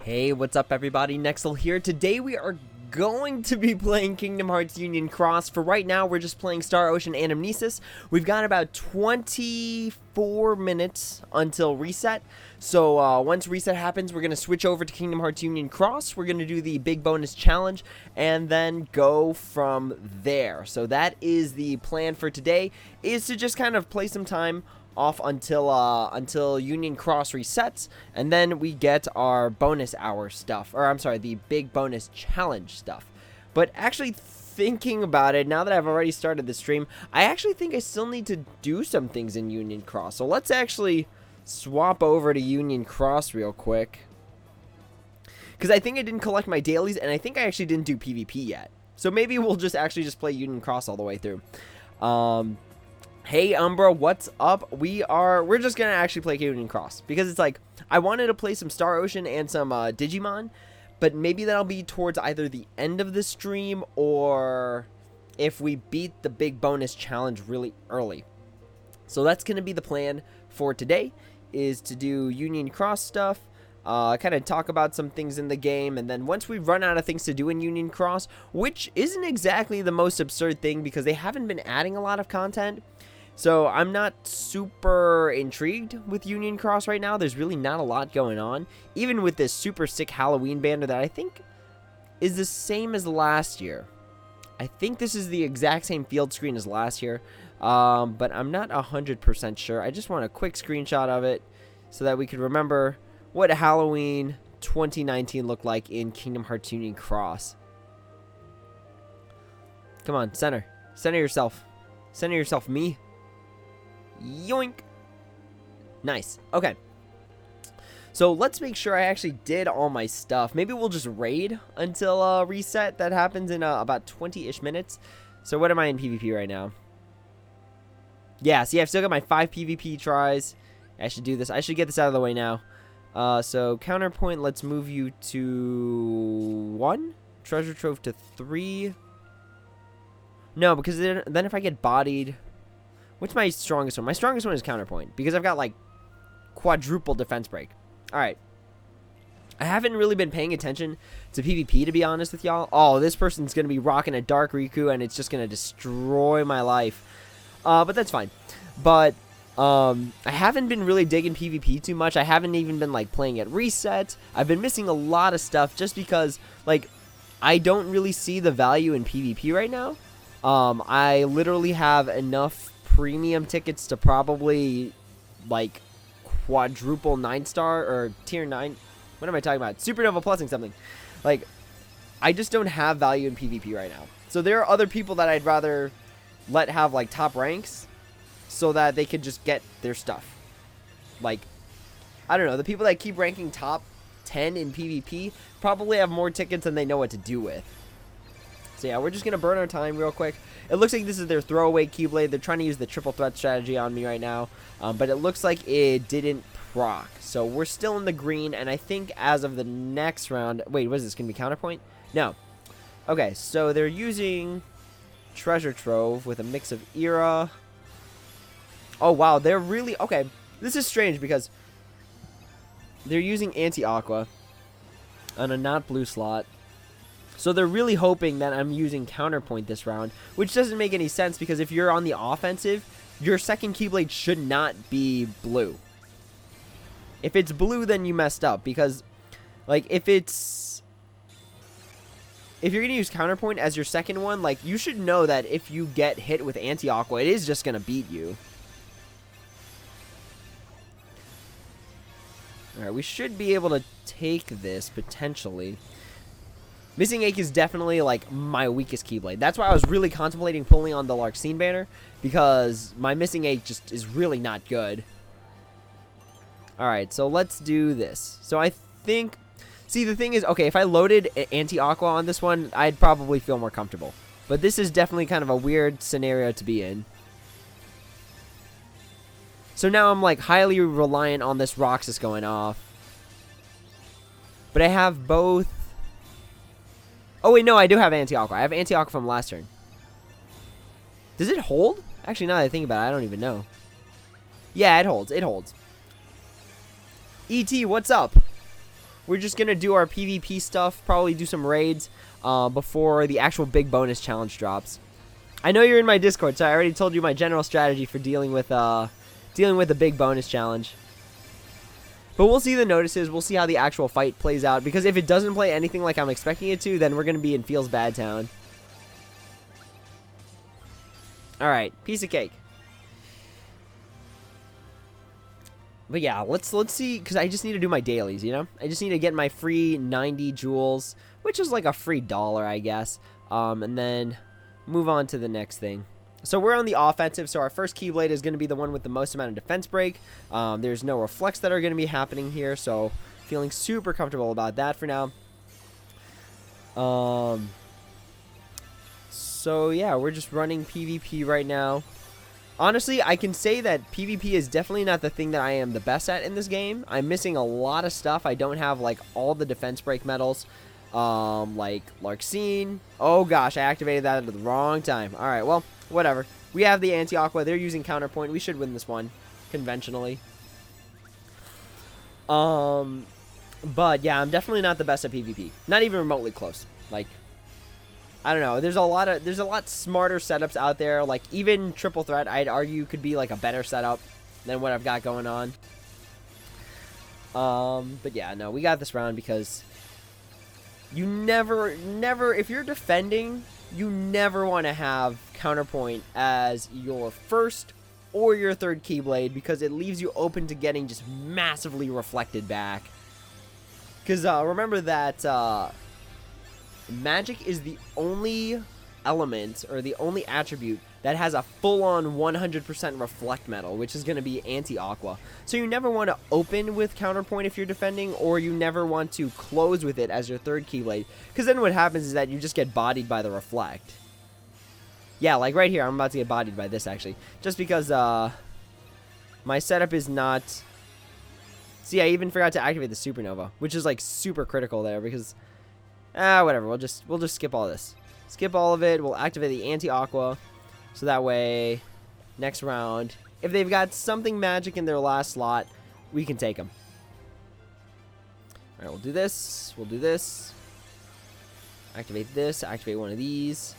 Hey, what's up everybody? Nexel here. Today we are going to be playing Kingdom Hearts Union Cross. For right now, we're just playing Star Ocean Anamnesis. We've got about 24 minutes until reset. So once reset happens, we're going to switch over to Kingdom Hearts Union Cross. We're going to do the big bonus challenge and then go from there. So that is the plan for today, is to just kind of play some time off until Union Cross resets, and then we get our bonus hour stuff, or I'm sorry, the big bonus challenge stuff. But actually thinking about it, now that I've already started the stream, I actually think I still need to do some things in Union Cross. So let's actually swap over to Union Cross real quick, because I think I didn't collect my dailies, and I think I actually didn't do PvP yet. So maybe we'll just play Union Cross all the way through. Hey Umbra, what's up? We're just gonna actually play Union Cross because it's like I wanted to play some Star Ocean and some Digimon, but maybe that'll be towards either the end of the stream or if we beat the big bonus challenge really early. So that's gonna be the plan for today, is to do Union Cross stuff, kind of talk about some things in the game, and then once we run out of things to do in Union Cross, which isn't exactly the most absurd thing because they haven't been adding a lot of content. So I'm not super intrigued with Union Cross right now. There's really not a lot going on. Even with this super sick Halloween banner that I think is the same as last year. I think this is the exact same field screen as last year. But I'm not 100% sure. I just want a quick screenshot of it so that we can remember what Halloween 2019 looked like in Kingdom Hearts Union Cross. Come on, center. Center yourself. Center yourself, me. Yoink. Nice. Okay. So let's make sure I actually did all my stuff. Maybe we'll just raid until reset. That happens in about 20-ish minutes. So what am I in PvP right now? Yeah, see, I've still got my 5 PvP tries. I should do this. I should get this out of the way now. So counterpoint, let's move you to 1. Treasure trove to 3. No, because then if I get bodied... What's my strongest one? My strongest one is counterpoint, because I've got, like, quadruple defense break. Alright. I haven't really been paying attention to PvP, to be honest with y'all. Oh, this person's going to be rocking a Dark Riku, and it's just going to destroy my life. But that's fine. But, I haven't been really digging PvP too much. I haven't even been, like, playing at reset. I've been missing a lot of stuff just because, like, I don't really see the value in PvP right now. I literally have enough premium tickets to probably like quadruple 9-star or tier 9. What am I talking about? Supernova plusing something. Like, I just don't have value in PvP right now. So there are other people that I'd rather let have like top ranks so that they could just get their stuff. Like, I don't know, the people that keep ranking top 10 in PvP probably have more tickets than they know what to do with. So yeah, we're just going to burn our time real quick. It looks like this is their throwaway Keyblade. They're trying to use the triple threat strategy on me right now. But it looks like it didn't proc. So we're still in the green. And I think as of the next round... Wait, what is this? Going to be counterpoint? No. Okay, so they're using Treasure Trove with a mix of Era. Oh, wow. They're really... Okay, this is strange because they're using Anti-Aqua on a not blue slot. So they're really hoping that I'm using counterpoint this round, which doesn't make any sense because if you're on the offensive, your second Keyblade should not be blue. If it's blue, then you messed up because, like, if you're going to use counterpoint as your second one, like, you should know that if you get hit with Anti-Aqua, it is just going to beat you. Alright, we should be able to take this, potentially. Missing Ache is definitely, like, my weakest Keyblade. That's why I was really contemplating pulling on the Larxene banner, because my Missing Ache just is really not good. Alright, so let's do this. So I think... See, the thing is, okay, if I loaded Anti-Aqua on this one, I'd probably feel more comfortable. But this is definitely kind of a weird scenario to be in. So now I'm, like, highly reliant on this Roxas going off. But I have both... Oh, wait, no, I do have Anti-Aqua. I have Anti-Aqua from last turn. Does it hold? Actually, now that I think about it, I don't even know. Yeah, it holds. It holds. E.T., what's up? we're just going to do our PvP stuff, probably do some raids before the actual big bonus challenge drops. I know you're in my Discord, so I already told you my general strategy for dealing with the big bonus challenge. But we'll see the notices. We'll see how the actual fight plays out. Because if it doesn't play anything like I'm expecting it to, then we're going to be in Feels Bad Town. Alright, piece of cake. But yeah, let's see, because I just need to do my dailies, you know? I just need to get my free 90 jewels, which is like a free $1, I guess. And then move on to the next thing. So we're on the offensive, so our first Keyblade is going to be the one with the most amount of defense break. There's no reflects that are going to be happening here, so feeling super comfortable about that for now. So yeah, we're just running PvP right now. Honestly, I can say that PvP is definitely not the thing that I am the best at in this game. I'm missing a lot of stuff. I don't have like all the defense break medals. Like Larxene. Oh gosh, I activated that at the wrong time. Alright, well, whatever. We have the anti-aqua. They're using counterpoint. We should win this one conventionally. But yeah, I'm definitely not the best at PvP. Not even remotely close. Like, I don't know. There's a lot smarter setups out there. Like even triple threat, I'd argue could be like a better setup than what I've got going on. But yeah, no, we got this round because you never, if you're defending, you never want to have counterpoint as your first or your third Keyblade because it leaves you open to getting just massively reflected back. Because remember that magic is the only element or the only attribute that has a full-on 100% reflect metal, which is going to be anti-aqua. So you never want to open with counterpoint if you're defending, or you never want to close with it as your third Keyblade, because then what happens is that you just get bodied by the reflect. Yeah, like right here, I'm about to get bodied by this, actually. Just because my setup is not... See, I even forgot to activate the supernova, which is like super critical there, because... whatever, we'll just skip all this. Skip all of it, we'll activate the anti-aqua. So that way, next round, if they've got something magic in their last slot, we can take them. Alright, we'll do this. We'll do this. Activate this. Activate one of these.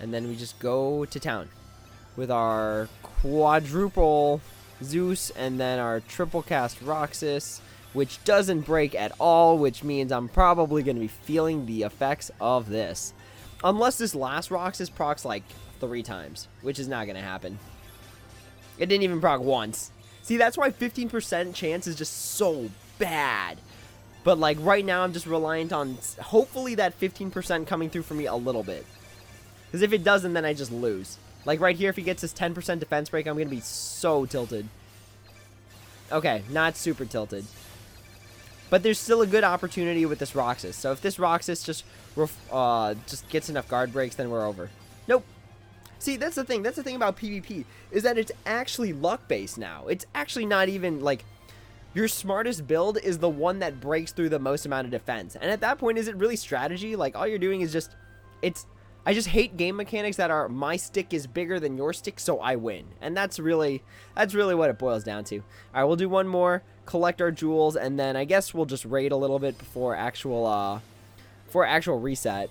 And then we just go to town with our quadruple Zeus and then our triple cast Roxas, which doesn't break at all, which means I'm probably going to be feeling the effects of this. Unless this last Roxas procs like 3 times, which is not going to happen. It didn't even proc once. See, that's why 15% chance is just so bad. But like right now, I'm just reliant on hopefully that 15% coming through for me a little bit. Because if it doesn't, then I just lose. Like right here, if he gets his 10% defense break, I'm going to be so tilted. Okay, not super tilted. But there's still a good opportunity with this Roxas. So if this Roxas just gets enough guard breaks, then we're over. Nope. See, that's the thing. That's the thing about PvP, is that it's actually luck-based now. It's actually not even, like, your smartest build is the one that breaks through the most amount of defense. And at that point, is it really strategy? Like, all you're doing is just, I just hate game mechanics that are, my stick is bigger than your stick, so I win. And that's really what it boils down to. All right, we'll do one more, collect our jewels, and then I guess we'll just raid a little bit before actual reset.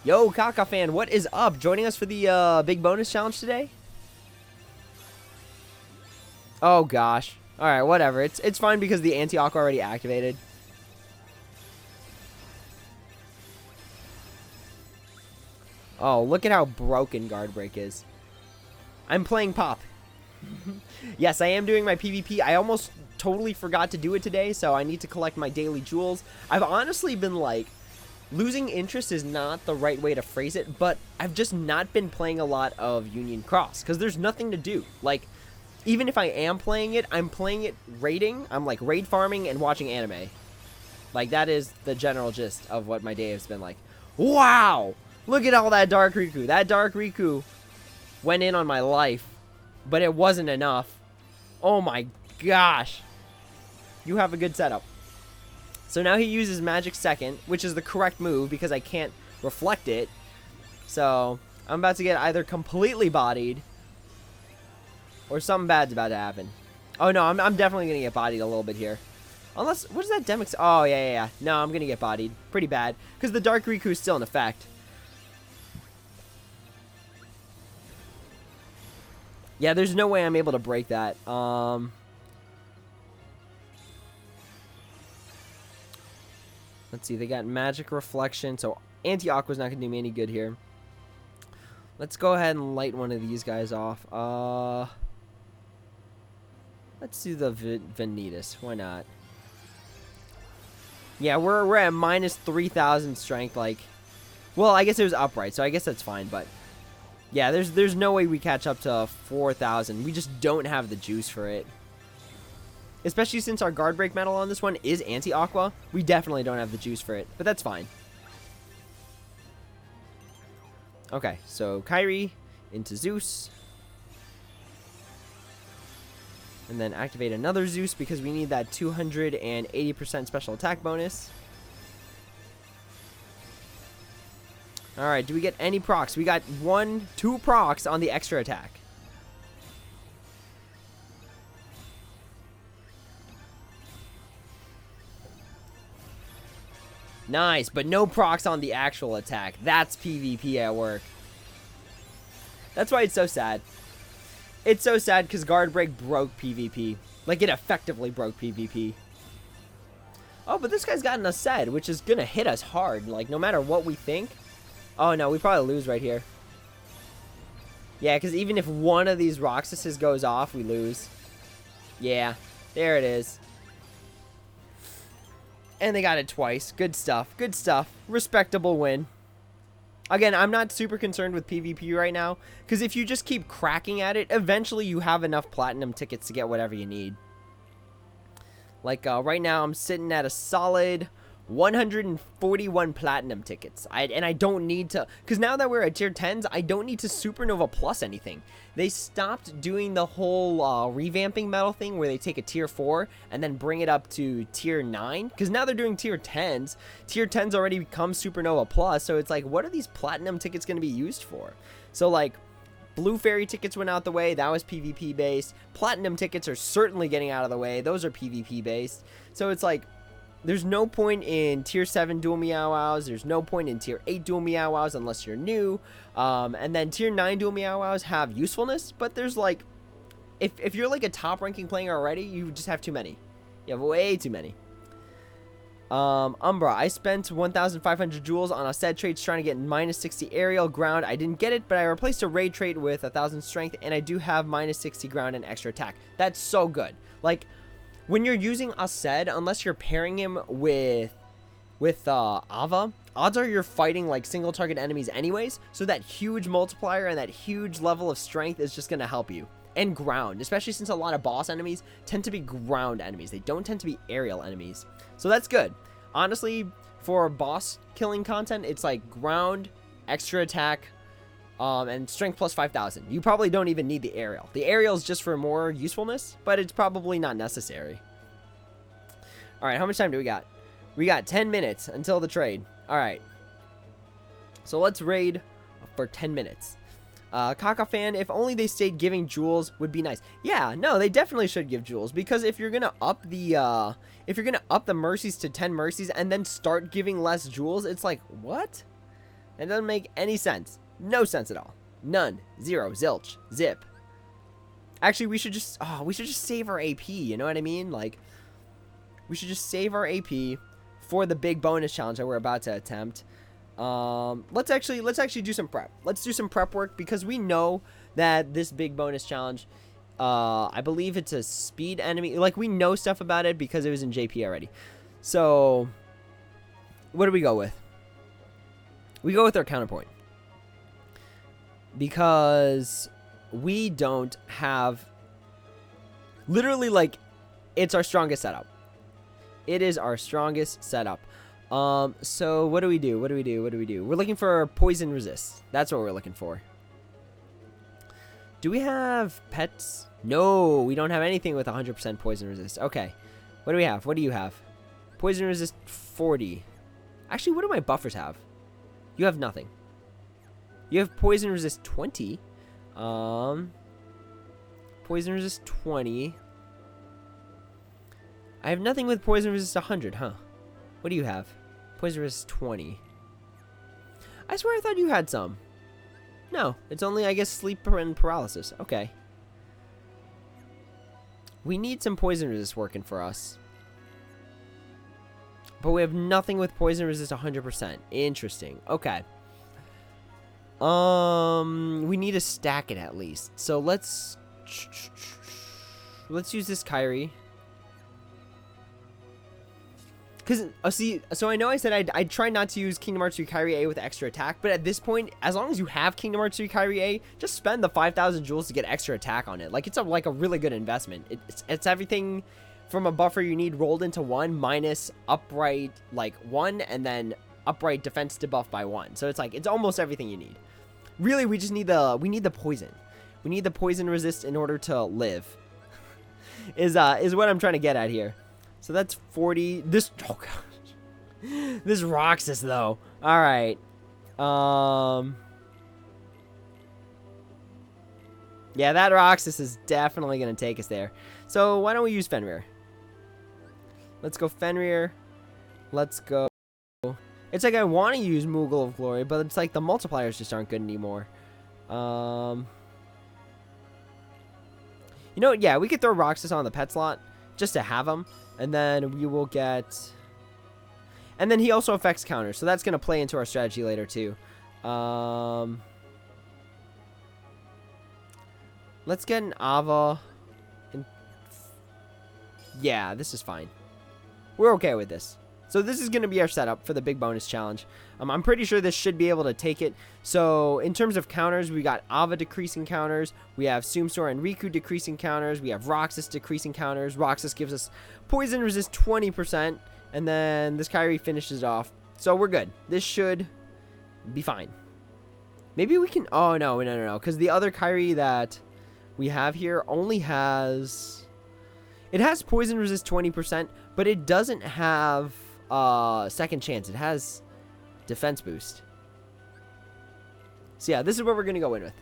Yo, Kaka fan, what is up? Joining us for the big bonus challenge today? Oh gosh. All right, whatever. It's fine because the anti-aqua already activated. Oh, look at how broken guard break is. I'm playing Pop. Yes, I am doing my PvP. I almost totally forgot to do it today, so I need to collect my daily jewels. I've honestly been like, losing interest is not the right way to phrase it, but I've just not been playing a lot of Union Cross because there's nothing to do. Like, even if I am playing it, I'm playing it raiding. I'm like raid farming and watching anime. Like, that is the general gist of what my day has been like. Wow! Look at all that Dark Riku. That Dark Riku went in on my life, but it wasn't enough. Oh my gosh. You have a good setup. So now he uses Magic Second, which is the correct move because I can't reflect it. So I'm about to get either completely bodied or something bad's about to happen. Oh, no, I'm definitely going to get bodied a little bit here. Unless, what is that Demix? Oh, yeah. No, I'm going to get bodied. Pretty bad. Because the Dark Riku is still in effect. Yeah, there's no way I'm able to break that. Let's see. They got Magic Reflection. So, Anti-Aqua's not going to do me any good here. Let's go ahead and light one of these guys off. Let's do the Vanitas. Why not? Yeah, we're at minus 3,000 strength. Like, well, I guess it was upright, so I guess that's fine. But yeah, there's no way we catch up to 4,000. We just don't have the juice for it. Especially since our guard break metal on this one is anti-aqua. We definitely don't have the juice for it, but that's fine. Okay, so Kyrie into Zeus. And then activate another Zeus because we need that 280% special attack bonus. Alright, do we get any procs? We got 2 procs on the extra attack. Nice, but no procs on the actual attack. That's PvP at work. That's why it's so sad. It's so sad because Guard Break broke PvP. Like, it effectively broke PvP. Oh, but this guy's got an Aced, which is going to hit us hard. Like, no matter what we think. Oh, no, we probably lose right here. Yeah, because even if one of these Roxases goes off, we lose. Yeah, there it is. And they got it twice. Good stuff. Good stuff. Respectable win. Again, I'm not super concerned with PvP right now, because if you just keep cracking at it, eventually you have enough platinum tickets to get whatever you need. Like, right now, I'm sitting at a solid 141 platinum tickets. And I don't need to, because now that we're at tier 10s, I don't need to Supernova Plus anything. They stopped doing the whole revamping metal thing where they take a tier 4 and then bring it up to tier 9. Because now they're doing tier 10s. Tier 10s already become Supernova Plus. So it's like, what are these platinum tickets going to be used for? So like, Blue Fairy tickets went out the way. That was PvP based. Platinum tickets are certainly getting out of the way. Those are PvP based. So it's like, there's no point in tier 7 dual Meow Wows. There's no point in tier 8 dual Meow Wows unless you're new. And then tier 9 dual Meow Wows have usefulness, but there's like, if you're like a top ranking player already, you just have too many. You have way too many. Umbra, I spent 1,500 jewels on a Aced traits trying to get minus 60 aerial ground. I didn't get it, but I replaced a raid trait with 1,000 strength, and I do have minus 60 ground and extra attack. That's so good. Like, when you're using Aced, unless you're pairing him with Ava, odds are you're fighting like single target enemies anyways, so that huge multiplier and that huge level of strength is just going to help you. And ground, especially since a lot of boss enemies tend to be ground enemies. They don't tend to be aerial enemies. So that's good. Honestly, for boss killing content, it's like ground, extra attack, and strength plus 5,000. You probably don't even need the aerial. The aerial is just for more usefulness, but it's probably not necessary. Alright, how much time do we got? We got 10 minutes until the trade. Alright. So let's raid for 10 minutes. Kaka fan, if only they stayed giving jewels would be nice. Yeah, no, they definitely should give jewels, because if you're gonna up the mercies to 10 mercies and then start giving less jewels, it's like, what? That doesn't make any sense. No sense at all. None. Zero. Zilch. Zip. Actually, we should just save our AP, you know what I mean? Like, we should just save our AP for the big bonus challenge that we're about to attempt. Let's actually do some prep. Let's do some prep work, because we know that this big bonus challenge, I believe it's a speed enemy. Like, we know stuff about it because it was in JP already. So, what do we go with? We go with our counterpoint. Because we don't have, literally, like, it's our strongest setup. It is our strongest setup. So what do we do? We're looking for poison resist. That's what we're looking for. Do we have pets? No, we don't have anything with 100% poison resist. Okay. What do we have? What do you have? Poison resist 40. Actually, what do my buffers have? You have nothing. You have poison resist 20. Poison resist 20. I have nothing with poison resist 100, huh? What do you have? Poison resist 20. I swear I thought you had some. No, it's only, I guess, sleep and paralysis. Okay. We need some poison resist working for us. But we have nothing with poison resist 100%. Interesting. Okay. We need to stack it at least. So let's use this Kyrie. Because, so I know I said I'd try not to use Kingdom Hearts 3 Kyrie A with extra attack, but at this point, as long as you have Kingdom Hearts 3 Kyrie A, just spend the 5,000 jewels to get extra attack on it. Like, it's like a really good investment. It's everything from a buffer you need rolled into 1 minus upright, like, 1, and then upright defense debuff by 1. So it's like, it's almost everything you need. Really, we just need we need the poison. We need the poison resist in order to live. is what I'm trying to get at here. So that's 40. This, oh gosh. This Roxas, though. All right. Yeah, that Roxas is definitely going to take us there. So why don't we use Fenrir? Let's go Fenrir. Let's go. It's like I want to use Moogle of Glory, but it's like the multipliers just aren't good anymore. You know what? Yeah, we could throw Roxas on the pet slot just to have him. And then we will get... And then he also affects counters, so that's going to play into our strategy later, too. Let's get an Ava. Yeah, this is fine. We're okay with this. So this is going to be our setup for the big bonus challenge. I'm pretty sure this should be able to take it. So in terms of counters, we got Ava decreasing counters. We have Sumsor and Riku decreasing counters. We have Roxas decreasing counters. Roxas gives us poison resist 20%. And then this Kyrie finishes it off. So we're good. This should be fine. Maybe we can... Oh, no. Because the other Kyrie that we have here only has... It has poison resist 20%, but it doesn't have... second chance. It has defense boost. So yeah, this is what we're gonna go in with.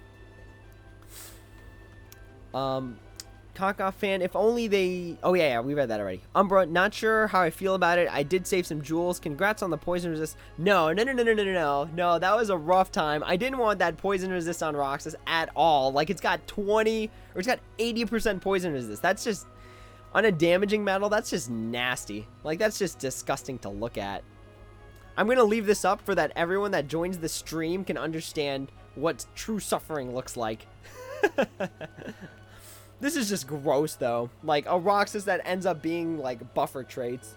Knockoff fan, if only they... Oh yeah, we read that already. Umbra, not sure how I feel about it. I did save some jewels. Congrats on the poison resist. No, that was a rough time. I didn't want that poison resist on Roxas at all. Like, it's got 20 or it's got 80% poison resist. That's just... On a damaging metal, that's just nasty. Like, that's just disgusting to look at. I'm going to leave this up for that everyone that joins the stream can understand what true suffering looks like. This is just gross, though. Like, a Roxas that ends up being, like, buffer traits.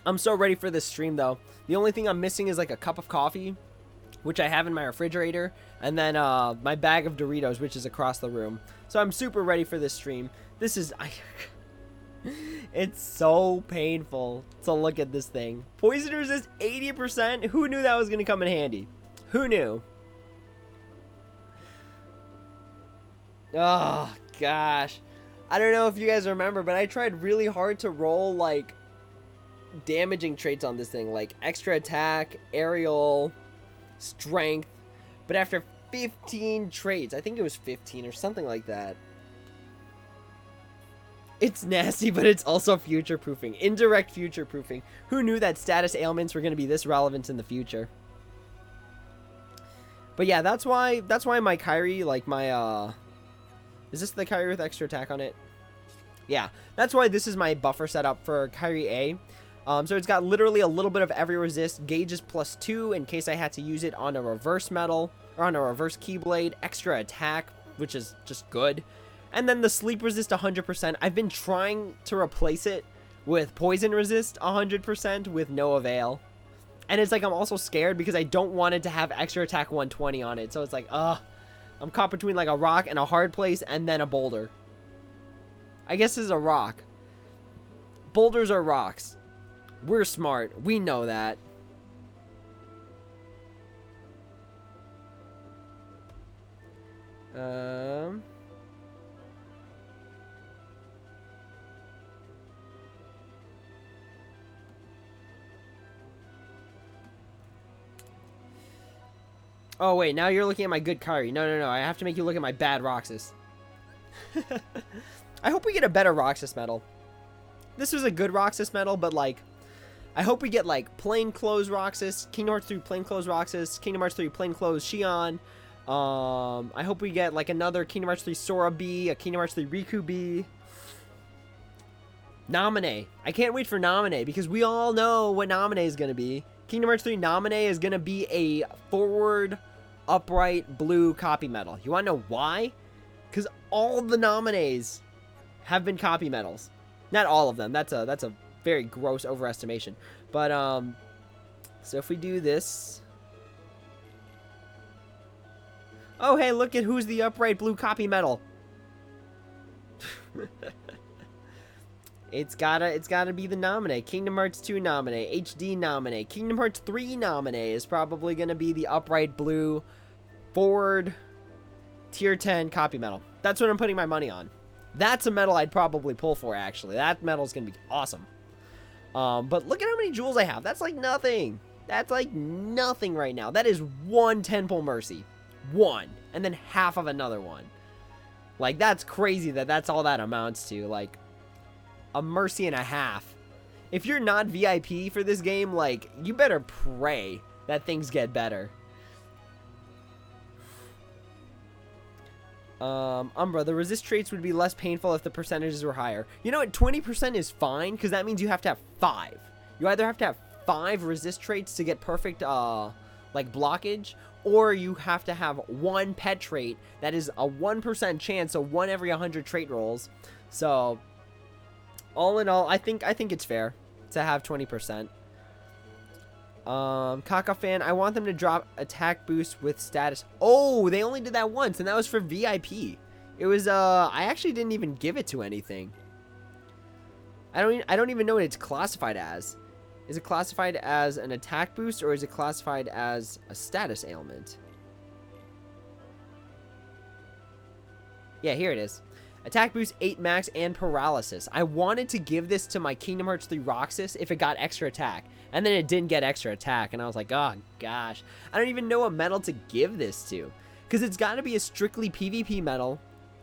I'm so ready for this stream, though. The only thing I'm missing is, like, a cup of coffee, which I have in my refrigerator, and then my bag of Doritos, which is across the room. So I'm super ready for this stream. This is... It's so painful to look at this thing. Poison resist 80%? Who knew that was going to come in handy? Who knew? Oh, gosh. I don't know if you guys remember, but I tried really hard to roll, like, damaging traits on this thing. Like, extra attack, aerial... strength, but after 15 traits, I think it was 15 or something like that. It's nasty, but it's also future proofing, indirect future proofing. Who knew that status ailments were going to be this relevant in the future? But yeah, that's why my Kyrie, like my is this the Kyrie with extra attack on it? Yeah, that's why this is my buffer setup for Kyrie A. So it's got literally a little bit of every resist, gauges +2 in case I had to use it on a reverse metal, or on a reverse keyblade, extra attack, which is just good. And then the sleep resist 100%. I've been trying to replace it with poison resist 100% with no avail. And it's like I'm also scared because I don't want it to have extra attack 120 on it. So it's like, I'm caught between like a rock and a hard place and then a boulder. I guess this is a rock. Boulders are rocks. We're smart. We know that. Oh, wait. Now you're looking at my good Kari. No. I have to make you look at my bad Roxas. I hope we get a better Roxas medal. This was a good Roxas medal, but like, I hope we get like plainclothes Roxas, Kingdom Hearts 3 plainclothes Roxas, Kingdom Hearts 3 plainclothes Xion. I hope we get like another Kingdom Hearts 3 Sora B, a Kingdom Hearts 3 Riku B. Naminé. I can't wait for Naminé because we all know what Naminé is going to be. Kingdom Hearts 3 Naminé is going to be a forward upright blue copy medal. You want to know why? Because all the Naminés have been copy medals. Not all of them. That's a very gross overestimation. But so if we do this, oh hey, look at who's the upright blue copy medal. It's gotta be the Naminé. Kingdom Hearts 2 Naminé, HD Naminé, Kingdom Hearts 3 Naminé is probably gonna be the upright blue forward tier 10 copy medal. That's what I'm putting my money on. That's a medal I'd probably pull for, actually. That medal's gonna be awesome. But look at how many jewels I have. That's like nothing. That's like nothing right now. That is one 10-pull Mercy. One. And then half of another one. Like, that's crazy that that's all that amounts to. Like, a Mercy and a half. If you're not VIP for this game, like, you better pray that things get better. Umbra, the resist traits would be less painful if the percentages were higher. You know what? 20% is fine, because that means you have to have 5. You either have to have 5 resist traits to get perfect, like, blockage, or you have to have 1 pet trait that is a 1% chance, so 1 every 100 trait rolls. So, all in all, I think it's fair to have 20%. Kaka fan, I want them to drop attack boost with status. Oh, they only did that once, and that was for VIP. It was, I actually didn't even give it to anything. I don't even know what it's classified as. Is it classified as an attack boost, or is it classified as a status ailment? Yeah, here it is. Attack boost 8 max and paralysis. I wanted to give this to my Kingdom Hearts 3 Roxas if it got extra attack. And then it didn't get extra attack. And I was like, oh gosh. I don't even know what medal to give this to. Because it's got to be a strictly PvP medal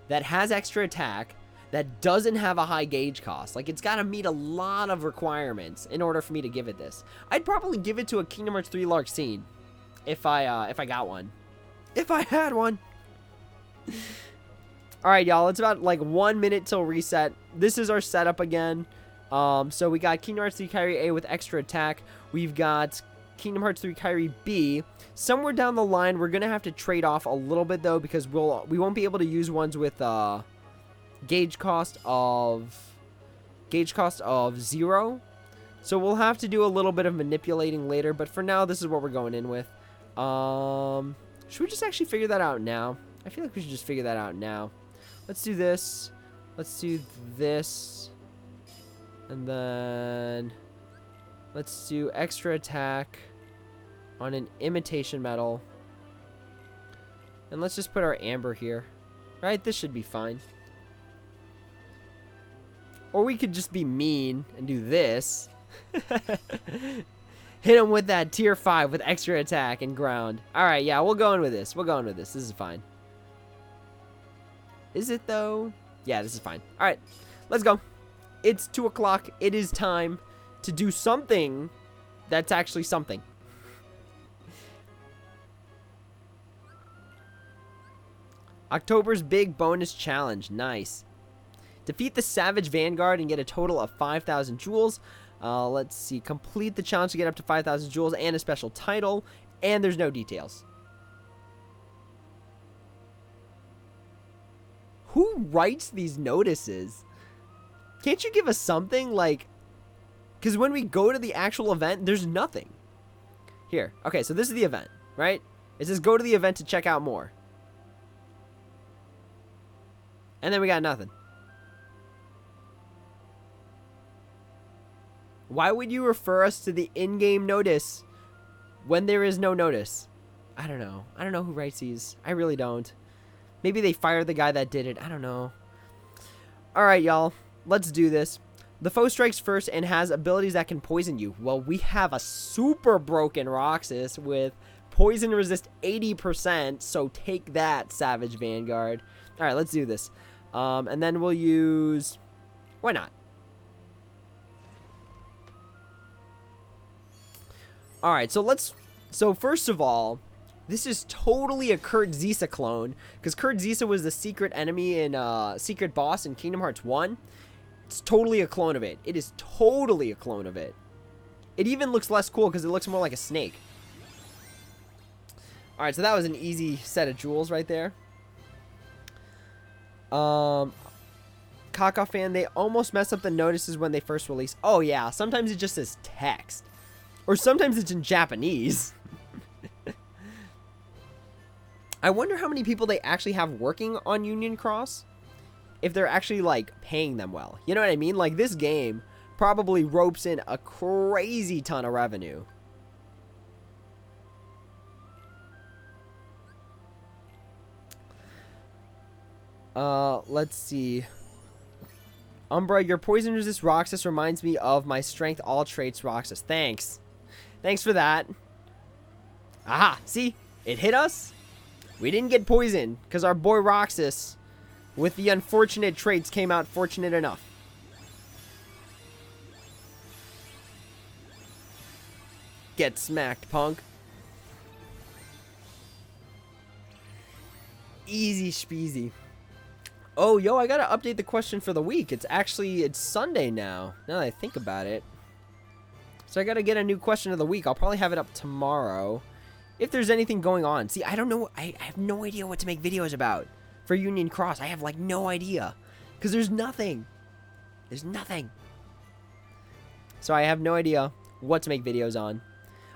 that has extra attack, that doesn't have a high gauge cost. Like, it's got to meet a lot of requirements in order for me to give it this. I'd probably give it to a Kingdom Hearts 3 Larxene if I got one. If I had one. Alright, y'all, it's about like 1 minute till reset. This is our setup again. So we got Kingdom Hearts 3 Kyrie A with extra attack. We've got Kingdom Hearts 3 Kyrie B. Somewhere down the line, we're going to have to trade off a little bit, though, because we won't be able to use ones with gauge cost of 0. So we'll have to do a little bit of manipulating later, but for now, this is what we're going in with. Should we just actually figure that out now? I feel like we should just figure that out now. Let's do this. Let's do this. And then let's do extra attack on an imitation medal. And let's just put our amber here. Right? This should be fine. Or we could just be mean and do this. Hit him with that tier 5 with extra attack and ground. Alright, yeah, we'll go in with this. We'll go in with this. This is fine. Is it, though? Yeah, this is fine. Alright, let's go. It's 2 o'clock. It is time to do something that's actually something. October's big bonus challenge. Nice. Defeat the Savage Vanguard and get a total of 5,000 jewels. Let's see. Complete the challenge to get up to 5,000 jewels and a special title. And there's no details. Who writes these notices? Can't you give us something? Like, because when we go to the actual event, there's nothing. Here. Okay, so this is the event, right? It says go to the event to check out more. And then we got nothing. Why would you refer us to the in-game notice when there is no notice? I don't know. I don't know who writes these. I really don't. Maybe they fired the guy that did it. I don't know. Alright, y'all. Let's do this. The foe strikes first and has abilities that can poison you. Well, we have a super broken Roxas with poison resist 80%. So take that, Savage Vanguard. Alright, let's do this. And then we'll use... Why not? Alright, so let's... So first of all, this is totally a Kurt Zisa clone. Because Kurt Zisa was the secret enemy in... secret boss in Kingdom Hearts 1. It's totally a clone of it. It is totally a clone of it. It even looks less cool because it looks more like a snake. Alright, so that was an easy set of jewels right there. Kaka fan, they almost mess up the notices when they first release. Oh yeah, sometimes it just says text. Or sometimes it's in Japanese. I wonder how many people they actually have working on Union Cross. If they're actually, like, paying them well. You know what I mean? Like, this game probably ropes in a crazy ton of revenue. Let's see. Umbra, your poison resist Roxas reminds me of my strength all traits Roxas. Thanks. Thanks for that. Aha, see? It hit us. We didn't get poisoned because our boy Roxas with the unfortunate traits came out fortunate enough. Get smacked, punk. Easy speezy. Oh, yo, I gotta update the question for the week. It's Sunday now that I think about it. So I gotta get a new question of the week. I'll probably have it up tomorrow. If there's anything going on. See, I don't know. I have no idea what to make videos about for Union Cross. I have, like, no idea. Because there's nothing. There's nothing. So I have no idea what to make videos on.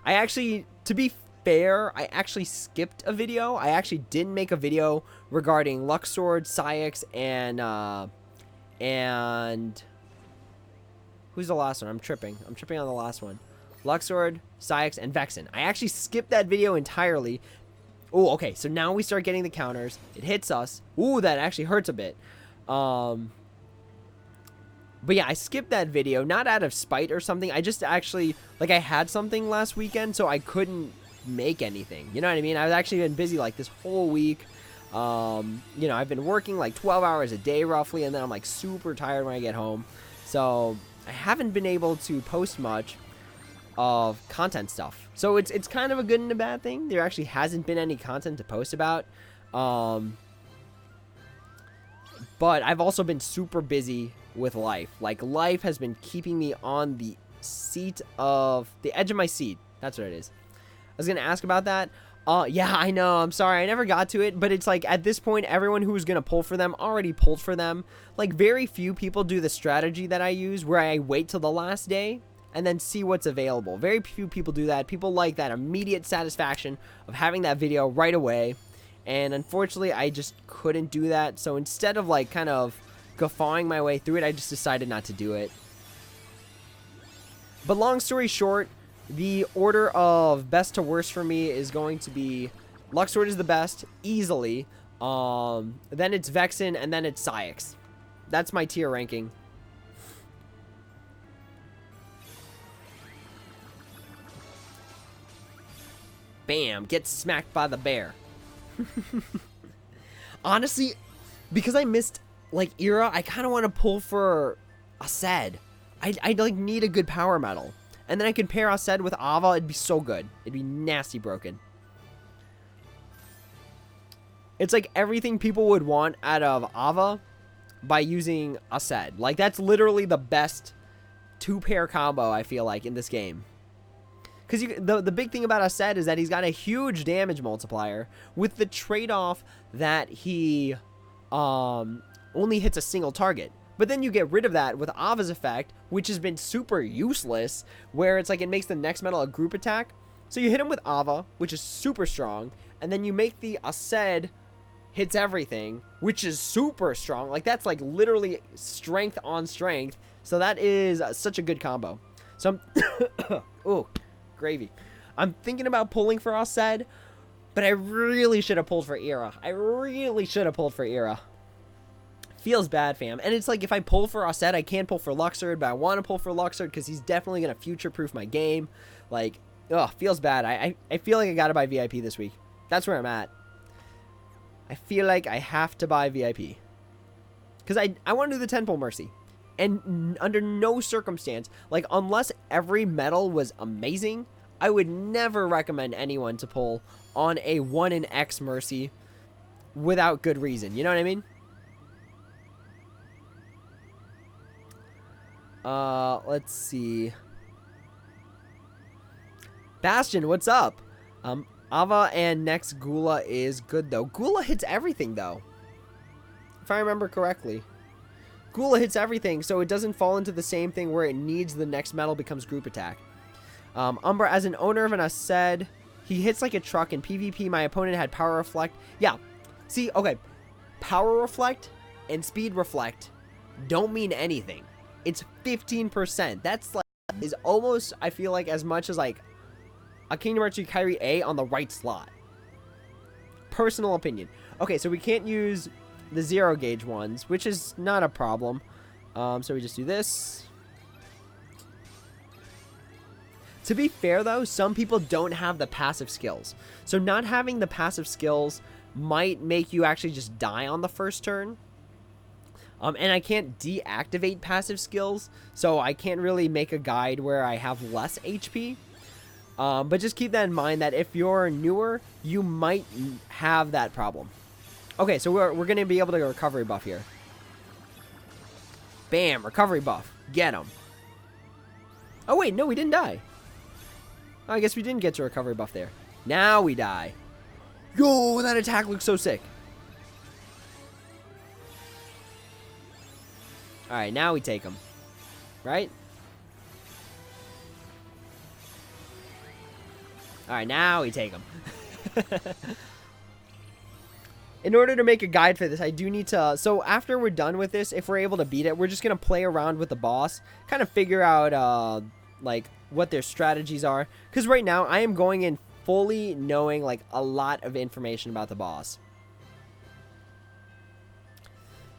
I actually, to be fair, I actually skipped a video. I actually didn't make a video regarding Luxord, Syx, and who's the last one? I'm tripping on the last one. Luxord, Syx, and Vexen. I actually skipped that video entirely. Oh, okay, so now we start getting the counters. It hits us. Ooh, that actually hurts a bit. But yeah, I skipped that video, not out of spite or something. I just actually, like, I had something last weekend, so I couldn't make anything. You know what I mean? I've actually been busy, like, this whole week. You know, I've been working, like, 12 hours a day, roughly, and then I'm, like, super tired when I get home. So I haven't been able to post much of content stuff. So it's kind of a good and a bad thing. There actually hasn't been any content to post about. But I've also been super busy with life. Like, life has been keeping me on the edge of my seat. That's what it is. I was gonna ask about that. Yeah, I know. I'm sorry. I never got to it. But it's like, at this point, everyone who was going to pull for them already pulled for them. Like, very few people do the strategy that I use where I wait till the last day and then see what's available. Very few people do that. People like that immediate satisfaction of having that video right away. And unfortunately, I just couldn't do that. So instead of, like, kind of guffawing my way through it, I just decided not to do it. But long story short, the order of best to worst for me is going to be Luxord is the best, easily. Then it's Vexen, and then it's Syx. That's my tier ranking. Bam, get smacked by the bear. Honestly, because I missed, like, Era, I kind of want to pull for Aced. I like, need a good power metal. And then I could pair Aced with Ava. It'd be so good. It'd be nasty broken. It's like everything people would want out of Ava by using Aced. Like, that's literally the best two-pair combo, I feel like, in this game. Because the big thing about Aced is that he's got a huge damage multiplier with the trade-off that he only hits a single target. But then you get rid of that with Ava's effect, which has been super useless, where it's like it makes the next metal a group attack. So you hit him with Ava, which is super strong, and then you make the Aced hits everything, which is super strong. Like, that's like literally strength on strength. So that is such a good combo. So I'm ooh, gravy. I'm thinking about pulling for Aced, but I really should have pulled for Era. I really should have pulled for Era. Feels bad, fam. And it's like, if I pull for Aced, I can't pull for Luxord, but I want to pull for Luxord because he's definitely going to future-proof my game. Like, ugh, feels bad. I feel like I got to buy VIP this week. That's where I'm at. I feel like I have to buy VIP. Because I want to do the 10 pull Mercy. And under no circumstance, like, unless every medal was amazing, I would never recommend anyone to pull on a 1 in X Mercy without good reason. You know what I mean? Let's see. Bastion, what's up? Ava and next Gula is good, though. Gula hits everything, though. If I remember correctly. Gula hits everything, so it doesn't fall into the same thing where it needs the next medal becomes group attack. Umbra, as an owner of an Aced, he hits like a truck. In PvP, my opponent had Power Reflect. Yeah. See, okay. Power Reflect and Speed Reflect don't mean anything. It's 15%. That's like, is almost, I feel like, as much as like a Kingdom Hearts 3 Kyrie A on the right slot. Personal opinion. Okay, so we can't use the 0 gauge ones, which is not a problem. So we just do this. To be fair, though, some people don't have the passive skills. So not having the passive skills might make you actually just die on the first turn. And I can't deactivate passive skills, so I can't really make a guide where I have less HP. But just keep that in mind that if you're newer, you might have that problem. Okay, so we're going to be able to go recovery buff here. Bam, recovery buff. Get him. Oh, wait, no, we didn't die. Oh, I guess we didn't get to recovery buff there. Now we die. Yo, that attack looks so sick. Alright, now we take him. Right? Alright, now we take him. In order to make a guide for this, I do need to... So, after we're done with this, if we're able to beat it, we're just going to play around with the boss. Kind of figure out, like, what their strategies are. Because right now, I am going in fully knowing, like, a lot of information about the boss.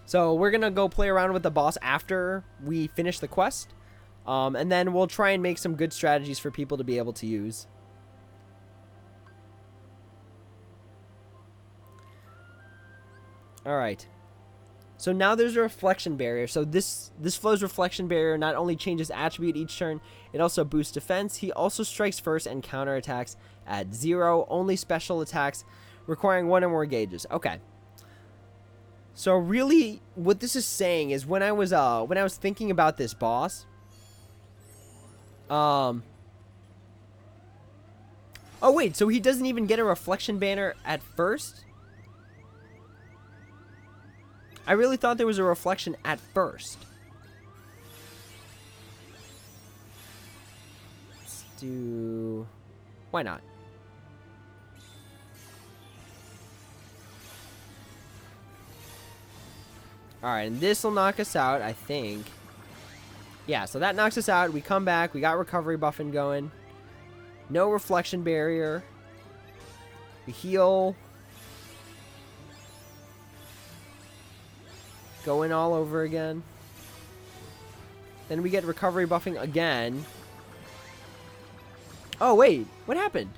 So, we're going to go play around with the boss after we finish the quest. And then we'll try and make some good strategies for people to be able to use. Alright. So now there's a reflection barrier. So this flow's reflection barrier not only changes attribute each turn, it also boosts defense. He also strikes first and counterattacks at 0. Only special attacks requiring 1 or more gauges. Okay. So really, what this is saying is when I was thinking about this boss, oh wait, so he doesn't even get a reflection banner at first? I really thought there was a reflection at first. Let's do... Why not? Alright, and this will knock us out, I think. Yeah, so that knocks us out. We come back. We got recovery buffing going. No reflection barrier. We heal. Going all over again. Then we get recovery buffing again. Oh, wait. What happened?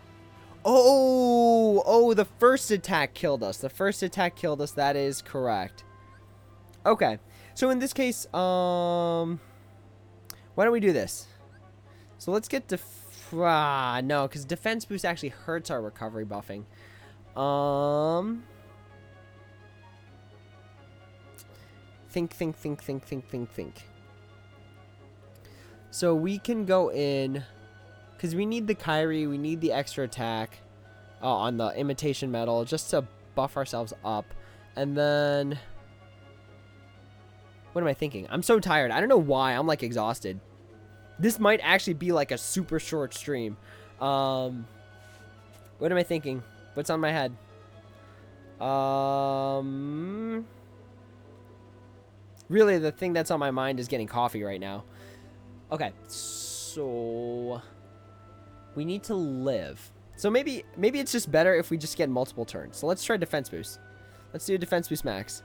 Oh, the first attack killed us. The first attack killed us. That is correct. Okay. So in this case, why don't we do this? So let's get no, because defense boost actually hurts our recovery buffing. Think. So we can go in, because we need the Kyrie, we need the extra attack on the imitation metal just to buff ourselves up. And then, what am I thinking? I'm so tired. I don't know why. I'm like exhausted. This might actually be like a super short stream. What am I thinking? What's on my head? Really, the thing that's on my mind is getting coffee right now. Okay, so we need to live. So maybe it's just better if we just get multiple turns. So let's try defense boost. Let's do a defense boost max.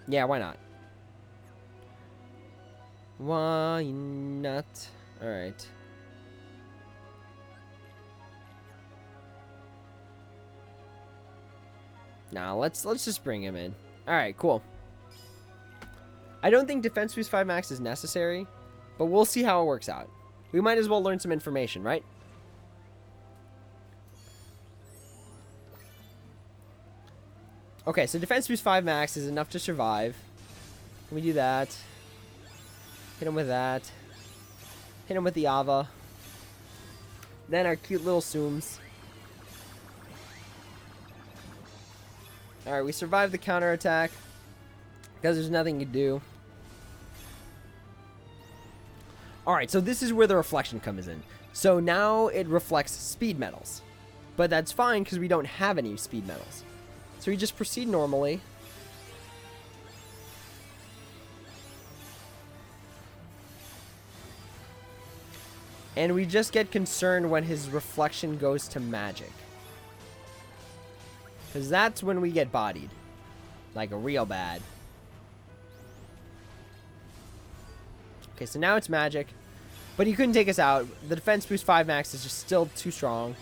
Yeah, why not? Why not? All right. Nah, let's just bring him in. All right, cool. I don't think defense boost 5 max is necessary, but we'll see how it works out. We might as well learn some information, right? Okay, so defense boost 5 max is enough to survive. Can we do that? Hit him with that. Hit him with the Ava. Then our cute little Sooms. Alright, we survived the counterattack. Because there's nothing to do. Alright, so this is where the reflection comes in. So now it reflects speed metals. But that's fine because we don't have any speed metals. So we just proceed normally. And we just get concerned when his reflection goes to magic. Because that's when we get bodied. Like real bad. Okay, so now it's magic. But he couldn't take us out. The defense boost 5 max is just still too strong.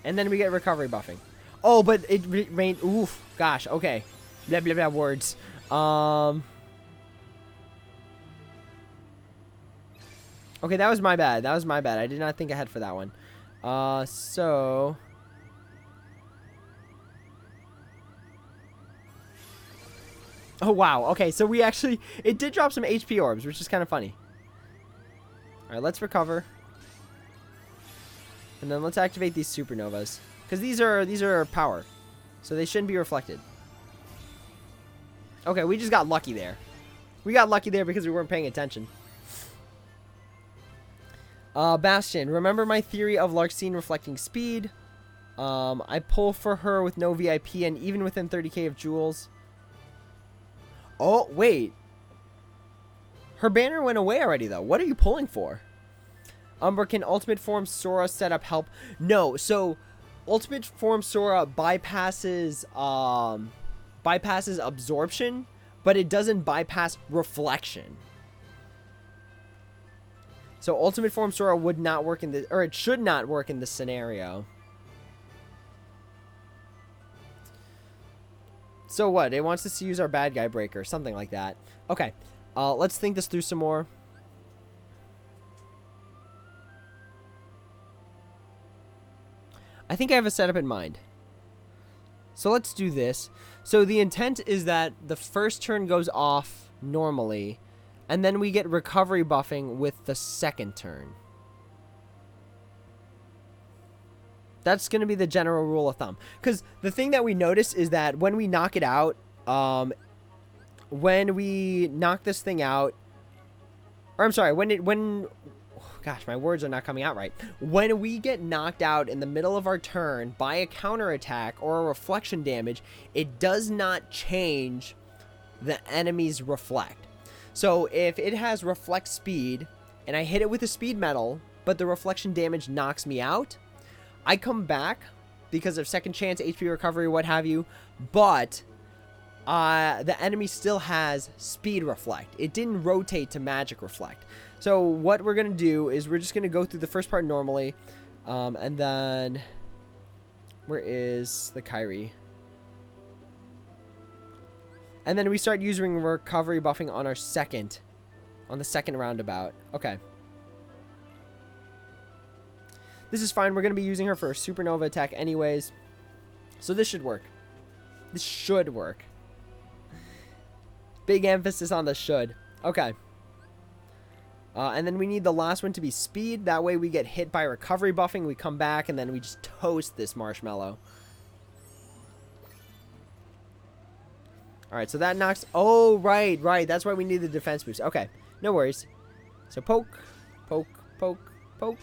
And then we get recovery buffing. Oh, but it remained... Oof. Gosh, okay. Blah, blah, blah, words. Okay, that was my bad. That was my bad. I did not think ahead for that one. So... Oh, wow. Okay, so we actually... It did drop some HP orbs, which is kind of funny. Alright, let's recover. And then let's activate these supernovas. Because these are power. So they shouldn't be reflected. Okay, we just got lucky there. We got lucky there because we weren't paying attention. Bastion. Remember my theory of Larxene reflecting speed? I pull for her with no VIP and even within 30k of jewels. Oh, wait. Her banner went away already, though. What are you pulling for? Umbra, can Ultimate Form Sora setup help? No. So, Ultimate Form Sora bypasses absorption, but it doesn't bypass reflection. So, Ultimate Form Sora would not work in this, or it should not work in this scenario. So what? It wants us to use our bad guy breaker. Something like that. Okay. Let's think this through some more. I think I have a setup in mind. So let's do this. So the intent is that the first turn goes off normally. And then we get recovery buffing with the second turn. That's going to be the general rule of thumb. Because the thing that we notice is that when we knock it out, when we knock this thing out, or I'm sorry, gosh, my words are not coming out right. When we get knocked out in the middle of our turn by a counterattack or a reflection damage, it does not change the enemy's reflect. So if it has reflect speed and I hit it with a speed metal, but the reflection damage knocks me out, I come back because of second chance, HP recovery, what have you, but the enemy still has speed reflect. It didn't rotate to magic reflect. So what we're going to do is we're just going to go through the first part normally, and then where is the Kyrie? And then we start using recovery buffing on the second roundabout. Okay. This is fine. We're going to be using her for a supernova attack anyways. So this should work. This should work. Big emphasis on the should. Okay. And then we need the last one to be speed. That way we get hit by recovery buffing. We come back and then we just toast this marshmallow. Alright, so that knocks... Oh, right. That's why we need the defense boost. Okay, no worries. So poke, poke, poke, poke.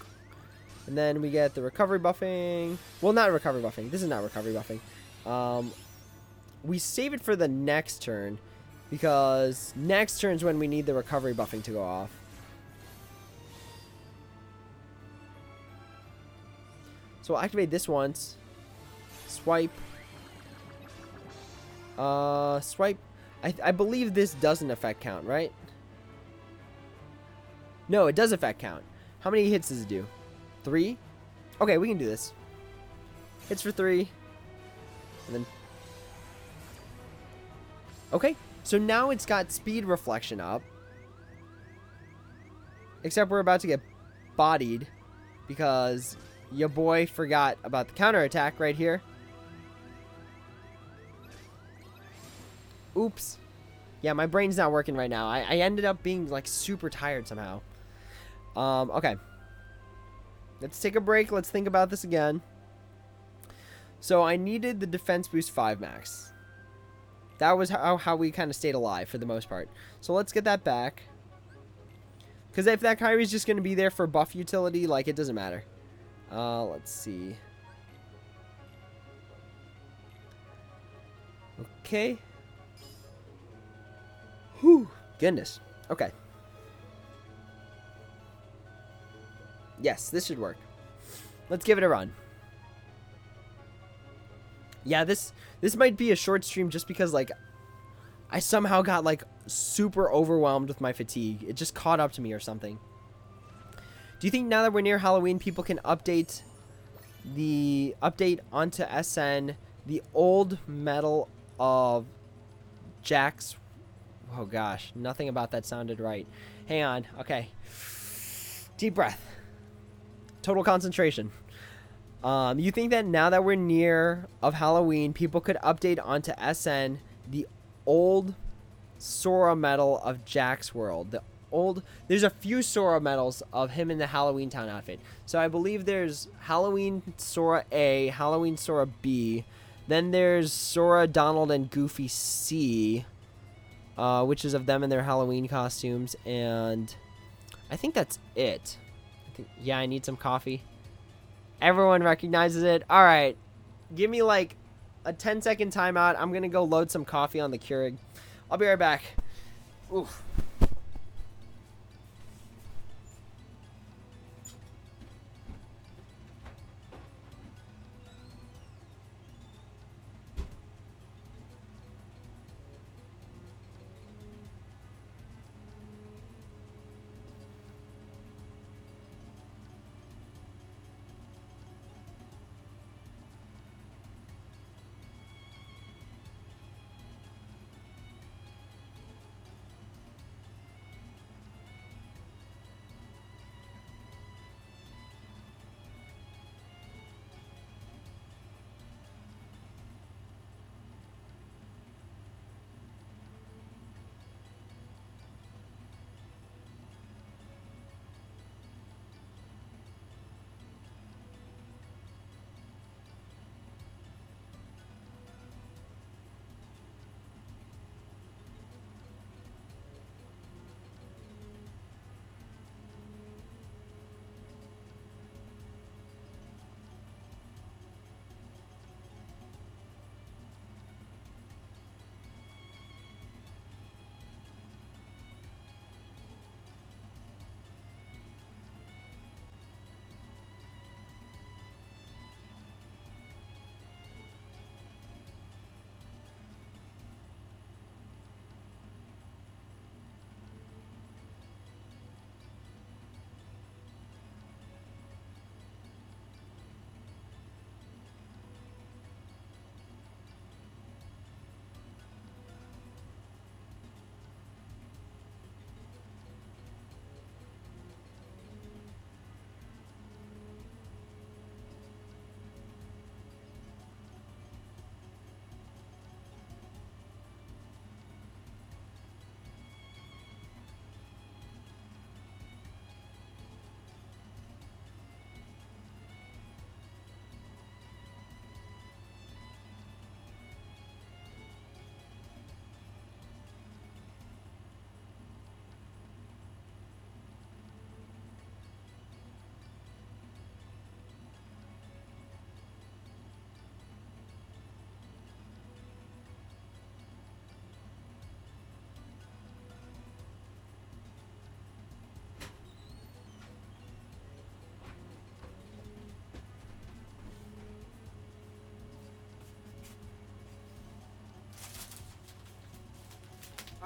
And then we get the recovery buffing. Well, not recovery buffing. This is not recovery buffing. We save it for the next turn. Because next turn is when we need the recovery buffing to go off. So we'll activate this once. Swipe. Swipe. I believe this doesn't affect count, right? No, it does affect count. How many hits does it do? 3? Okay, we can do this. Hits for 3. And then... Okay, so now it's got speed reflection up. Except we're about to get bodied because your boy forgot about the counterattack right here. Oops. Yeah, my brain's not working right now. I ended up being like super tired somehow. Okay. Let's take a break. Let's think about this again. So I needed the defense boost 5 max. That was how we kind of stayed alive for the most part. So let's get that back. Because if that Kyrie's just going to be there for buff utility, like, it doesn't matter. Let's see. Okay. Whew. Goodness. Okay. Yes, this should work. Let's give it a run. Yeah, this might be a short stream just because, like, I somehow got, like, super overwhelmed with my fatigue. It just caught up to me or something. Do you think now that we're near Halloween, people can update onto SN the old medal of Jack's? Oh gosh, nothing about that sounded right. Hang on. Okay. Deep breath. Total concentration. You think that now that we're near of Halloween, people could update onto SN the old Sora medal of Jack's World? There's a few Sora medals of him in the Halloween Town outfit. So I believe there's Halloween Sora A, Halloween Sora B, then there's Sora, Donald, and Goofy C, which is of them in their Halloween costumes, and I think that's it. Yeah, I need some coffee. Everyone recognizes it. All right, give me like a 10-second timeout. I'm gonna go load some coffee on the Keurig. I'll be right back. Oof.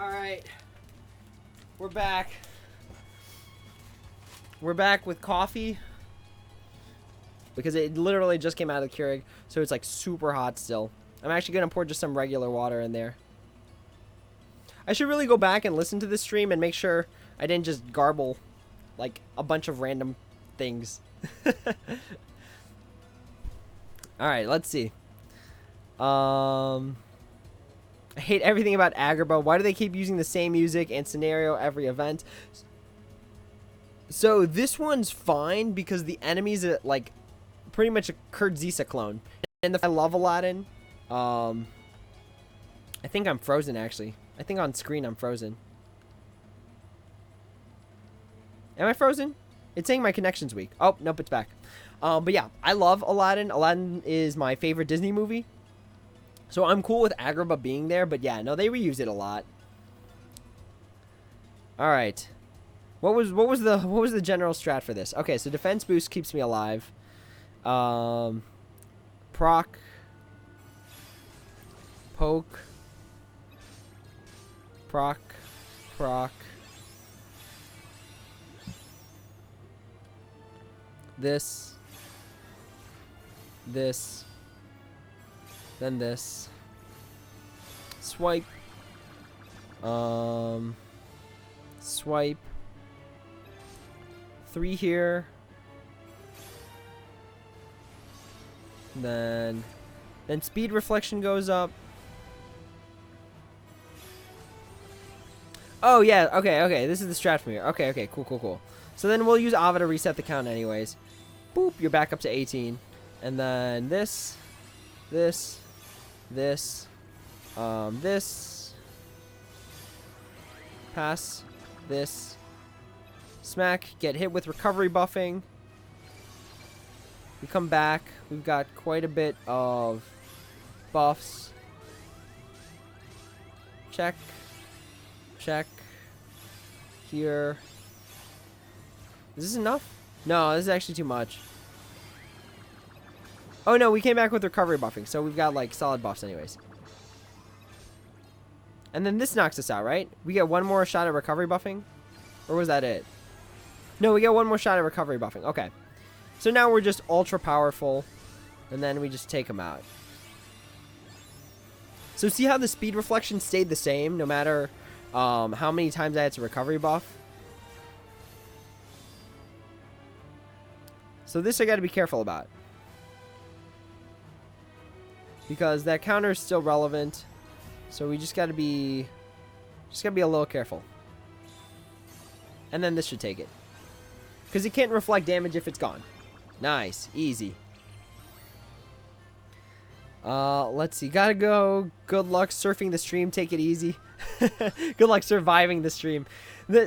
All right, we're back. We're back with coffee. because it literally just came out of the Keurig, so it's like super hot still. I'm actually going to pour just some regular water in there. I should really go back and listen to this stream and make sure I didn't just garble like a bunch of random things. Alright, let's see. I hate everything about Agrabah. Why do they keep using the same music and scenario every event? So this one's fine because the enemies are like pretty much a Kurt Zisa clone. And I love Aladdin. I think I'm frozen actually. I think on screen I'm frozen. Am I frozen? It's saying my connection's weak. Oh, nope, it's back. But yeah, I love Aladdin. Aladdin is my favorite Disney movie. So I'm cool with Agrabah being there, but yeah, no, they reuse it a lot. All right. What was the general strat for this? Okay, so defense boost keeps me alive. Proc, poke, proc, this, then this, swipe, swipe, 3 here, then speed reflection goes up. Oh yeah, okay, this is the strat from here. Okay, cool. So then we'll use Ava to reset the count anyways. Boop, you're back up to 18. And then this, pass, this, smack, get hit with recovery buffing. We come back, we've got quite a bit of buffs. Check. Here. Is this enough? No, this is actually too much. Oh no, we came back with recovery buffing, so we've got like solid buffs anyways. And then this knocks us out, right? We get one more shot at recovery buffing? Or was that it? No, we get one more shot at recovery buffing. Okay. So now we're just ultra powerful, and then we just take them out. So see how the speed reflection stayed the same no matter how many times I had to recovery buff? So this I got to be careful about, because that counter is still relevant. So we just got to be a little careful. And then this should take it, because it can't reflect damage if it's gone. Nice, easy. Let's see. Gotta go. Good luck surfing the stream. Take it easy. Good luck surviving the stream.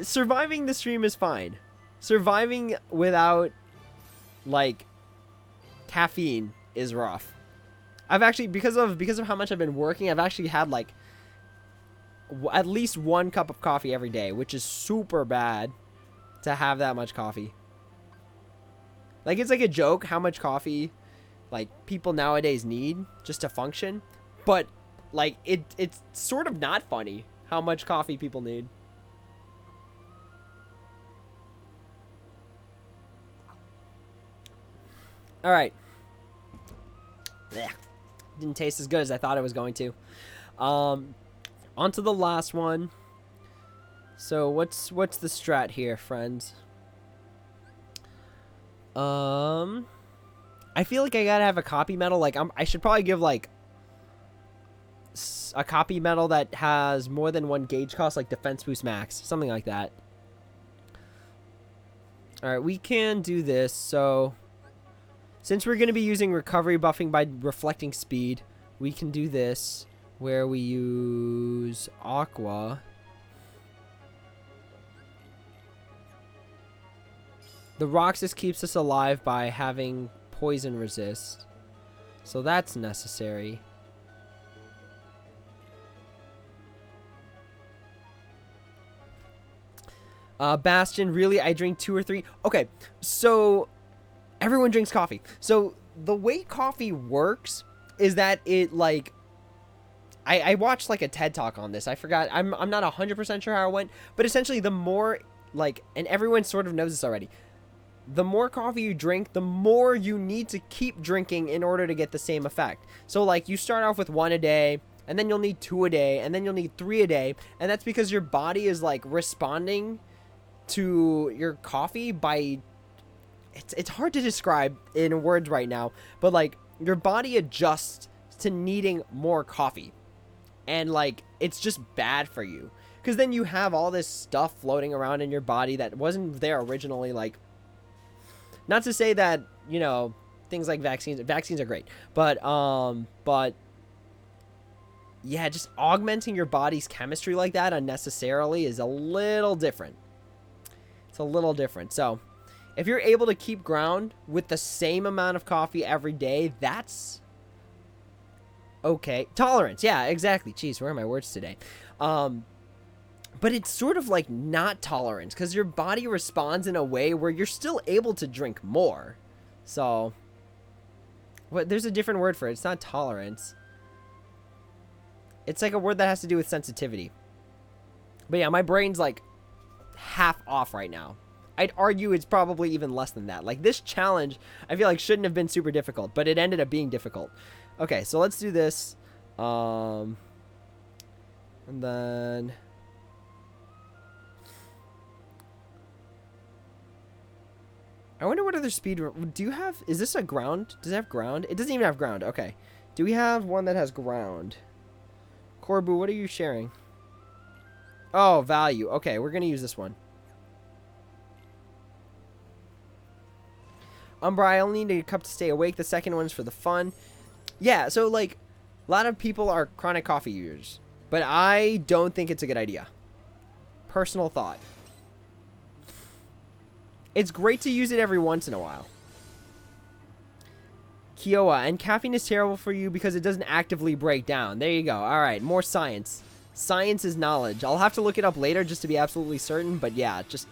Surviving the stream is fine. Surviving without, like, caffeine is rough. I've actually, because of how much I've been working, I've actually had, like, at least 1 cup of coffee every day, which is super bad to have that much coffee. Like, it's like a joke how much coffee, like, people nowadays need just to function. But, like, it's sort of not funny how much coffee people need. Alright. Didn't taste as good as I thought it was going to. On to the last one. So, what's the strat here, friends? I feel like I gotta have a copy medal. Like, I should probably give, like, a copy medal that has more than 1 gauge cost, like defense boost max, something like that. Alright, we can do this. So, since we're going to be using recovery buffing by reflecting speed, we can do this, where we use Aqua. The Roxas keeps us alive by having poison resist, so that's necessary. Bastion, really? I drink 2 or 3? Okay, so everyone drinks coffee. So the way coffee works is that it, like, I watched, like, a TED Talk on this. I forgot. I'm not 100% sure how it went, but essentially the more, like, and everyone sort of knows this already, the more coffee you drink, the more you need to keep drinking in order to get the same effect. So like you start off with 1 a day, and then you'll need 2 a day, and then you'll need 3 a day, and that's because your body is like responding to your coffee by it's hard to describe in words right now, but like your body adjusts to needing more coffee. And like it's just bad for you, because then you have all this stuff floating around in your body that wasn't there originally. Like, not to say that, you know, things like vaccines are great, but yeah, just augmenting your body's chemistry like that unnecessarily is a little different. It's a little different. So if you're able to keep ground with the same amount of coffee every day, that's okay. Tolerance. Yeah, exactly. Jeez, where are my words today? But it's sort of like not tolerance, because your body responds in a way where you're still able to drink more. So, there's a different word for it. It's not tolerance. It's like a word that has to do with sensitivity. But yeah, my brain's like half off right now. I'd argue it's probably even less than that. Like, this challenge, I feel like shouldn't have been super difficult, but it ended up being difficult. Okay, so let's do this. And then I wonder what other speed do you have? Is this a ground? Does it have ground? It doesn't even have ground. Okay. Do we have one that has ground? Corbu, what are you sharing? Oh, value. Okay, we're going to use this one. Umbra, I only need a cup to stay awake. The second one's for the fun. Yeah, so like a lot of people are chronic coffee users, but I don't think it's a good idea. Personal thought. It's great to use it every once in a while. Kiowa, and caffeine is terrible for you because it doesn't actively break down. There you go. All right, more science. Science is knowledge. I'll have to look it up later just to be absolutely certain, but yeah, just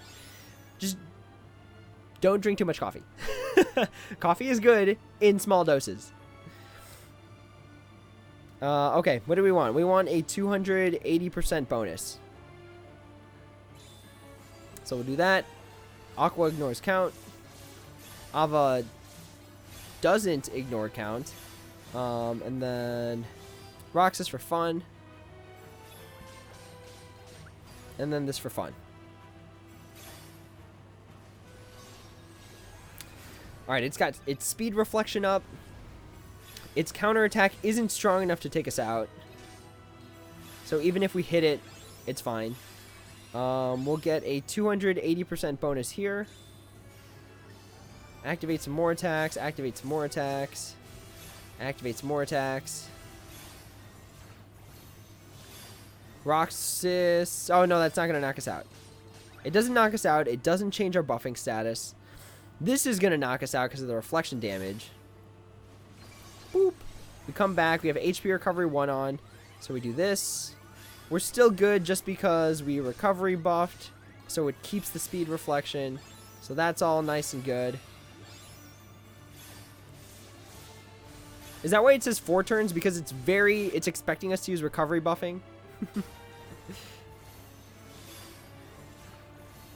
don't drink too much coffee. Coffee is good in small doses. Okay, what do we want? We want a 280% bonus. So we'll do that. Aqua ignores count. Ava doesn't ignore count. And then Roxas for fun. And then this for fun. Alright, it's got its speed reflection up. Its counterattack isn't strong enough to take us out. So even if we hit it, it's fine. We'll get a 280% bonus here. Activate some more attacks. Activate some more attacks. Activate some more attacks. Roxas. Oh, no, that's not going to knock us out. It doesn't knock us out. It doesn't change our buffing status. This is going to knock us out because of the reflection damage. Boop. We come back. We have HP recovery 1 on. So we do this. We're still good just because we recovery buffed. So it keeps the speed reflection. So that's all nice and good. Is that why it says 4 turns? Because it's expecting us to use recovery buffing.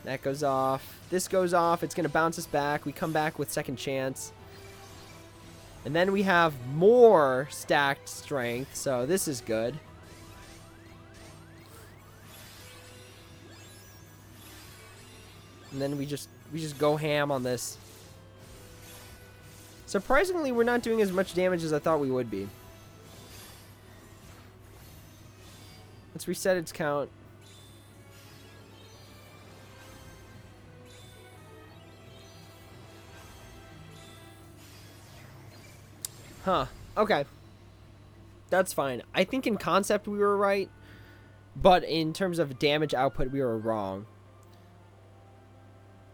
That goes off. This goes off. It's going to bounce us back. We come back with second chance. And then we have more stacked strength. So this is good. And then we just go ham on this. Surprisingly, we're not doing as much damage as I thought we would be. Let's reset its count. Huh. Okay. That's fine. I think in concept we were right, but in terms of damage output we were wrong.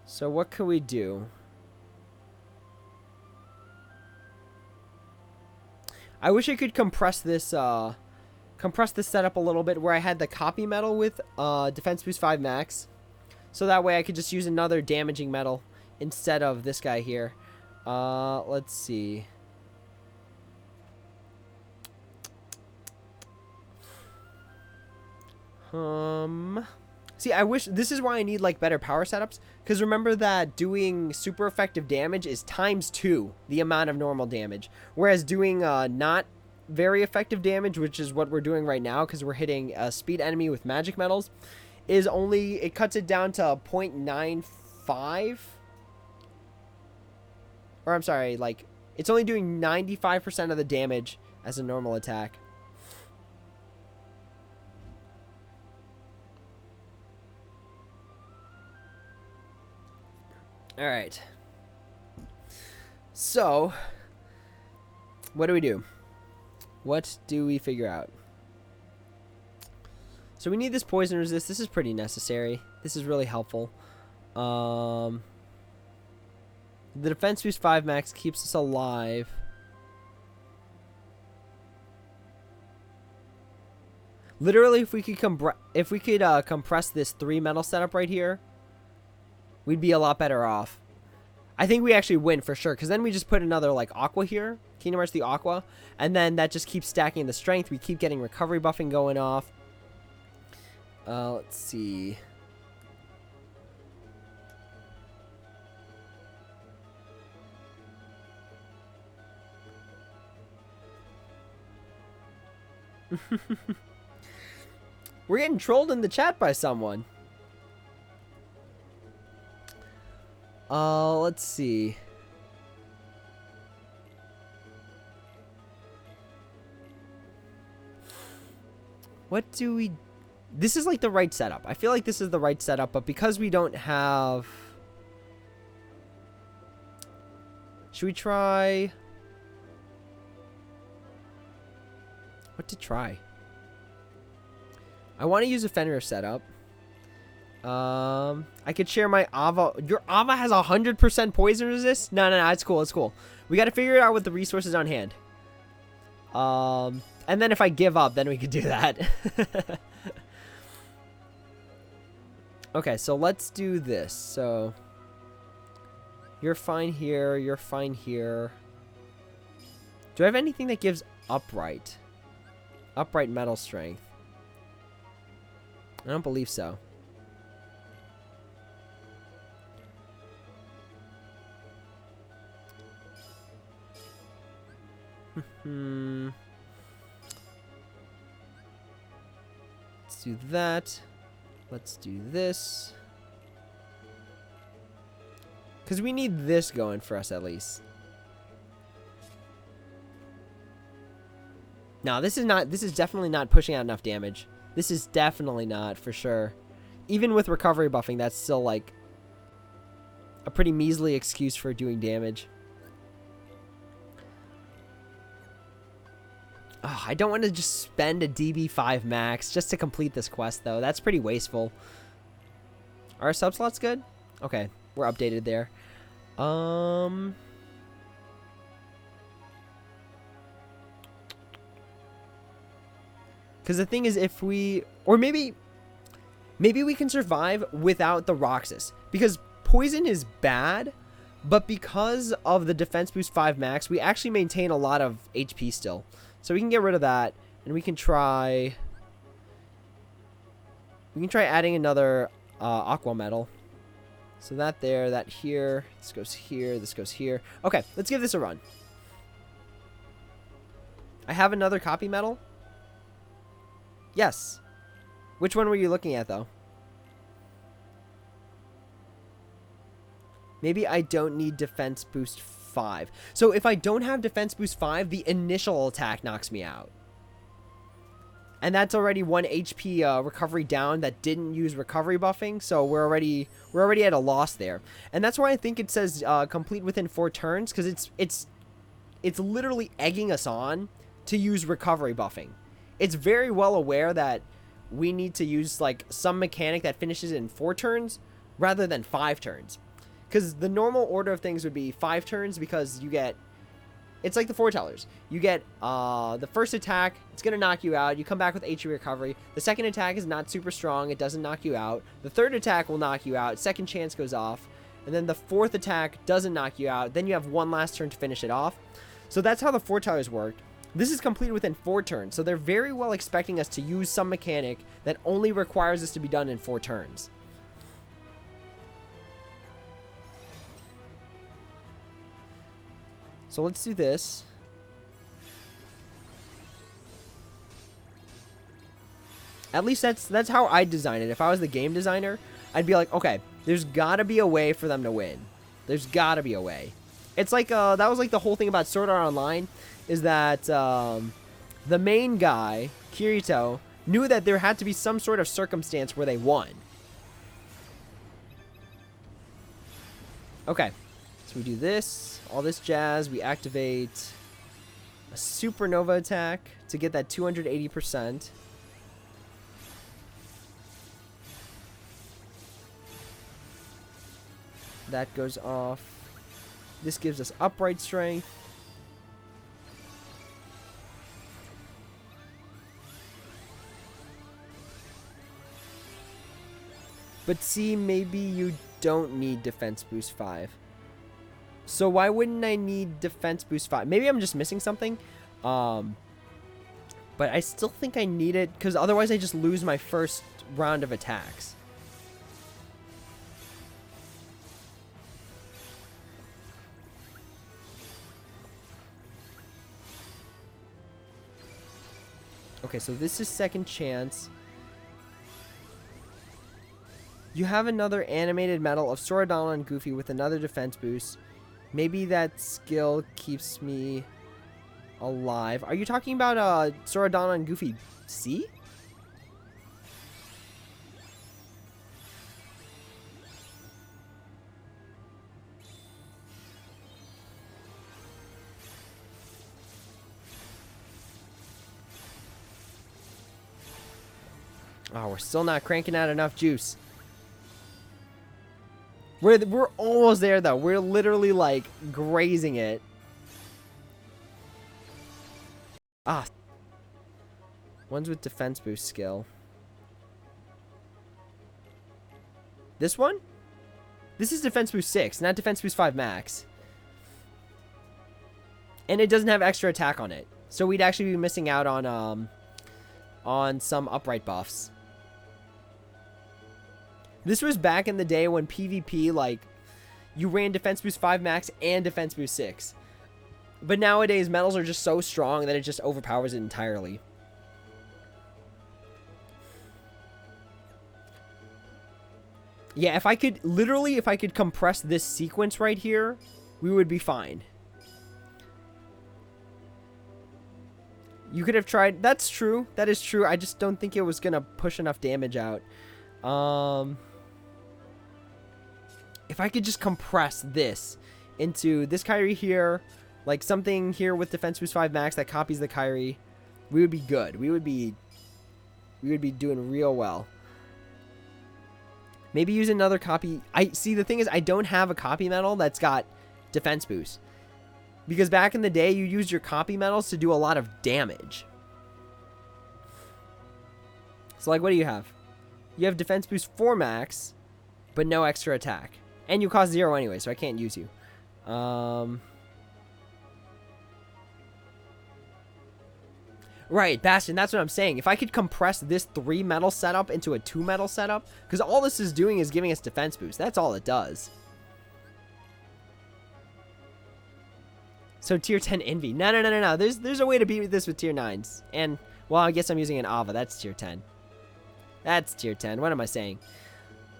So what can we do? I wish I could compress this setup a little bit where I had the copy metal with defense boost 5 max. So that way I could just use another damaging metal instead of this guy here. Let's see. See, I wish, this is why I need, like, better power setups, because remember that doing super effective damage is ×2 the amount of normal damage, whereas doing not very effective damage, which is what we're doing right now, because we're hitting a speed enemy with magic metals, is only, it cuts it down to 0.95, or I'm sorry, like, it's only doing 95% of the damage as a normal attack. Alright. So, what do we do? What do we figure out? So we need this poison resist. This is pretty necessary. This is really helpful. The defense boost 5 max keeps us alive. Literally, if we could compress this 3 metal setup right here, we'd be a lot better off. I think we actually win for sure, because then we just put another, like, Aqua here. Kingdom Hearts the Aqua. And then that just keeps stacking the strength. We keep getting recovery buffing going off. Let's see. We're getting trolled in the chat by someone. Let's see. What do we... This is like the right setup. I feel like this is the right setup, but because we don't have... Should we try... What to try? I want to use a Fenrir setup. I could share my Ava. Your Ava has 100% poison resist? No, it's cool, it's cool. We got to figure it out with the resources on hand. And then if I give up, then we could do that. Okay, so let's do this. So, you're fine here, you're fine here. Do I have anything that gives upright? Upright metal strength? I don't believe so. Let's do that. Let's do this. Because we need this going for us at least. No, this is definitely not pushing out enough damage. This is definitely not, for sure. Even with recovery buffing, that's still like a pretty measly excuse for doing damage. Oh, I don't want to just spend a DB5 max just to complete this quest, though. That's pretty wasteful. Are our sub slots good? Okay, we're updated there. Because the thing is, if we... Or maybe we can survive without the Roxas. Because poison is bad, but because of the defense boost 5 max, we actually maintain a lot of HP still. So we can get rid of that, and we can try... We can try adding another aqua metal. So that there, that here. This goes here, this goes here. Okay, let's give this a run. I have another copy metal. Yes. Which one were you looking at, though? Maybe I don't need defense boost 5. So if I don't have defense boost 5, the initial attack knocks me out. And that's already 1 HP recovery down that didn't use recovery buffing, so we're already at a loss there. And that's why I think it says complete within 4 turns, because it's literally egging us on to use recovery buffing. It's very well aware that we need to use like some mechanic that finishes in 4 turns rather than 5 turns. Because the normal order of things would be 5 turns, because you get... It's like the foretellers. You get the first attack, it's going to knock you out. You come back with HP recovery. The second attack is not super strong. It doesn't knock you out. The third attack will knock you out. Second chance goes off. And then the fourth attack doesn't knock you out. Then you have one last turn to finish it off. So that's how the foretellers worked. This is completed within 4 turns, so they're very well expecting us to use some mechanic that only requires this to be done in 4 turns. So let's do this. At least that's how I design it. If I was the game designer, I'd be like, okay, there's gotta be a way for them to win. There's gotta be a way. It's like, that was like the whole thing about Sword Art Online, is that the main guy, Kirito, knew that there had to be some sort of circumstance where they won. Okay, so we do this, all this jazz, we activate a supernova attack to get that 280%. That goes off. This gives us upright strength. But see, maybe you don't need defense boost 5. So why wouldn't I need defense boost 5? Maybe I'm just missing something. But I still think I need it, because otherwise I just lose my first round of attacks. Okay, so this is second chance. You have another animated medal of Soradana and Goofy with another defense boost. Maybe that skill keeps me alive. Are you talking about Soradana and Goofy C? Oh, we're still not cranking out enough juice. We're almost there, though. We're literally, like, grazing it. Ah. One's with defense boost skill. This one? This is defense boost 6, not defense boost 5 max. And it doesn't have extra attack on it. So we'd actually be missing out on some upright buffs. This was back in the day when PvP, like, you ran defense boost 5 max and defense boost 6. But nowadays, medals are just so strong that it just overpowers it entirely. Yeah, if I could, literally, if I could compress this sequence right here, we would be fine. You could have tried, that's true, that is true, I just don't think it was gonna push enough damage out. If I could just compress this into this Kyrie here, like something here with defense boost 5 max that copies the Kyrie, we would be good. We would be doing real well. Maybe use another copy. See, the thing is, I don't have a copy medal that's got defense boost. Because back in the day, you used your copy medals to do a lot of damage. So, like, what do you have? You have defense boost 4 max, but no extra attack. And you cost 0 anyway, so I can't use you. Right, Bastion, that's what I'm saying. If I could compress this 3 medal setup into a 2 medal setup, because all this is doing is giving us defense boost. That's all it does. So tier 10 Envy. No. There's a way to beat this with tier 9s. And, well, I guess I'm using an Ava. That's tier 10. That's tier 10. What am I saying?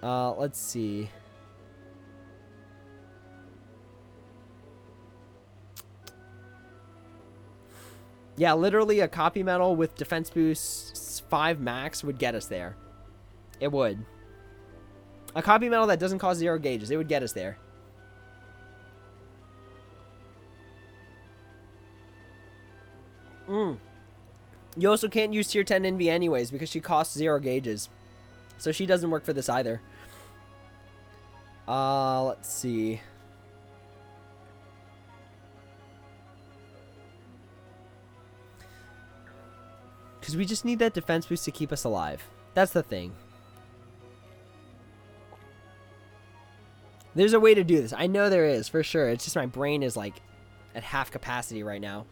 Let's see. Yeah, literally a copy medal with defense boost 5 max would get us there. It would. A copy medal that doesn't cost 0 gauges. It would get us there. You also can't use tier 10 Envy anyways because she costs 0 gauges. So she doesn't work for this either. Let's see. Because we just need that defense boost to keep us alive. That's the thing. There's a way to do this. I know there is, for sure. It's just my brain is, like, at half capacity right now.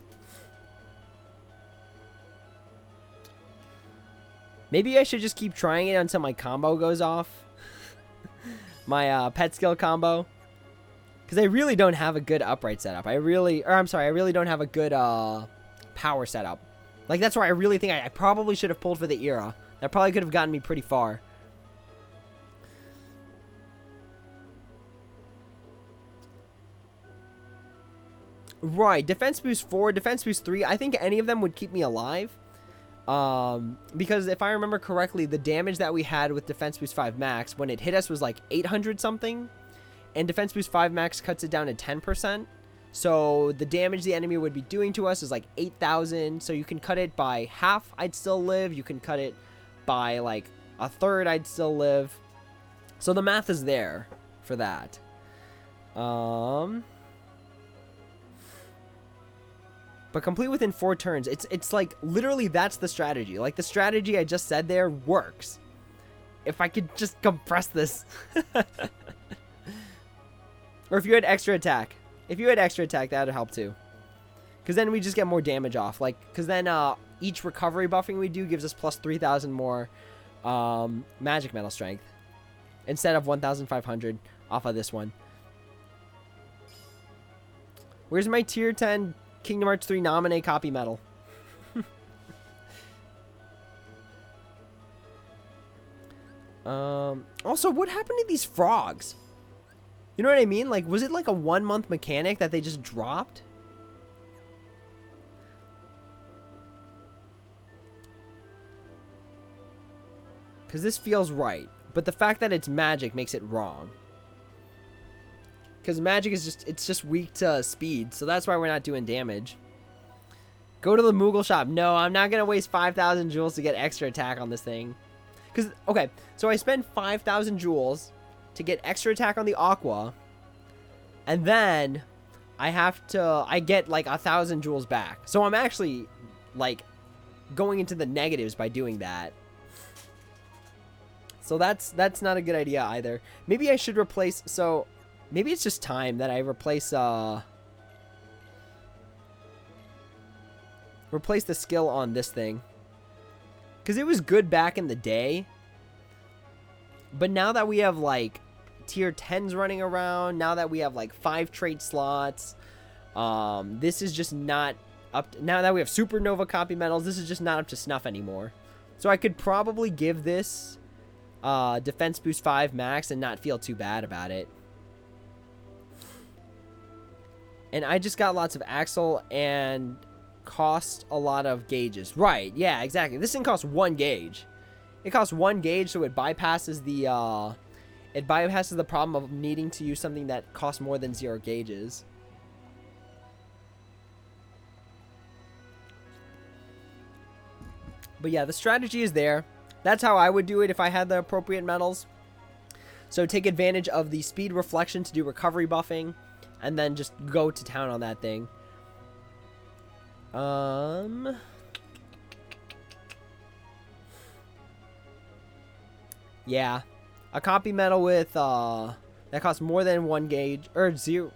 Maybe I should just keep trying it until my combo goes off. My pet skill combo. Because I really don't have a good upright setup. I really don't have a good power setup. Like, that's where I really think I probably should have pulled for the era. That probably could have gotten me pretty far. Right, defense boost 4, defense boost 3. I think any of them would keep me alive. Because if I remember correctly, the damage that we had with defense boost 5 max, when it hit us, was like 800 something. And defense boost 5 max cuts it down to 10%. So the damage the enemy would be doing to us is like 8,000. So you can cut it by half, I'd still live. You can cut it by like a third, I'd still live. So the math is there for that. But complete within 4 turns. It's like, literally, that's the strategy. Like, the strategy I just said there works. If I could just compress this. Or if you had extra attack. If you had extra attack, that would help too. Because then we just get more damage off. Like, because then each recovery buffing we do gives us plus 3,000 more magic metal strength. Instead of 1,500 off of this one. Where's my tier 10... Kingdom Hearts 3 nominee copy medal? Also, what happened to these frogs? You know what I mean? Like, was it like a 1-month mechanic that they just dropped? Because this feels right. But the fact that it's magic makes it wrong. Because magic is just weak to speed. So that's why we're not doing damage. Go to the Moogle shop. No, I'm not going to waste 5,000 jewels to get extra attack on this thing. Because, okay, so I spend 5,000 jewels to get extra attack on the Aqua. And then I get like 1,000 jewels back. So I'm actually like going into the negatives by doing that. So that's not a good idea either. Maybe I should replace, so maybe it's just time that I replace the skill on this thing. Because it was good back in the day. But now that we have like tier 10s running around, now that we have like 5 trait slots, this is just not up to, now that we have supernova copy medals, this is just not up to snuff anymore. So I could probably give this defense boost 5 max and not feel too bad about it. And I just got lots of axle and cost a lot of gauges. Right, yeah, exactly. This thing costs 1 gauge. It costs 1 gauge, so it bypasses the problem of needing to use something that costs more than 0 gauges. But yeah, the strategy is there. That's how I would do it if I had the appropriate medals. So take advantage of the speed reflection to do recovery buffing, and then just go to town on that thing. Yeah. A copy medal with, that costs more than 1 gauge, or 0.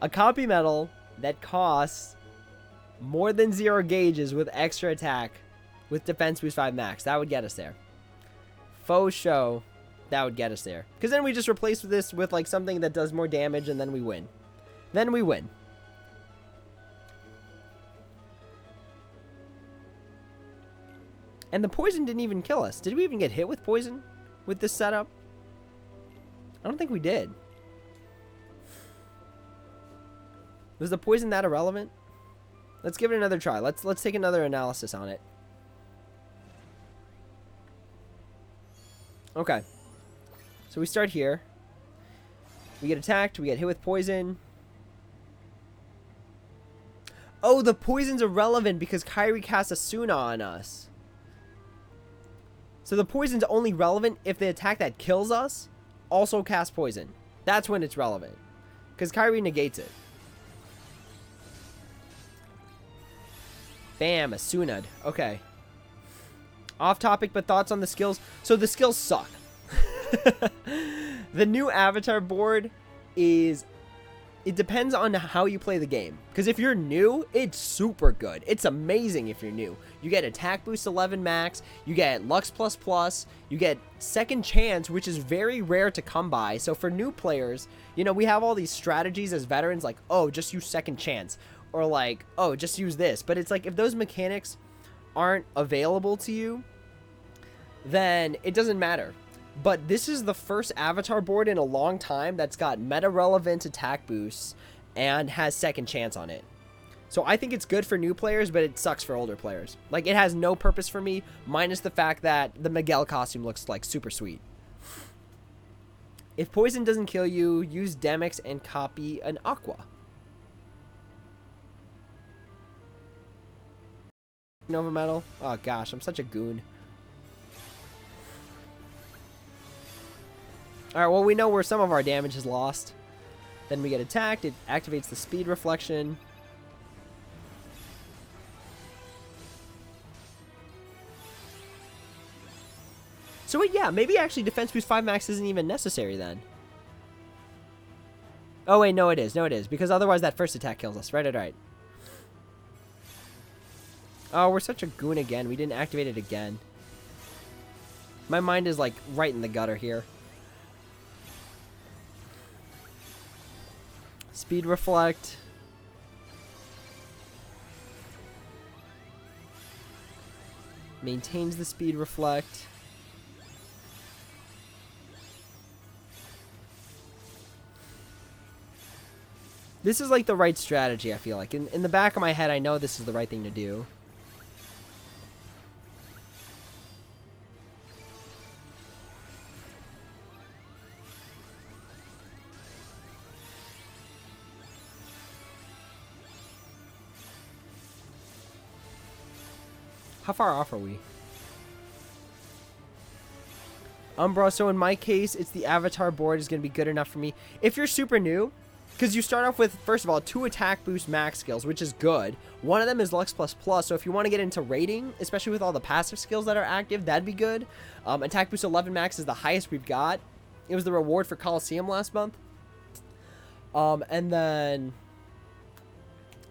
A copy medal that costs more than 0 gauges with extra attack with defense boost 5 max. That would get us there. Faux show. That would get us there. Because then we just replace this with like something that does more damage and then we win. Then we win. And the poison didn't even kill us. Did we even get hit with poison with this setup? I don't think we did. Was the poison that irrelevant? Let's give it another try. Let's take another analysis on it. Okay. So we start here. We get attacked. We get hit with poison. Oh, the poison's irrelevant because Kairi casts a Suna on us. So the poison's only relevant if the attack that kills us also casts poison. That's when it's relevant. Because Kairi negates it. Bam, a Suna'd. Okay. Off topic, but thoughts on the skills. So the skills suck. The new avatar board is it depends on how you play the game. Because if you're new, it's super good. It's amazing if you're new. You get attack boost 11 max, you get Lux++, you get second chance, which is very rare to come by. So for new players, you know, we have all these strategies as veterans, like, oh, just use second chance, or like, oh, just use this. But it's like, if those mechanics aren't available to you, then it doesn't matter. But this is the first avatar board in a long time that's got meta-relevant attack boosts and has second chance on it. So I think it's good for new players, but it sucks for older players. Like, it has no purpose for me, minus the fact that the Miguel costume looks like super sweet. If poison doesn't kill you, use Demix and copy an Aqua. Nova Metal? Oh gosh, I'm such a goon. Alright, well, we know where some of our damage is lost. Then we get attacked. It activates the speed reflection. So, yeah, maybe actually defense boost 5 max isn't even necessary then. Oh, wait, no, it is. No, it is. Because otherwise that first attack kills us. Right. Oh, we're such a goon again. We didn't activate it again. My mind is, like, right in the gutter here. Speed reflect. Maintains the speed reflect. This is like the right strategy, I feel like. In the back of my head, I know this is the right thing to do. How far off are we? Umbra, so in my case, it's the avatar board is going to be good enough for me. If you're super new, because you start off with, first of all, 2 attack boost max skills, which is good. One of them is Lux++, so if you want to get into rating, especially with all the passive skills that are active, that'd be good. Attack boost 11 max is the highest we've got. It was the reward for Coliseum last month.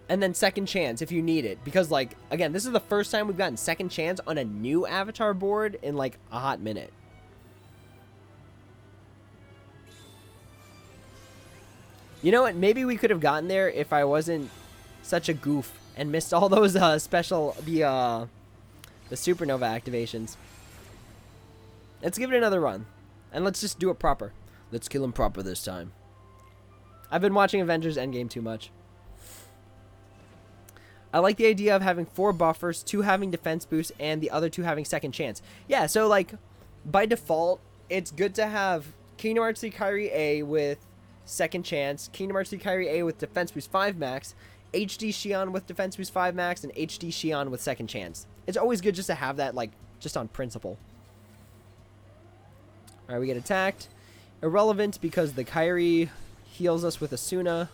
And then second chance if you need it. Because, like, again, this is the first time we've gotten second chance on a new avatar board in, like, a hot minute. You know what? Maybe we could have gotten there if I wasn't such a goof and missed all those the supernova activations. Let's give it another run. And let's just do it proper. Let's kill him proper this time. I've been watching Avengers Endgame too much. I like the idea of having 4 buffers, 2 having defense boost, and the other 2 having second chance. Yeah, so, like, by default, it's good to have Kingdom Hearts 3 Kyrie A with second chance, Kingdom Hearts 3 Kyrie A with defense boost 5 max, HD Xion with defense boost 5 max, and HD Xion with second chance. It's always good just to have that, like, just on principle. Alright, we get attacked. Irrelevant because the Kyrie heals us with Asuna.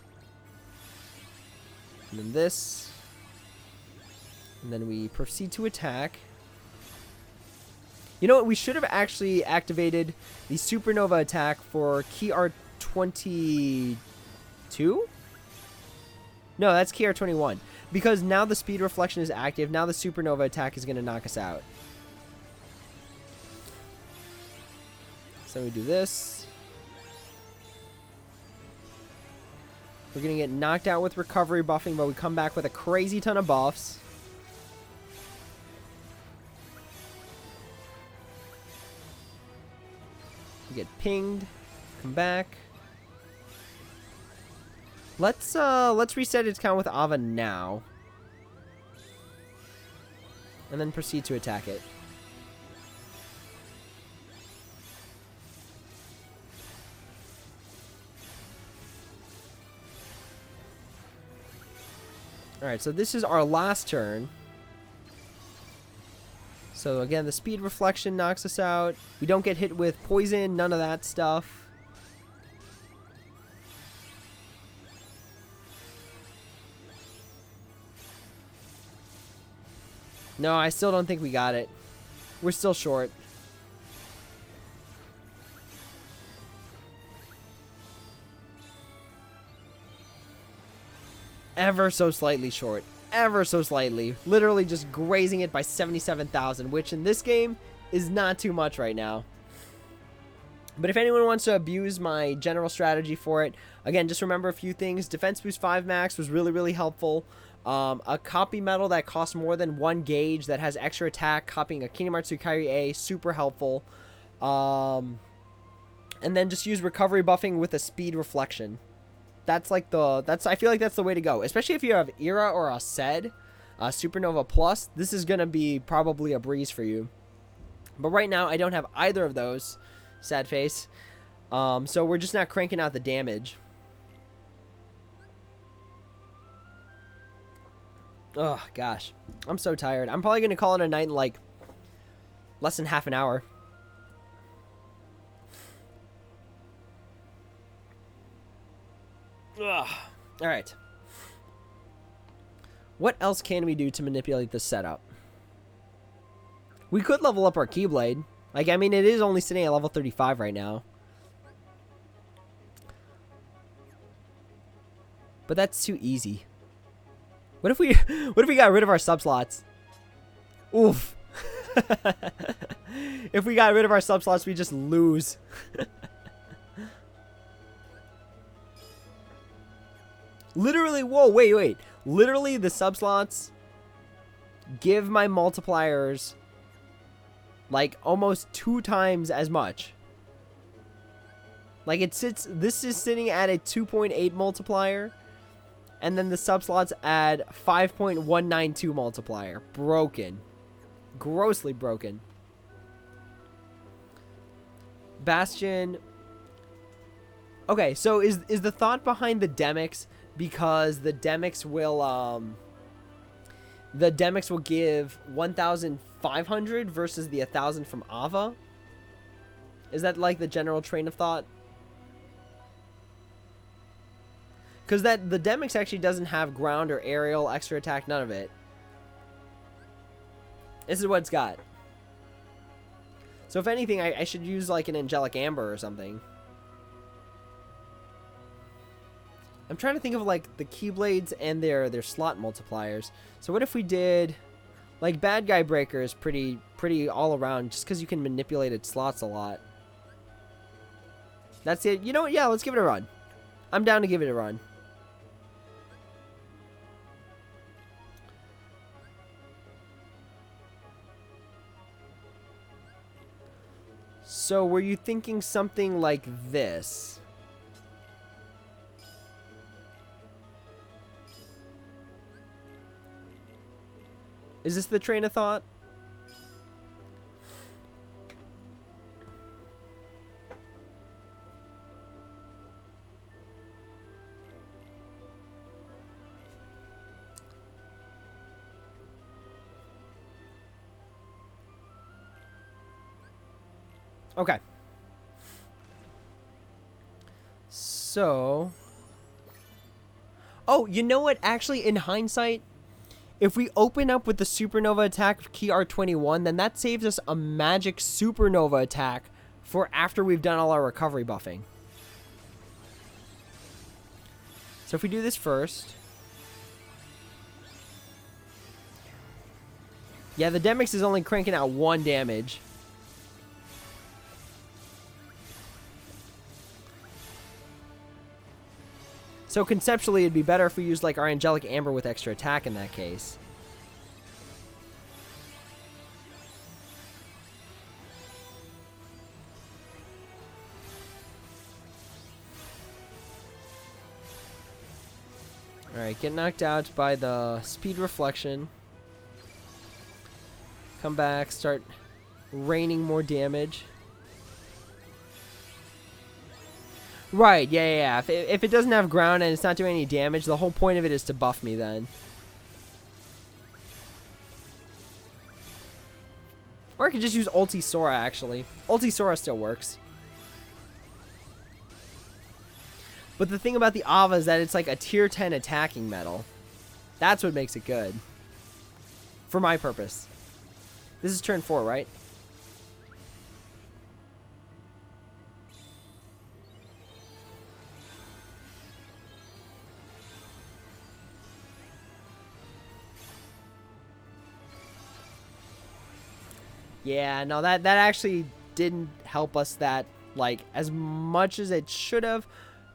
And then this. And then we proceed to attack. You know what? We should have actually activated the supernova attack for Key R22? No, that's Key R21. Because now the speed reflection is active. Now the supernova attack is going to knock us out. So we do this. We're going to get knocked out with recovery buffing, but we come back with a crazy ton of buffs. Get pinged, come back. Let's reset its count with Ava now, and then proceed to attack it. All right, so this is our last turn. So again, the speed reflection knocks us out. We don't get hit with poison, none of that stuff. No, I still don't think we got it. We're still short. ever so slightly short. Ever so slightly. Literally just grazing it by 77,000, which in this game is not too much right now. But if anyone wants to abuse my general strategy for it, again, just remember a few things. Defense boost 5 max was really, really helpful. A copy medal that costs more than 1 gauge that has extra attack, copying a Kingdom Hearts 3 Kyrie A, super helpful. And then just use recovery buffing with a speed reflection. That's like I feel like that's the way to go. Especially if you have Era or a Sed, Supernova Plus, this is going to be probably a breeze for you. But right now, I don't have either of those. Sad face. So we're just not cranking out the damage. Oh, gosh. I'm so tired. I'm probably going to call it a night in like less than half an hour. Ugh. All right. What else can we do to manipulate this setup? We could level up our Keyblade. Like, I mean, it is only sitting at level 35 right now. But that's too easy. What if we got rid of our subslots? Oof. If we got rid of our subslots, we just lose. Literally, whoa, wait. Literally, the subslots give my multipliers like almost 2 times as much. Like this is sitting at a 2.8 multiplier, and then the subslots add 5.192 multiplier. Broken. Grossly broken. Bastion. Okay, so is the thought behind the Demix because the Demix will give 1,500 versus the 1,000 from Ava? Is that like the general train of thought? Because the Demix actually doesn't have ground or aerial, extra attack, none of it. This is what it's got. So if anything, I should use like an Angelic Amber or something. I'm trying to think of like the Keyblades and their slot multipliers. So what if we did like Bad Guy Breaker is pretty all around just because you can manipulate its slots a lot. That's it. You know what? Yeah, let's give it a run. I'm down to give it a run. So were you thinking something like this? Is this the train of thought? Okay. So... Oh, you know what? Actually, in hindsight, if we open up with the Supernova attack of Key R21, then that saves us a magic Supernova attack for after we've done all our recovery buffing. So if we do this first... Yeah, the Demix is only cranking out 1 damage. So conceptually, it'd be better if we used like our Angelic Amber with extra attack in that case. Alright, get knocked out by the speed reflection. Come back, start raining more damage. Right, yeah. If it doesn't have ground and it's not doing any damage, the whole point of it is to buff me then. Or I could just use Ulti Sora, actually. Ulti Sora still works. But the thing about the Ava is that it's like a tier 10 attacking medal. That's what makes it good. For my purpose. This is turn 4, right? Yeah, no, that actually didn't help us that, like, as much as it should have.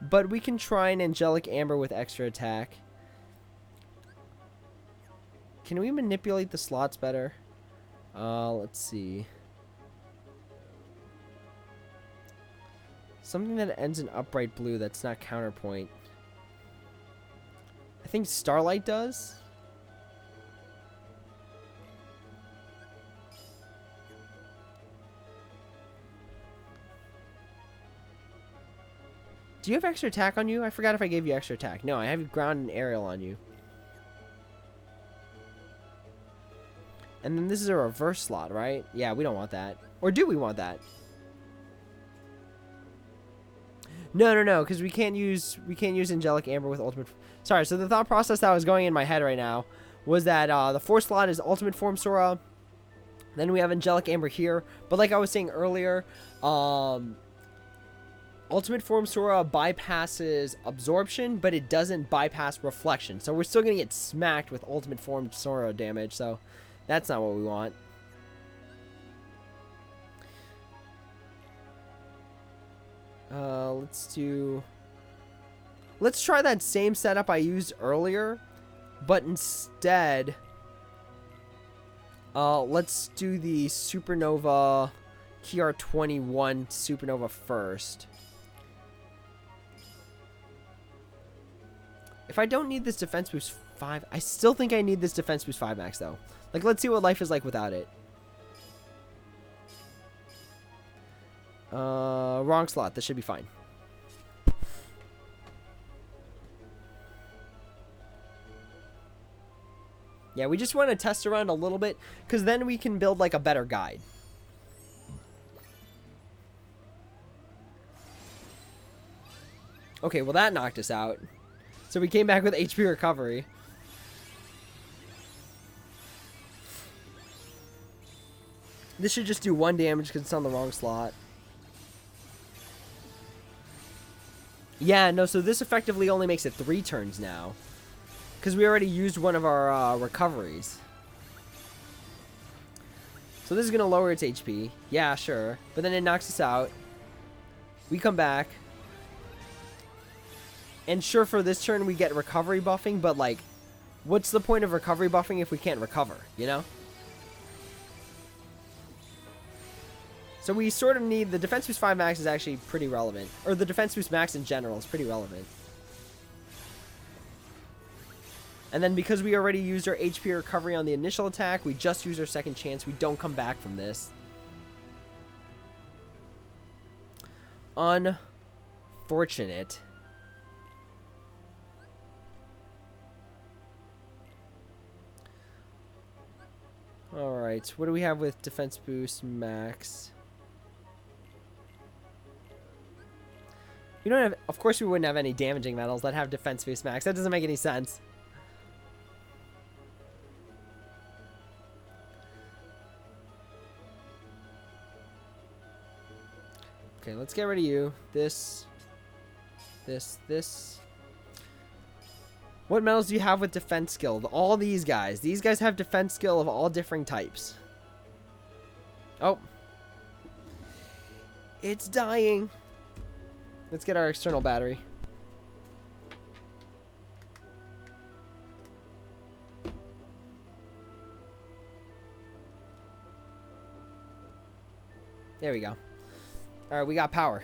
But we can try an Angelic Amber with extra attack. Can we manipulate the slots better? Let's see. Something that ends in upright blue that's not counterpoint. I think Starlight does. Do you have extra attack on you? I forgot if I gave you extra attack. No, I have ground and aerial on you. And then this is a reverse slot, right? Yeah, we don't want that. Or do we want that? No, because we can't use Angelic Amber with ultimate. Sorry, so the thought process that was going in my head right now was that the fourth slot is ultimate form Sora. Then we have Angelic Amber here, but like I was saying earlier, ultimate form Sora bypasses absorption, but it doesn't bypass reflection. So we're still gonna get smacked with ultimate form Sora damage. So that's not what we want. Let's try that same setup I used earlier, but instead, let's do the Supernova KR21 Supernova first. If I don't need this defense boost 5, I still think I need this defense boost 5 max though. Like, let's see what life is like without it. Wrong slot. This should be fine. Yeah, we just want to test around a little bit, because then we can build, like, a better guide. Okay, well, that knocked us out. So we came back with HP recovery. This should just do 1 damage because it's on the wrong slot. Yeah, no, so this effectively only makes it 3 turns now. Because we already used one of our recoveries. So this is going to lower its HP. Yeah, sure. But then it knocks us out. We come back. And sure, for this turn we get recovery buffing, but like, what's the point of recovery buffing if we can't recover, you know? So we sort of need, the defense boost 5 max is actually pretty relevant. Or the defense boost max in general is pretty relevant. And then because we already used our HP recovery on the initial attack, we just use our second chance. We don't come back from this. Unfortunate. Alright, what do we have with defense boost max? We don't have, of course we wouldn't have any damaging metals that have defense boost max. That doesn't make any sense. Okay, let's get rid of you. This. What metals do you have with defense skill? All these guys. These guys have defense skill of all different types. Oh. It's dying. Let's get our external battery. There we go. Alright, we got power.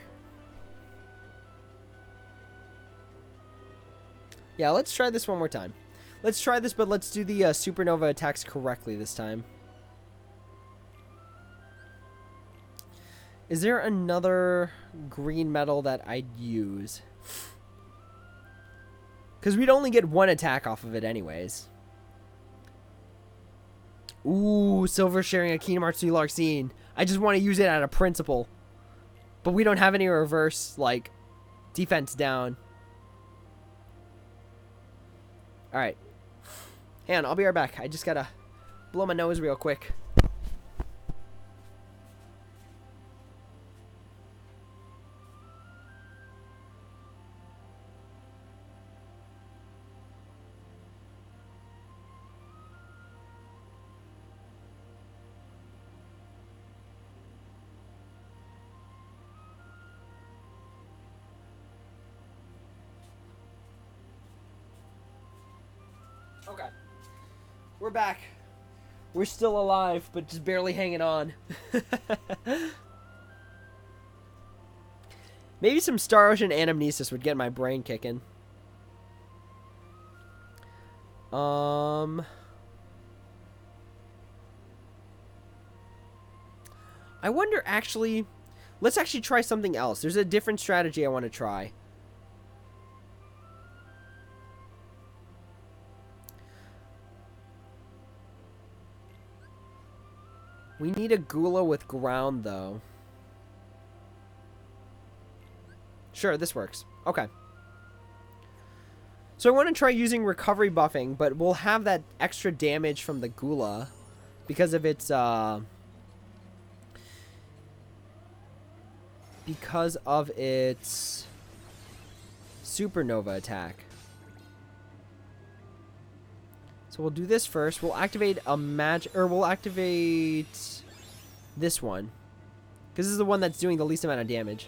Yeah, let's try this one more time. Let's try this, but let's do the supernova attacks correctly this time. Is there another green metal that I'd use? Because we'd only get 1 attack off of it anyways. Ooh, silver sharing a Kingdom Hearts 2 Larxene. I just want to use it out of principle. But we don't have any reverse, like, defense down. Alright. Hang on, I'll be right back. I just gotta blow my nose real quick. Okay. We're back. We're still alive, but just barely hanging on. Maybe some Star Ocean Anamnesis would get my brain kicking. I wonder, actually... Let's actually try something else. There's a different strategy I want to try. We need a Gula with ground, though. Sure, this works. Okay. So I want to try using recovery buffing, but we'll have that extra damage from the Gula because of its, supernova attack. So we'll do this first. We'll activate we'll activate this one, because this is the one that's doing the least amount of damage.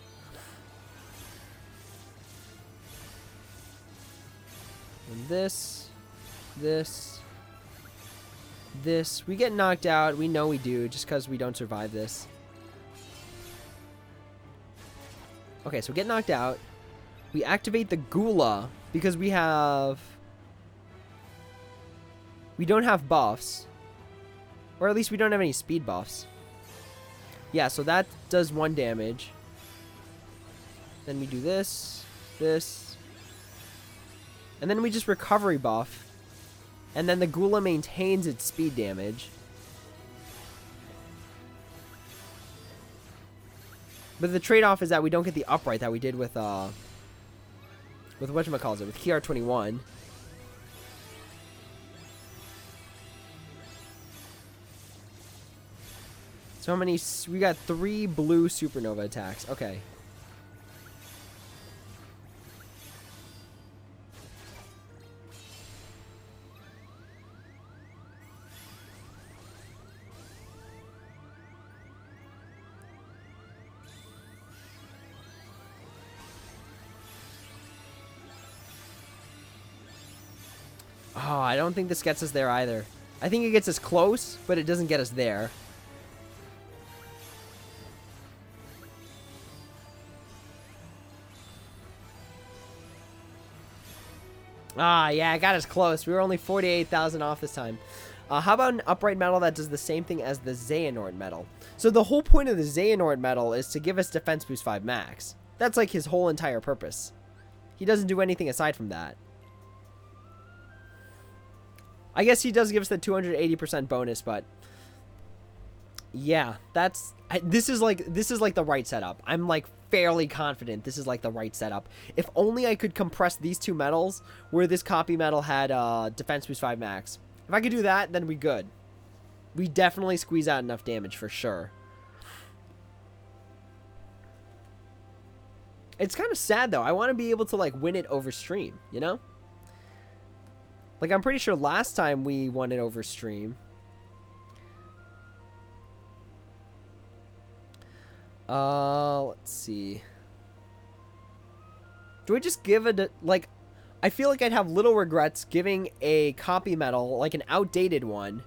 And this. We get knocked out. We know we do, just because we don't survive this. Okay, so we get knocked out. We activate the Gula, because we don't have buffs. Or at least we don't have any speed buffs. Yeah, so that does 1 damage. Then we do this. And then we just recovery buff. And then the Gula maintains its speed damage. But the trade-off is that we don't get the upright that we did with whatchamacallit, with KR21. So how many... We got 3 blue supernova attacks. Okay. Oh, I don't think this gets us there either. I think it gets us close, but it doesn't get us there. Ah, yeah, it got us close. We were only 48,000 off this time. How about an upright medal that does the same thing as the Xehanort medal? So the whole point of the Xehanort medal is to give us defense boost 5 max. That's like his whole entire purpose. He doesn't do anything aside from that. I guess he does give us the 280% bonus, but yeah, this is like the right setup. I'm like fairly confident this is like the right setup. If only I could compress these 2 medals where this copy medal had defense boost 5 max. If I could do that, then we good. We definitely squeeze out enough damage for sure. It's kind of sad though. I want to be able to like win it over stream, you know? Like I'm pretty sure last time we won it over stream. Let's see. Do I just give it like... I feel like I'd have little regrets giving a copy medal, like an outdated one,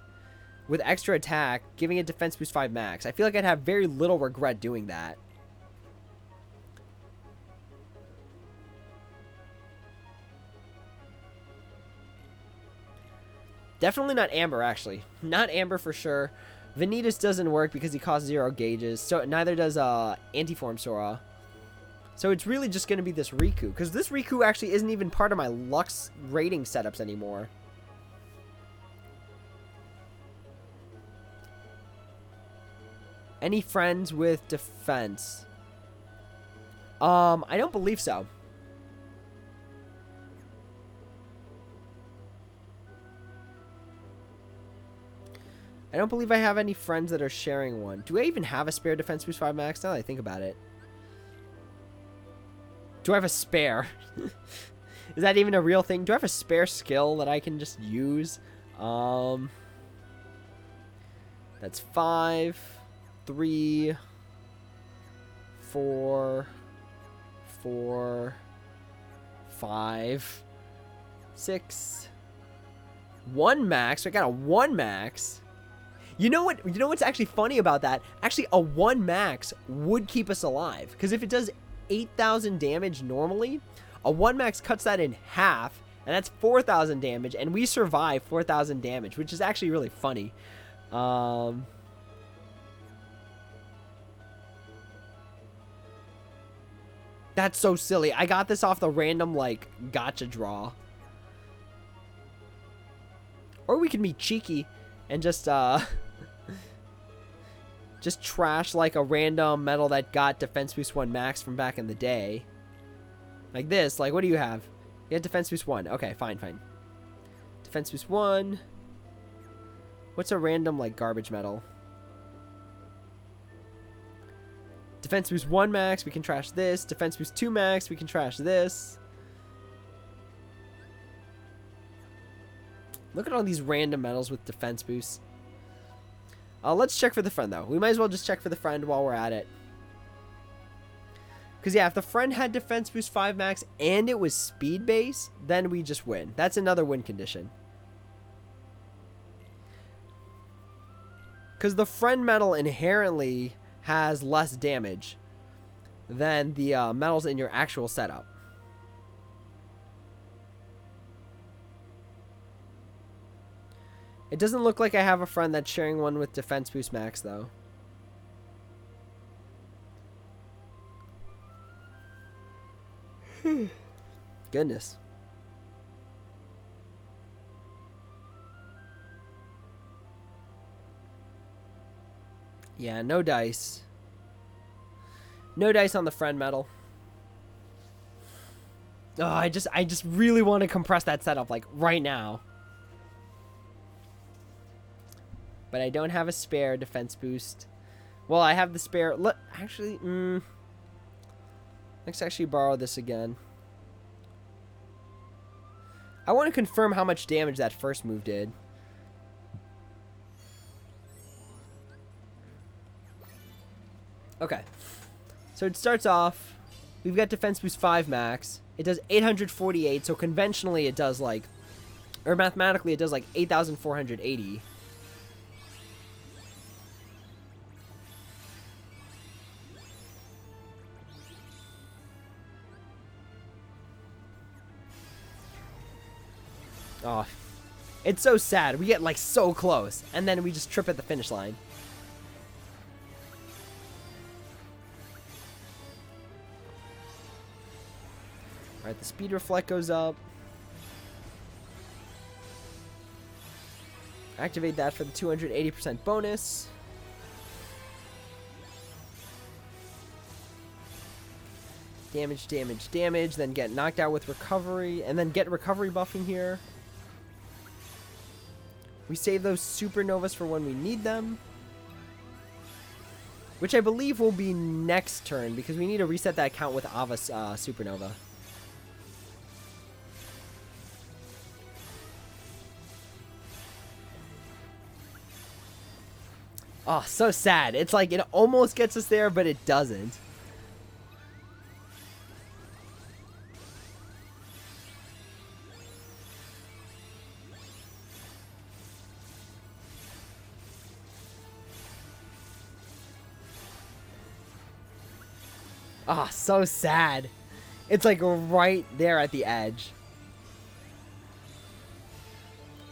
with extra attack, giving it defense boost 5 max. I feel like I'd have very little regret doing that. Definitely not Amber, actually. Not Amber for sure. Vanitas doesn't work because he costs 0 gauges. So neither does Antiform Sora. So it's really just going to be this Riku. Because this Riku actually isn't even part of my Lux rating setups anymore. Any friends with defense? I don't believe so. I don't believe I have any friends that are sharing one. Do I even have a spare defense boost 5 max now that I think about it? Do I have a spare? Is that even a real thing? Do I have a spare skill that I can just use? That's 5, 3, 4, 4, 5, 6, 1 max. I got a 1 max. You know what? You know what's actually funny about that? Actually, a 1 max would keep us alive. Because if it does 8,000 damage normally, a 1 max cuts that in half. And that's 4,000 damage. And we survive 4,000 damage, which is actually really funny. That's so silly. I got this off the random, like, gotcha draw. Or we can be cheeky and just trash, like, a random medal that got Defense Boost 1 max from back in the day. Like this. Like, what do you have? You have Defense Boost 1. Okay, fine. Defense Boost 1. What's a random, like, garbage medal? Defense Boost 1 max, we can trash this. Defense Boost 2 max, we can trash this. Look at all these random medals with defense boosts. Let's check for the friend, though. We might as well just check for the friend while we're at it. Because, yeah, if the friend had defense boost 5 max and it was speed base, then we just win. That's another win condition. Because the friend medal inherently has less damage than the medals in your actual setup. It doesn't look like I have a friend that's sharing one with defense boost max, though. Goodness. Yeah, no dice. No dice on the friend medal. Oh, I just really want to compress that setup, like, right now. But I don't have a spare defense boost. Well, I have the spare. Actually, let's actually borrow this again. I want to confirm how much damage that first move did. Okay. So it starts off. We've got defense boost 5 max. It does 848. So conventionally it does like, or mathematically it does like 8,480. Oh, it's so sad. We get like so close, and then we just trip at the finish line. All right, the speed reflect goes up. Activate that for the 280% bonus. Damage, damage, damage. Then get knocked out with recovery, and then get recovery buffing here. We save those supernovas for when we need them. Which I believe will be next turn, because we need to reset that count with Ava's supernova. Oh, so sad. It's like it almost gets us there, but it doesn't. Ah, oh, so sad. It's like right there at the edge.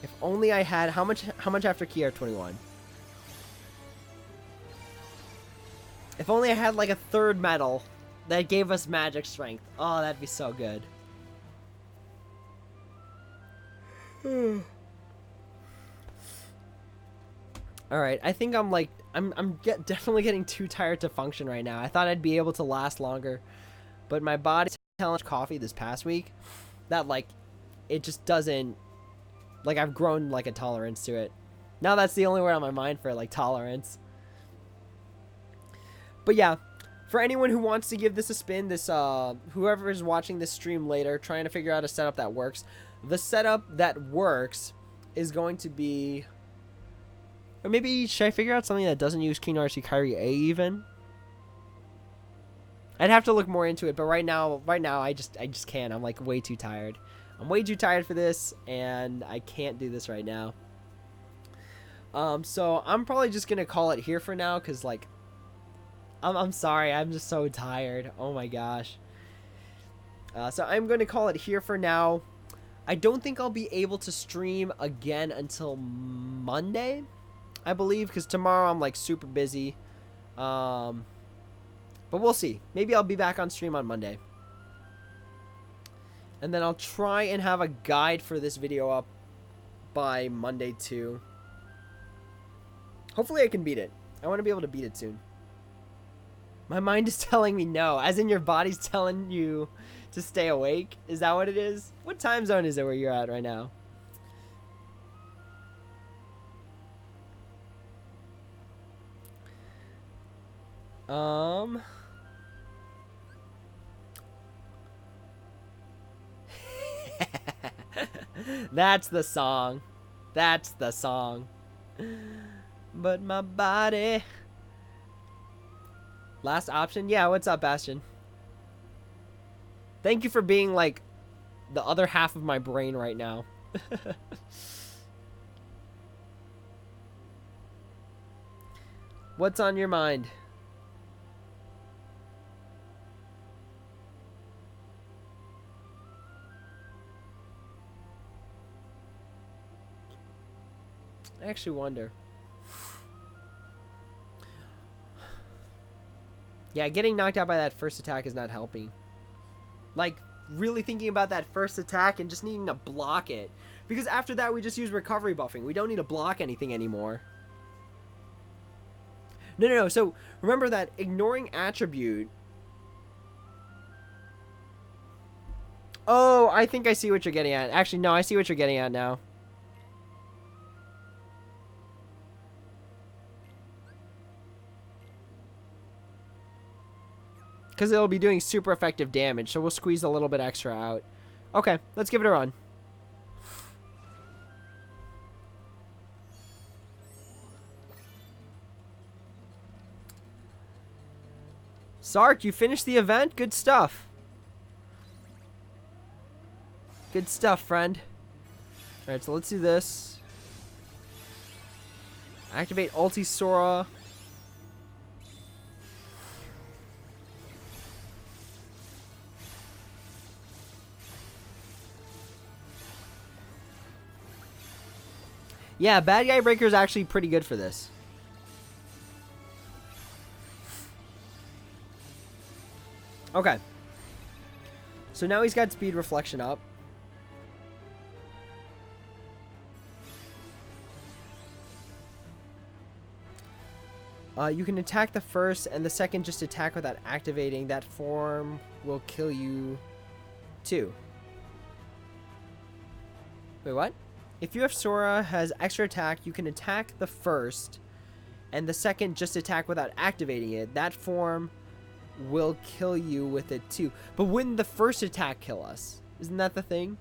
If only I had how much after KR21? If only I had like a third medal that gave us magic strength. Oh, that'd be so good. All right, I think I'm like definitely getting too tired to function right now. I thought I'd be able to last longer, but my body's telling coffee this past week that like it just doesn't, like I've grown like a tolerance to it. Now that's the only word on my mind for like tolerance. But yeah, for anyone who wants to give this a spin, this whoever is watching this stream later trying to figure out a setup that works, the setup that works is going to be, or maybe should I figure out something that doesn't use King RC Kyrie A even? I'd have to look more into it, but right now I just can't. I'm like way too tired. I'm way too tired for this, and I can't do this right now. So I'm probably just gonna call it here for now, because, like, I'm sorry, I'm just so tired. Oh my gosh. So I'm going to call it here for now. I don't think I'll be able to stream again until Monday, I believe, because tomorrow I'm, like, super busy. But we'll see. Maybe I'll be back on stream on Monday. And then I'll try and have a guide for this video up by Monday too. Hopefully I can beat it. I want to be able to beat it soon. My mind is telling me no, as in your body's telling you to stay awake. Is that what it is? What time zone is it where you're at right now? That's the song. That's the song. But my body. Last option? Yeah, what's up, Bastion? Thank you for being, like, the other half of my brain right now. What's on your mind? I actually wonder. Yeah, getting knocked out by that first attack is not helping. Like, really thinking about that first attack and just needing to block it. Because after that, we just use recovery buffing. We don't need to block anything anymore. No. So, remember that ignoring attribute... Oh, I think I see what you're getting at. Actually, no, I see what you're getting at now. Because it'll be doing super effective damage, so we'll squeeze a little bit extra out. Okay, let's give it a run. Sark, you finished the event? Good stuff. Good stuff, friend. Alright, so let's do this. Activate Ulti Sora. Yeah, Bad Guy Breaker is actually pretty good for this. Okay. So now he's got Speed Reflection up. You can attack the first, and the second just attack without activating. That form will kill you too. Wait, what? If you have Sora has extra attack, you can attack the first, and the second just attack without activating it. That form will kill you with it too. But wouldn't the first attack kill us? Isn't that the thing?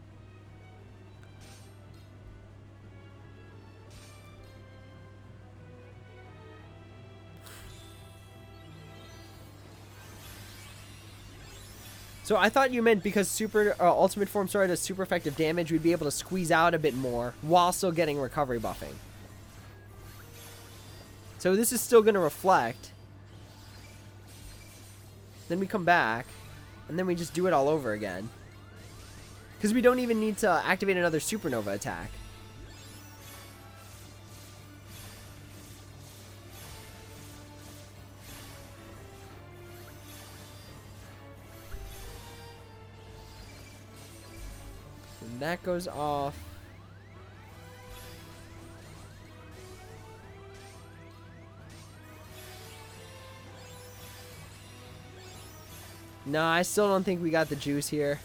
So I thought you meant because super Ultimate Form Sora does super effective damage, we'd be able to squeeze out a bit more while still getting recovery buffing. So this is still going to reflect. Then we come back, and then we just do it all over again. Because we don't even need to activate another Supernova attack. That goes off. No, I still don't think we got the juice here.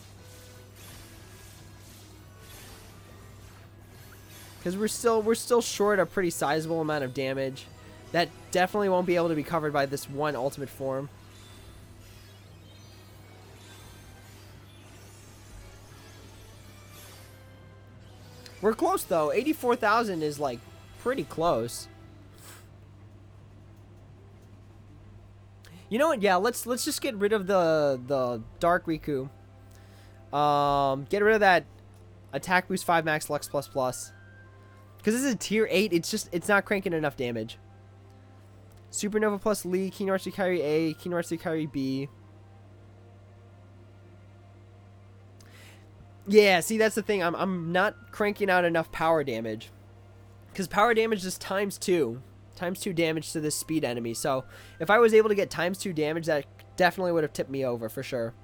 Because we're still short a pretty sizable amount of damage. That definitely won't be able to be covered by this one ultimate form. We're close though. 84,000 is like pretty close. You know what? Yeah, let's just get rid of the Dark Riku. Get rid of that Attack boost 5 max Lux plus plus. Because this is a tier 8, it's not cranking enough damage. Supernova plus Lee, Keen Arts to carry A, Keen Arts to carry B. Yeah, see, that's the thing. I'm not cranking out enough power damage. Because power damage is times 2. Times 2 damage to this speed enemy. So, if I was able to get times 2 damage, that definitely would have tipped me over, for sure.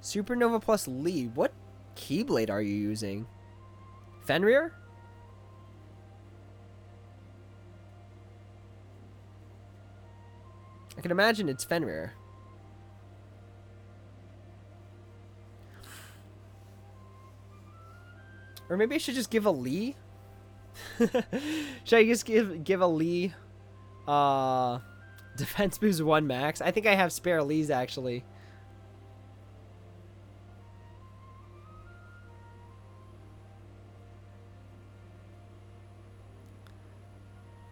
Supernova plus Lee. What Keyblade are you using? Fenrir? I can imagine it's Fenrir. Or maybe I should just give a Lee? Should I just give a Lee defense boost 1 max? I think I have spare Lees actually.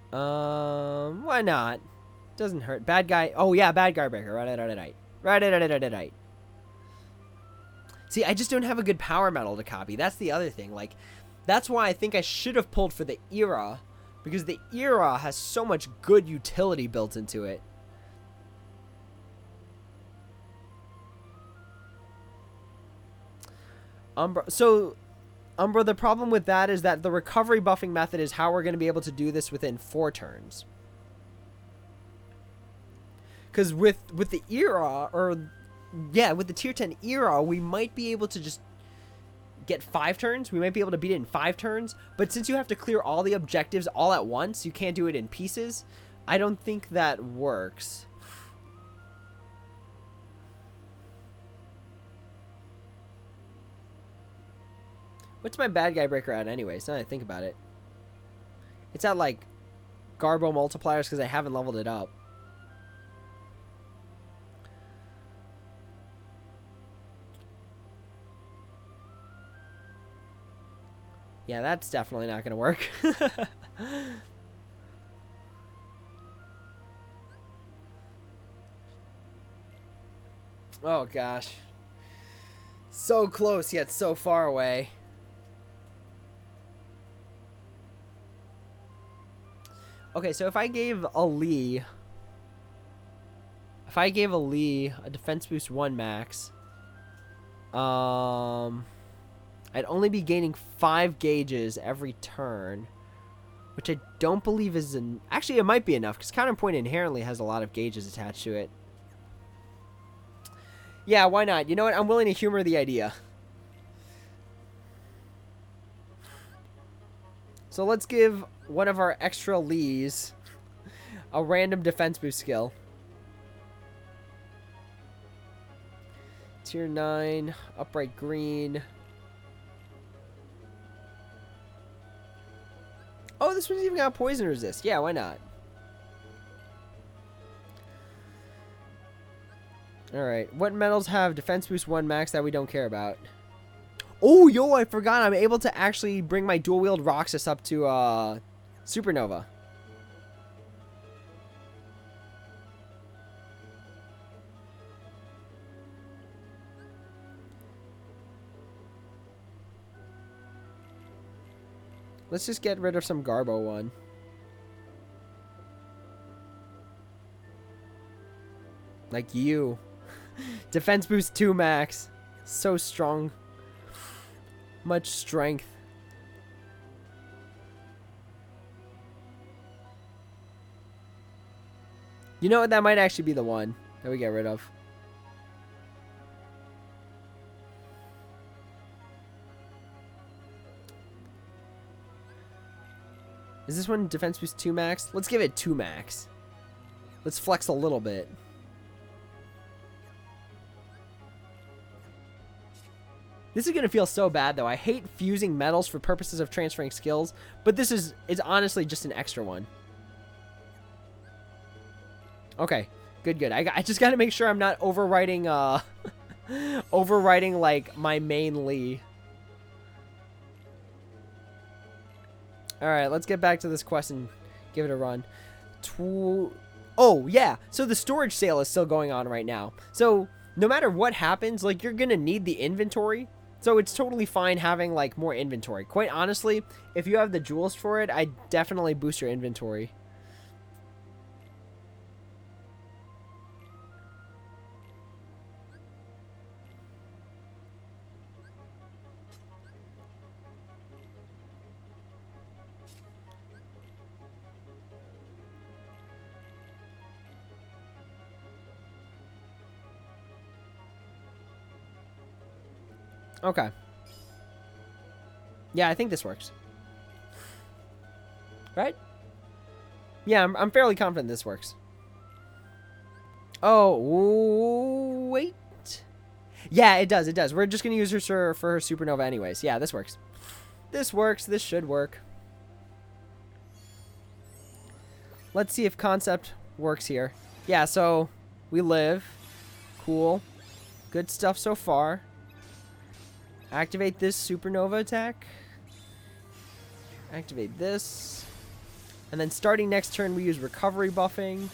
Why not? Doesn't hurt. Bad guy. Oh yeah, bad guy breaker. Right. See, I just don't have a good power metal to copy. That's the other thing. Like, that's why I think I should have pulled for the era, because the era has so much good utility built into it. Umbra, the problem with that is that the recovery buffing method is how we're going to be able to do this within 4 turns. Because with the era, or yeah, with the tier 10 era, we might be able to just get 5 turns. We might be able to beat it in 5 turns. But since you have to clear all the objectives all at once, you can't do it in pieces. I don't think that works. What's my bad guy breaker at anyways, now that I think about it? It's at like Garbo multipliers because I haven't leveled it up. Yeah, that's definitely not going to work. Oh gosh. So close yet so far away. Okay, so if I gave a Lee a defense boost 1 max, I'd only be gaining 5 gauges every turn, which I don't believe is actually, it might be enough because Counterpoint inherently has a lot of gauges attached to it. Yeah, why not? You know what? I'm willing to humor the idea. So let's give one of our extra Lees a random defense boost skill. Tier 9, upright green. Oh, this one's even got poison resist. Yeah, why not? Alright, what metals have defense boost 1 max that we don't care about? Oh, yo, I forgot. I'm able to actually bring my dual wield Roxas up to Supernova. Let's just get rid of some Garbo one. Like you. Defense boost 2 max. So strong. Much strength. You know what? That might actually be the one that we get rid of. Is this one defense boost 2 max? Let's give it 2 max. Let's flex a little bit. This is going to feel so bad, though. I hate fusing metals for purposes of transferring skills, but this is honestly just an extra one. Okay, good. I just got to make sure I'm not overwriting, overwriting, like, my main Lee. Alright, let's get back to this quest and give it a run. Oh, yeah. So the storage sale is still going on right now. So no matter what happens, like, you're gonna need the inventory. So it's totally fine having, like, more inventory. Quite honestly, if you have the jewels for it, I definitely boost your inventory. Okay. Yeah, I think this works. Right? Yeah, I'm fairly confident this works. Oh, wait. Yeah, it does. It does. We're just going to use her for her supernova anyways. Yeah, this works. This works. This should work. Let's see if concept works here. Yeah, so we live. Cool. Good stuff so far. Activate this supernova attack. Activate this. And then starting next turn, we use recovery buffing.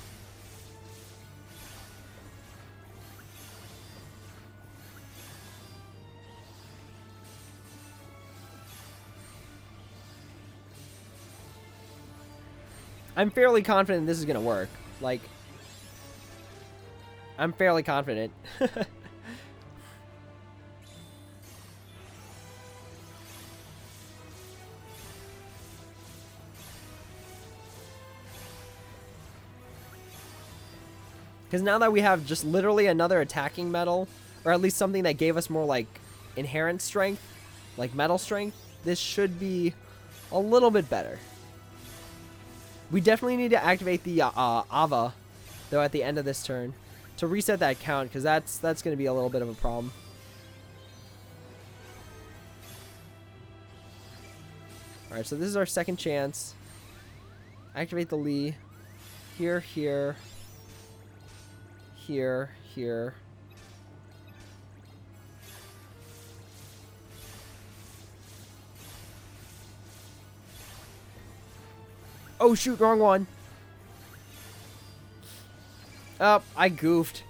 I'm fairly confident this is going to work. Like, I'm fairly confident. Because now that we have just literally another attacking metal, or at least something that gave us more, like, inherent strength, like metal strength, this should be a little bit better. We definitely need to activate the Ava, though, at the end of this turn to reset that count, because that's going to be a little bit of a problem. Alright, so this is our second chance. Activate the Lee. Here, here. Here, here. Oh shoot, wrong one. Oh, I goofed.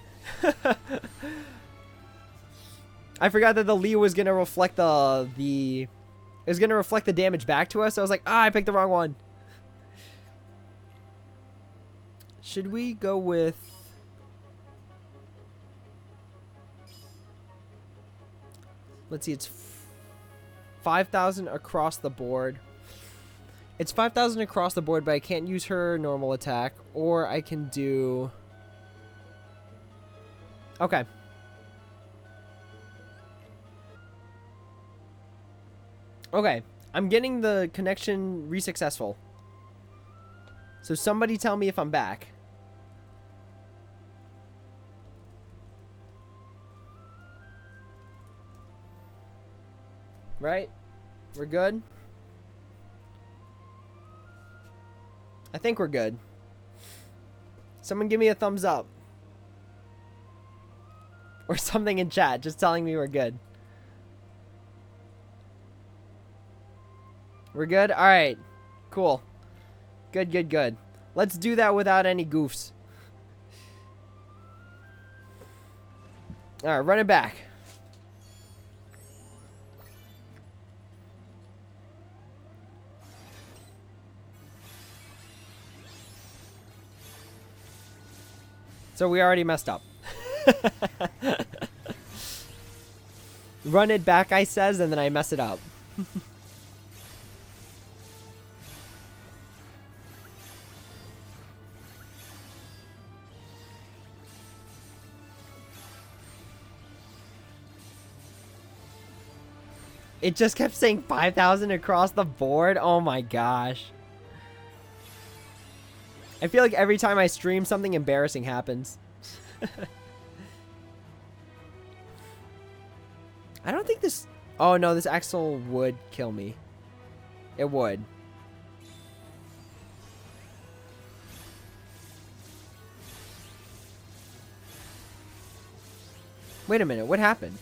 I forgot that the Lee was gonna reflect it was gonna reflect the damage back to us. I was like, I picked the wrong one. Should we go with... Let's see, it's 5,000 across the board. It's 5,000 across the board, but I can't use her normal attack. Or I can do... Okay. Okay. I'm getting the connection re-successful. So somebody tell me if I'm back. Right? We're good? I think we're good. Someone give me a thumbs up. Or something in chat just telling me we're good. We're good? Alright. Cool. Good, good, good. Let's do that without any goofs. Alright, run it back. So we already messed up. Run it back, I says, and then I mess it up. It just kept saying 5,000 across the board. Oh my gosh. I feel like every time I stream, something embarrassing happens. I don't think this... Oh, no, this axle would kill me. It would. Wait a minute, what happened?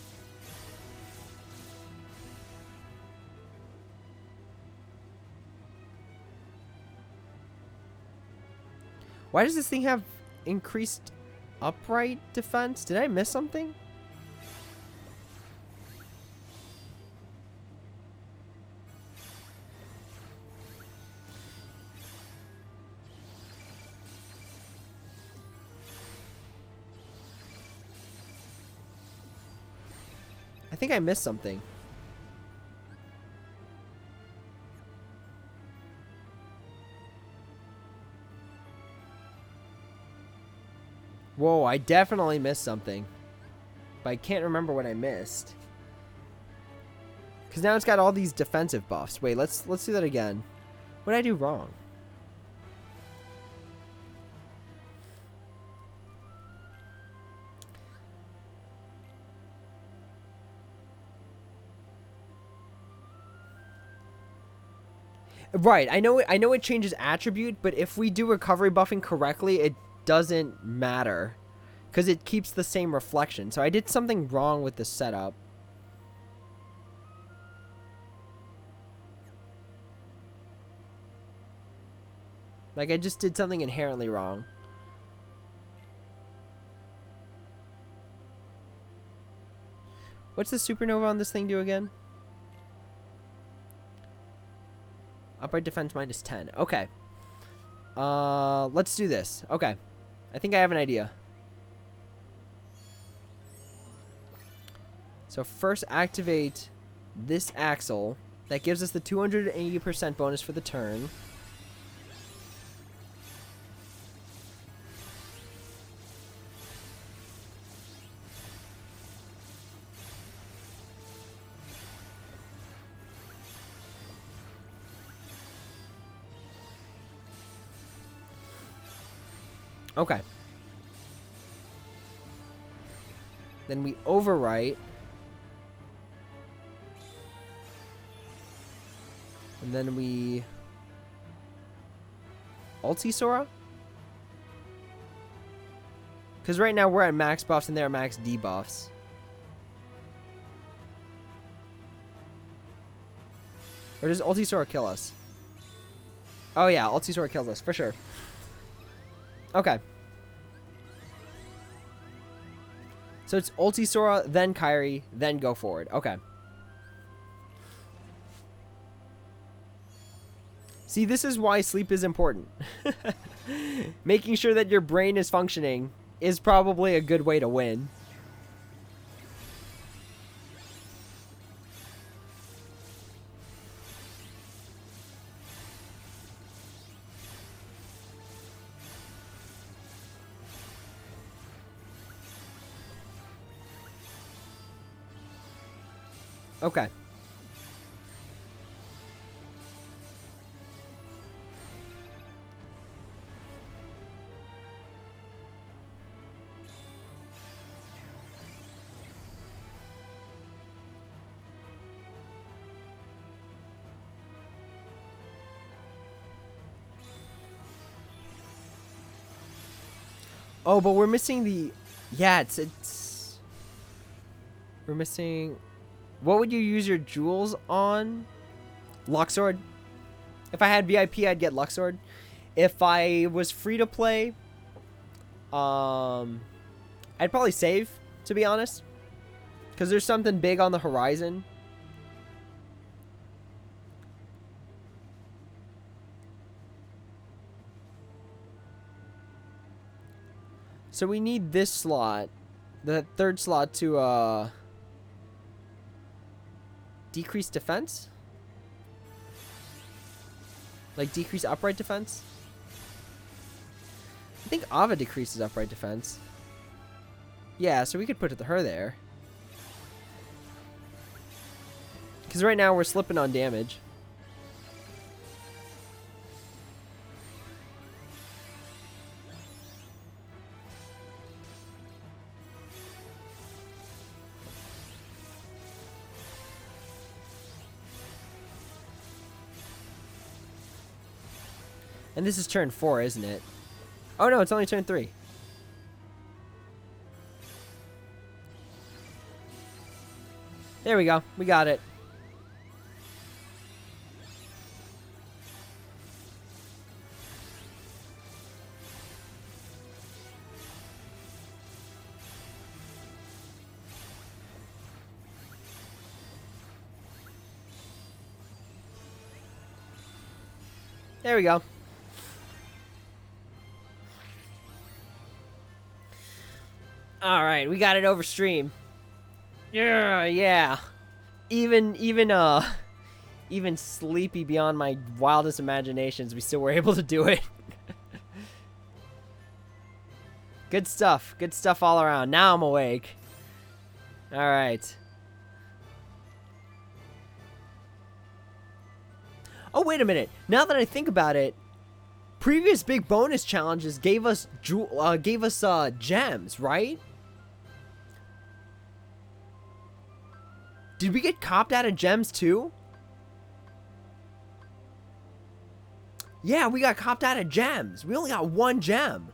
Why does this thing have increased upright defense? Did I miss something? think I missed something. Whoa, I definitely missed something. But I can't remember what I missed. Because now it's got all these defensive buffs. Wait, let's do that again. What did I do wrong? Right, I know it changes attribute, but if we do recovery buffing correctly, it doesn't matter. Because it keeps the same reflection. So I did something wrong with the setup. Like, I just did something inherently wrong. What's the supernova on this thing do again? Upright defense minus 10. Okay. Let's do this. Okay. I think I have an idea. So first activate this axle. That gives us the 280% bonus for the turn. Okay. Then we overwrite. And then we ulti Sora? Because right now we're at max buffs and they're at max debuffs. Or does ulti Sora kill us? Oh yeah, ulti Sora kills us, for sure. Okay. So it's ulti Sora, then Kairi, then go forward. Okay. See, this is why sleep is important. Making sure that your brain is functioning is probably a good way to win. Okay. Oh, but we're missing the... Yeah, it's... We're missing... What would you use your jewels on? Luxord. If I had VIP, I'd get Luxord. If I was free to play, I'd probably save, to be honest. Because there's something big on the horizon. So we need this slot, the third slot, to decrease defense? Like decrease upright defense? I think Ava decreases upright defense. Yeah, so we could put her there. Because right now we're slipping on damage. And this is turn 4, isn't it? Oh no, it's only turn 3. There we go. We got it. There we go. All right, we got it over stream. Yeah, yeah. Even sleepy beyond my wildest imaginations, we still were able to do it. Good stuff. Good stuff all around. Now I'm awake. All right. Oh, wait a minute. Now that I think about it, previous big bonus challenges gave us gems, right? Did we get copped out of gems too? Yeah, we got copped out of gems. We only got 1 gem.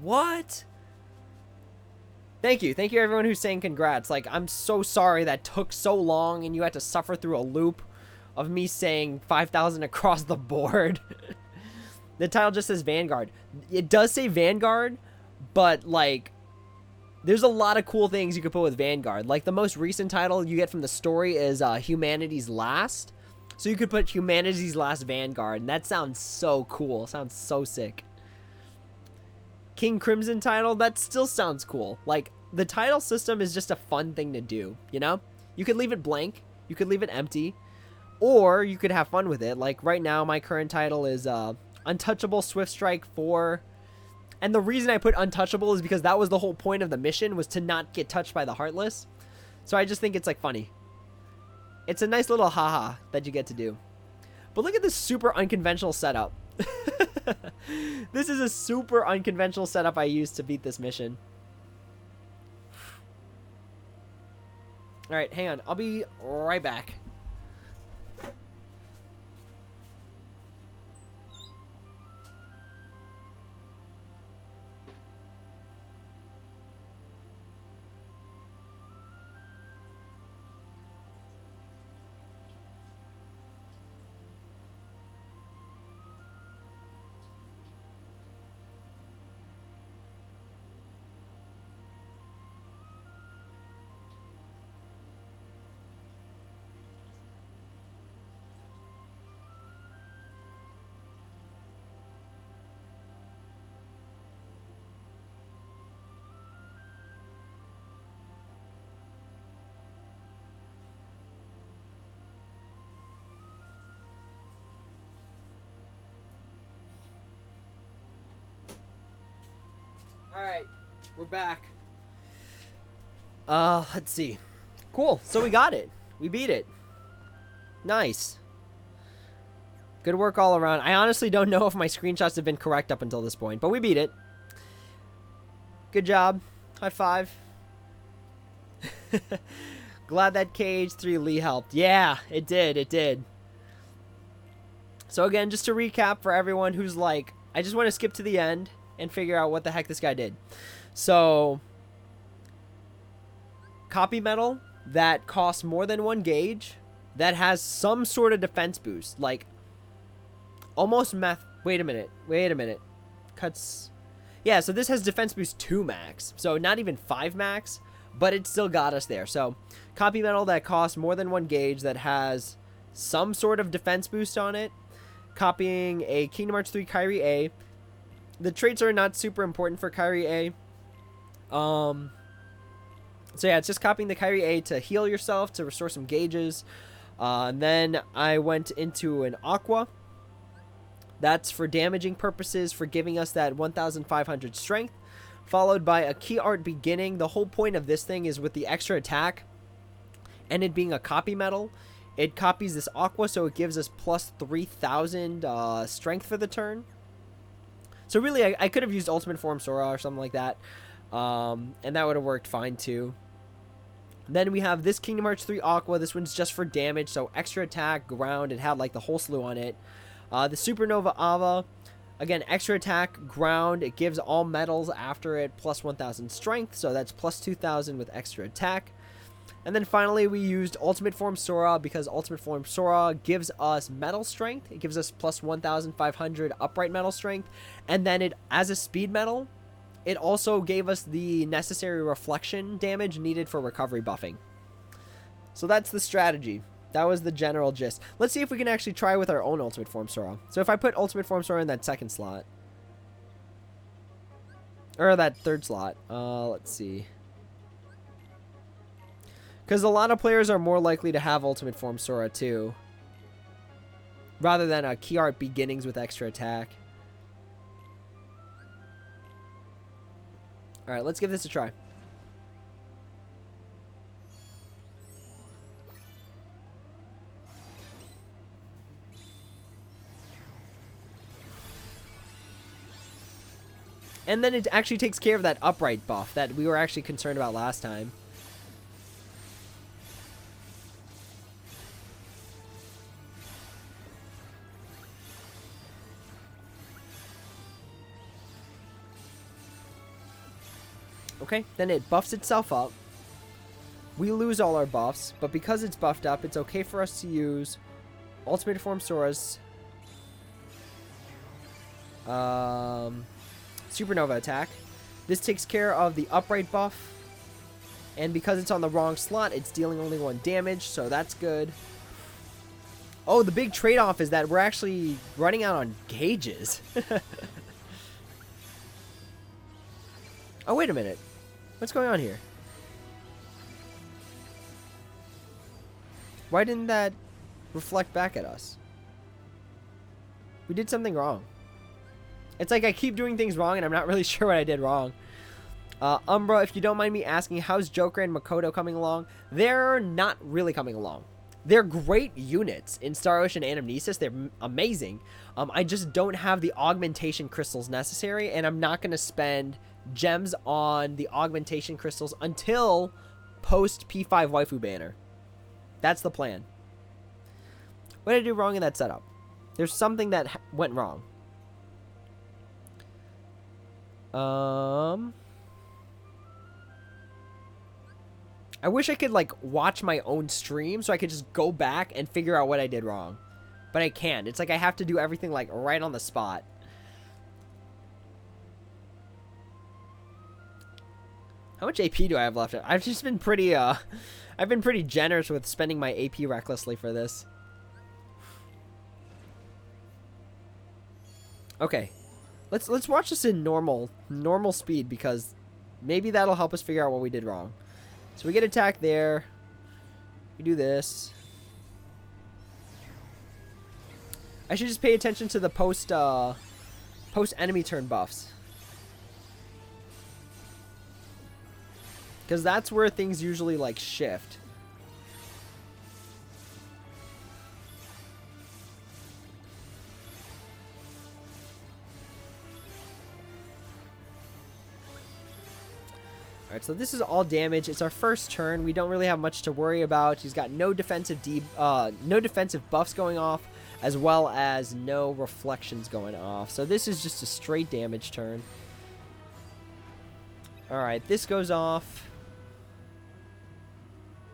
What? Thank you. Thank you everyone who's saying congrats. Like, I'm so sorry that took so long and you had to suffer through a loop of me saying 5,000 across the board. The title just says Vanguard. It does say Vanguard, but like, there's a lot of cool things you could put with Vanguard. Like, the most recent title you get from the story is Humanity's Last. So you could put Humanity's Last Vanguard, and that sounds so cool. Sounds so sick. King Crimson title, that still sounds cool. Like, the title system is just a fun thing to do, you know? You could leave it blank, you could leave it empty, or you could have fun with it. Like, right now, my current title is Untouchable Swift Strike 4. And the reason I put Untouchable is because that was the whole point of the mission, was to not get touched by the Heartless. So I just think it's, like, funny. It's a nice little haha that you get to do. But look at this super unconventional setup. This is a super unconventional setup I used to beat this mission. Alright, hang on. I'll be right back. Alright, we're back. Let's see. Cool, so we got it. We beat it. Nice. Good work all around. I honestly don't know if my screenshots have been correct up until this point, but we beat it. Good job. High five. Glad that KH3 Lee helped. Yeah, it did. It did. So again, just to recap for everyone who's like, I just want to skip to the end and figure out what the heck this guy did. So, copy metal that costs more than 1 gauge, that has some sort of defense boost, like almost math. Wait a minute. Cuts. Yeah, so this has defense boost 2 max, so not even 5 max, but it still got us there. So, copy metal that costs more than 1 gauge, that has some sort of defense boost on it. Copying a Kingdom Hearts 3 Kyrie A. The traits are not super important for Kyrie A. So yeah, it's just copying the Kyrie A to heal yourself, to restore some gauges. And then I went into an Aqua. That's for damaging purposes, for giving us that 1,500 strength. Followed by a Key Art Beginning. The whole point of this thing is with the extra attack and it being a copy metal, it copies this Aqua, so it gives us plus 3,000 strength for the turn. So really, I could have used Ultimate Form Sora or something like that. And that would have worked fine too. Then we have this Kingdom Hearts 3 Aqua. This one's just for damage, so extra attack, ground. It had like the whole slew on it. The Supernova Ava, again, extra attack, ground. It gives all metals after it plus 1,000 strength, so that's plus 2,000 with extra attack. And then finally, we used Ultimate Form Sora because Ultimate Form Sora gives us metal strength. It gives us plus 1,500 upright metal strength. And then it, as a speed metal, it also gave us the necessary reflection damage needed for recovery buffing. So that's the strategy. That was the general gist. Let's see if we can actually try with our own Ultimate Form Sora. So if I put Ultimate Form Sora in that second slot, or that third slot, let's see. Because a lot of players are more likely to have Ultimate Form Sora too. Rather than a Key Art Beginnings with extra attack. Alright, let's give this a try. And then it actually takes care of that upright buff that we were actually concerned about last time. Okay, then it buffs itself up. We lose all our buffs, but because it's buffed up, it's okay for us to use Ultimate Form Sora's Supernova attack. This takes care of the upright buff, and because it's on the wrong slot, it's dealing only 1 damage, so that's good. Oh, the big trade-off is that we're actually running out on gauges. Oh, wait a minute. What's going on here? Why didn't that reflect back at us? We did something wrong. It's like I keep doing things wrong and I'm not really sure what I did wrong. Umbra, if you don't mind me asking, how's Joker and Makoto coming along? They're not really coming along. They're great units in Star Ocean Anamnesis. They're amazing. I just don't have the augmentation crystals necessary, and I'm not going to spend gems on the augmentation crystals until post P5 waifu banner. That's the plan. What did I do wrong in that setup? There's something that went wrong. I wish I could like watch my own stream so I could just go back and figure out what I did wrong. But I can't. It's like I have to do everything like right on the spot. How much AP do I have left? I've just been pretty I've been pretty generous with spending my AP recklessly for this. Okay. Let's watch this in normal speed, because maybe that'll help us figure out what we did wrong. So we get attacked there. We do this. I should just pay attention to the post enemy turn buffs, because that's where things usually like shift. Alright, so this is all damage. It's our first turn. We don't really have much to worry about. He's got no defensive buffs going off, as well as no reflections going off. So this is just a straight damage turn. Alright, this goes off.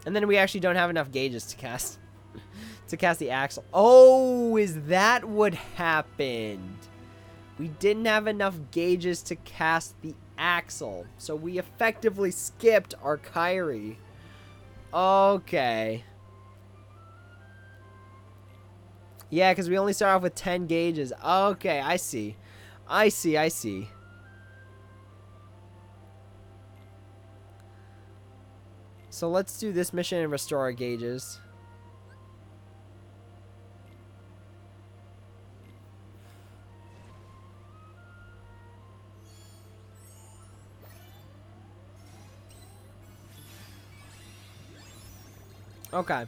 And then we actually don't have enough gauges to cast the Axle. Oh, is that what happened? We didn't have enough gauges to cast the Axle, so we effectively skipped our Kyrie. Okay. Yeah, because we only start off with 10 gauges. Okay, I see. I see. So let's do this mission and restore our gauges. Okay.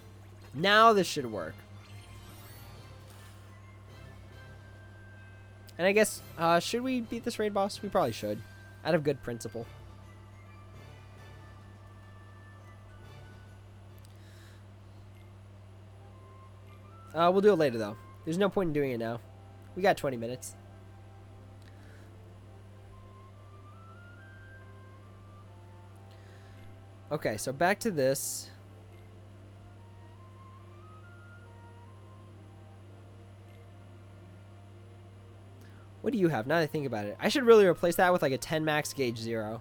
Now this should work. And I guess, should we beat this raid boss? We probably should, out of good principle. We'll do it later, though. There's no point in doing it now. We got 20 minutes. Okay, so back to this. What do you have? Now that I think about it, I should really replace that with like a 10 max gauge 0.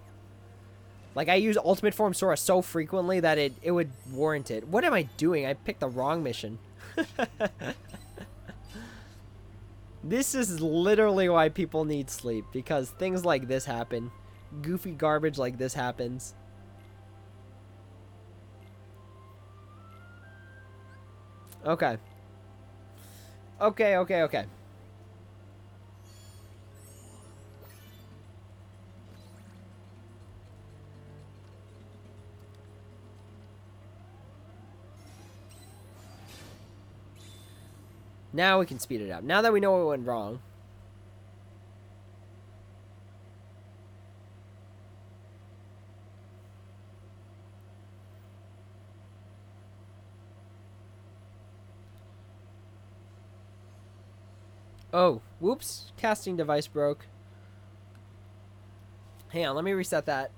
Like, I use Ultimate Form Sora so frequently that it would warrant it. What am I doing? I picked the wrong mission. This is literally why people need sleep, because things like this happen. Goofy garbage like this happens. Okay. Okay, okay, okay. Now we can speed it up. Now that we know what went wrong. Oh, whoops. Casting device broke. Hang on, let me reset that.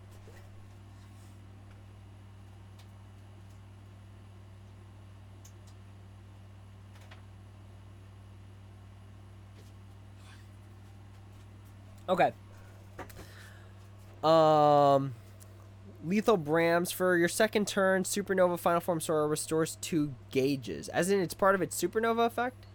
Okay. Lethal Brams. For your second turn, Supernova Final Form Sora restores 2 gauges. As in, it's part of its Supernova effect?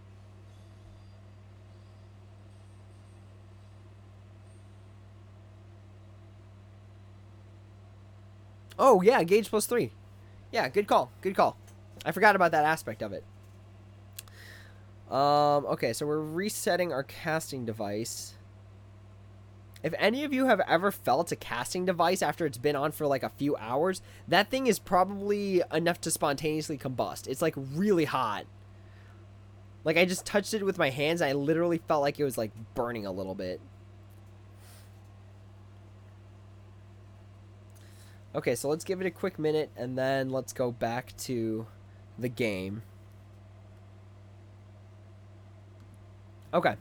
Oh, yeah, gauge plus 3. Yeah, good call. Good call. I forgot about that aspect of it. Okay, so we're resetting our casting device. If any of you have ever felt a casting device after it's been on for like a few hours, that thing is probably enough to spontaneously combust. It's like really hot. Like I just touched it with my hands and I literally felt like it was like burning a little bit. Okay, so let's give it a quick minute and then let's go back to the game. Okay.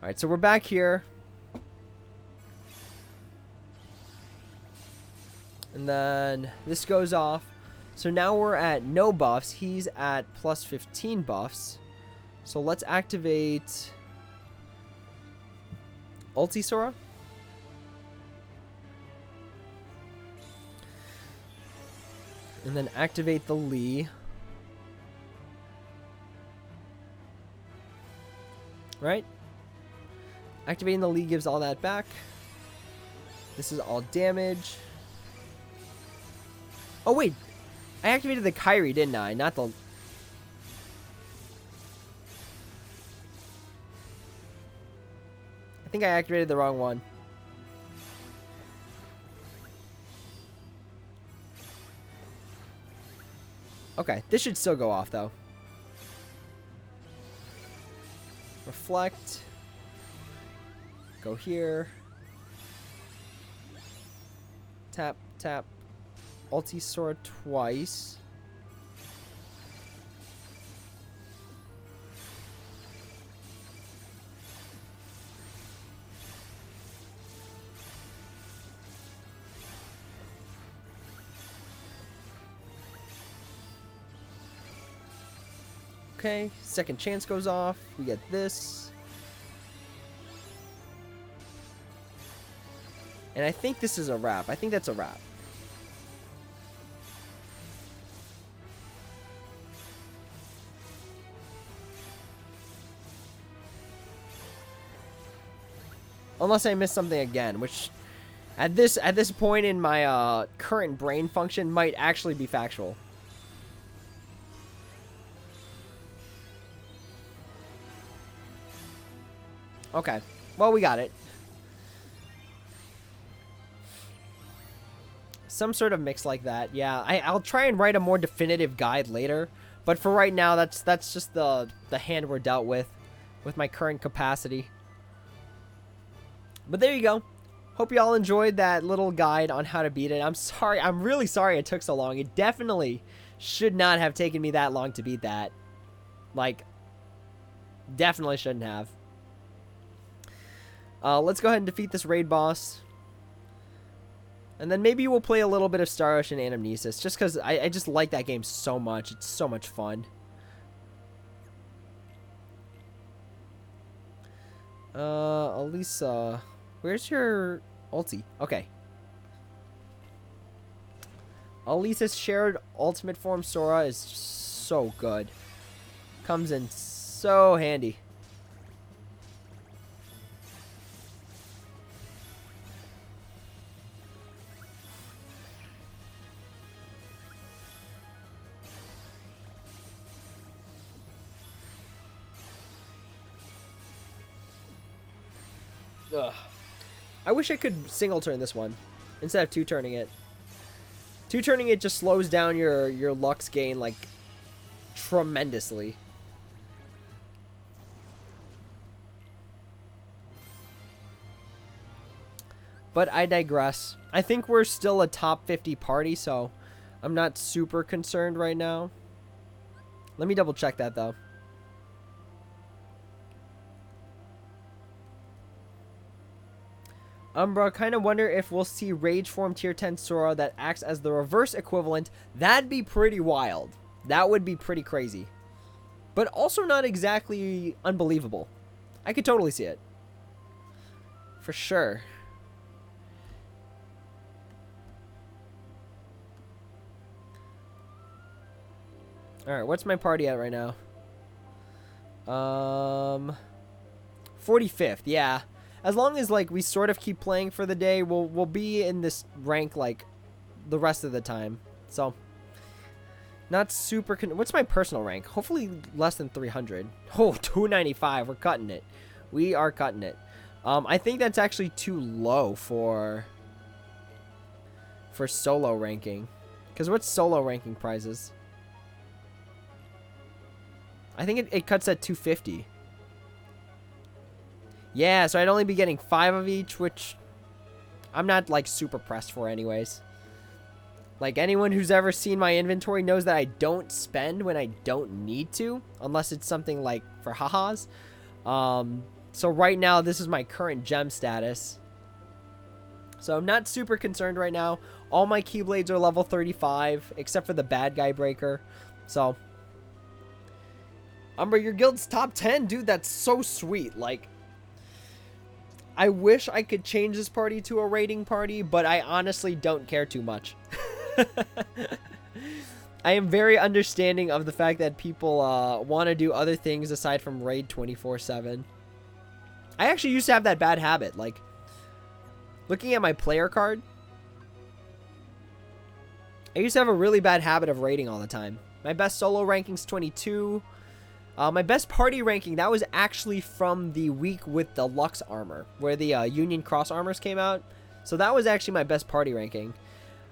Alright, so we're back here. And then this goes off. So now we're at no buffs. He's at plus 15 buffs. So let's activate Ulti Sora. And then activate the Lee. Right? Activating the Lee gives all that back. This is all damage. Oh, wait. I activated the Kyrie, didn't I? Not the... I think I activated the wrong one. Okay, this should still go off, though. Reflect. Go here. Tap, tap. Ulti Sora twice. Okay, second chance goes off. We get this. And I think this is a wrap. I think that's a wrap. Unless I missed something again, which at this point in my current brain function might actually be factual. Okay. Well, we got it. Some sort of mix like that. Yeah, I'll try and write a more definitive guide later. But for right now, that's just the hand we're dealt with my current capacity. But there you go. Hope you all enjoyed that little guide on how to beat it. I'm sorry. I'm really sorry it took so long. It definitely should not have taken me that long to beat that. Like, definitely shouldn't have. Let's go ahead and defeat this raid boss. And then maybe we'll play a little bit of Star Ocean Anamnesis. Just because I just like that game so much. It's so much fun. Elisa... Where's your ulti? Okay. Elisa's shared ultimate form Sora is so good. Comes in so handy. Ugh. I wish I could single turn this one instead of two turning it. Two turning it just slows down your Lux gain like tremendously. But I digress. I think we're still a top 50 party, so I'm not super concerned right now. Let me double check that though. Umbra, kind of wonder if we'll see Rage Form Tier 10 Sora that acts as the reverse equivalent. That'd be pretty wild. That would be pretty crazy. But also not exactly unbelievable. I could totally see it. For sure. Alright, what's my party at right now? 45th, yeah. As long as, like, we sort of keep playing for the day, we'll be in this rank, like, the rest of the time. So, not super... What's my personal rank? Hopefully less than 300. Oh, 295. We're cutting it. We are cutting it. I think that's actually too low for solo ranking. Because what's solo ranking prizes? I think it cuts at 250. Yeah, so I'd only be getting 5 of each, which I'm not, like, super pressed for anyways. Like, anyone who's ever seen my inventory knows that I don't spend when I don't need to, unless it's something, like, for ha-has. So right now, this is my current gem status. So I'm not super concerned right now. All my Keyblades are level 35, except for the bad guy breaker. So, Umbra, your guild's top 10? Dude, that's so sweet. Like, I wish I could change this party to a raiding party, but I honestly don't care too much. I am very understanding of the fact that people want to do other things aside from raid 24/7. I actually used to have that bad habit. Like, looking at my player card, I used to have a really bad habit of raiding all the time. My best solo ranking's 22. My best party ranking, that was actually from the week with the Lux armor, where the Union Cross armors came out. So that was actually my best party ranking.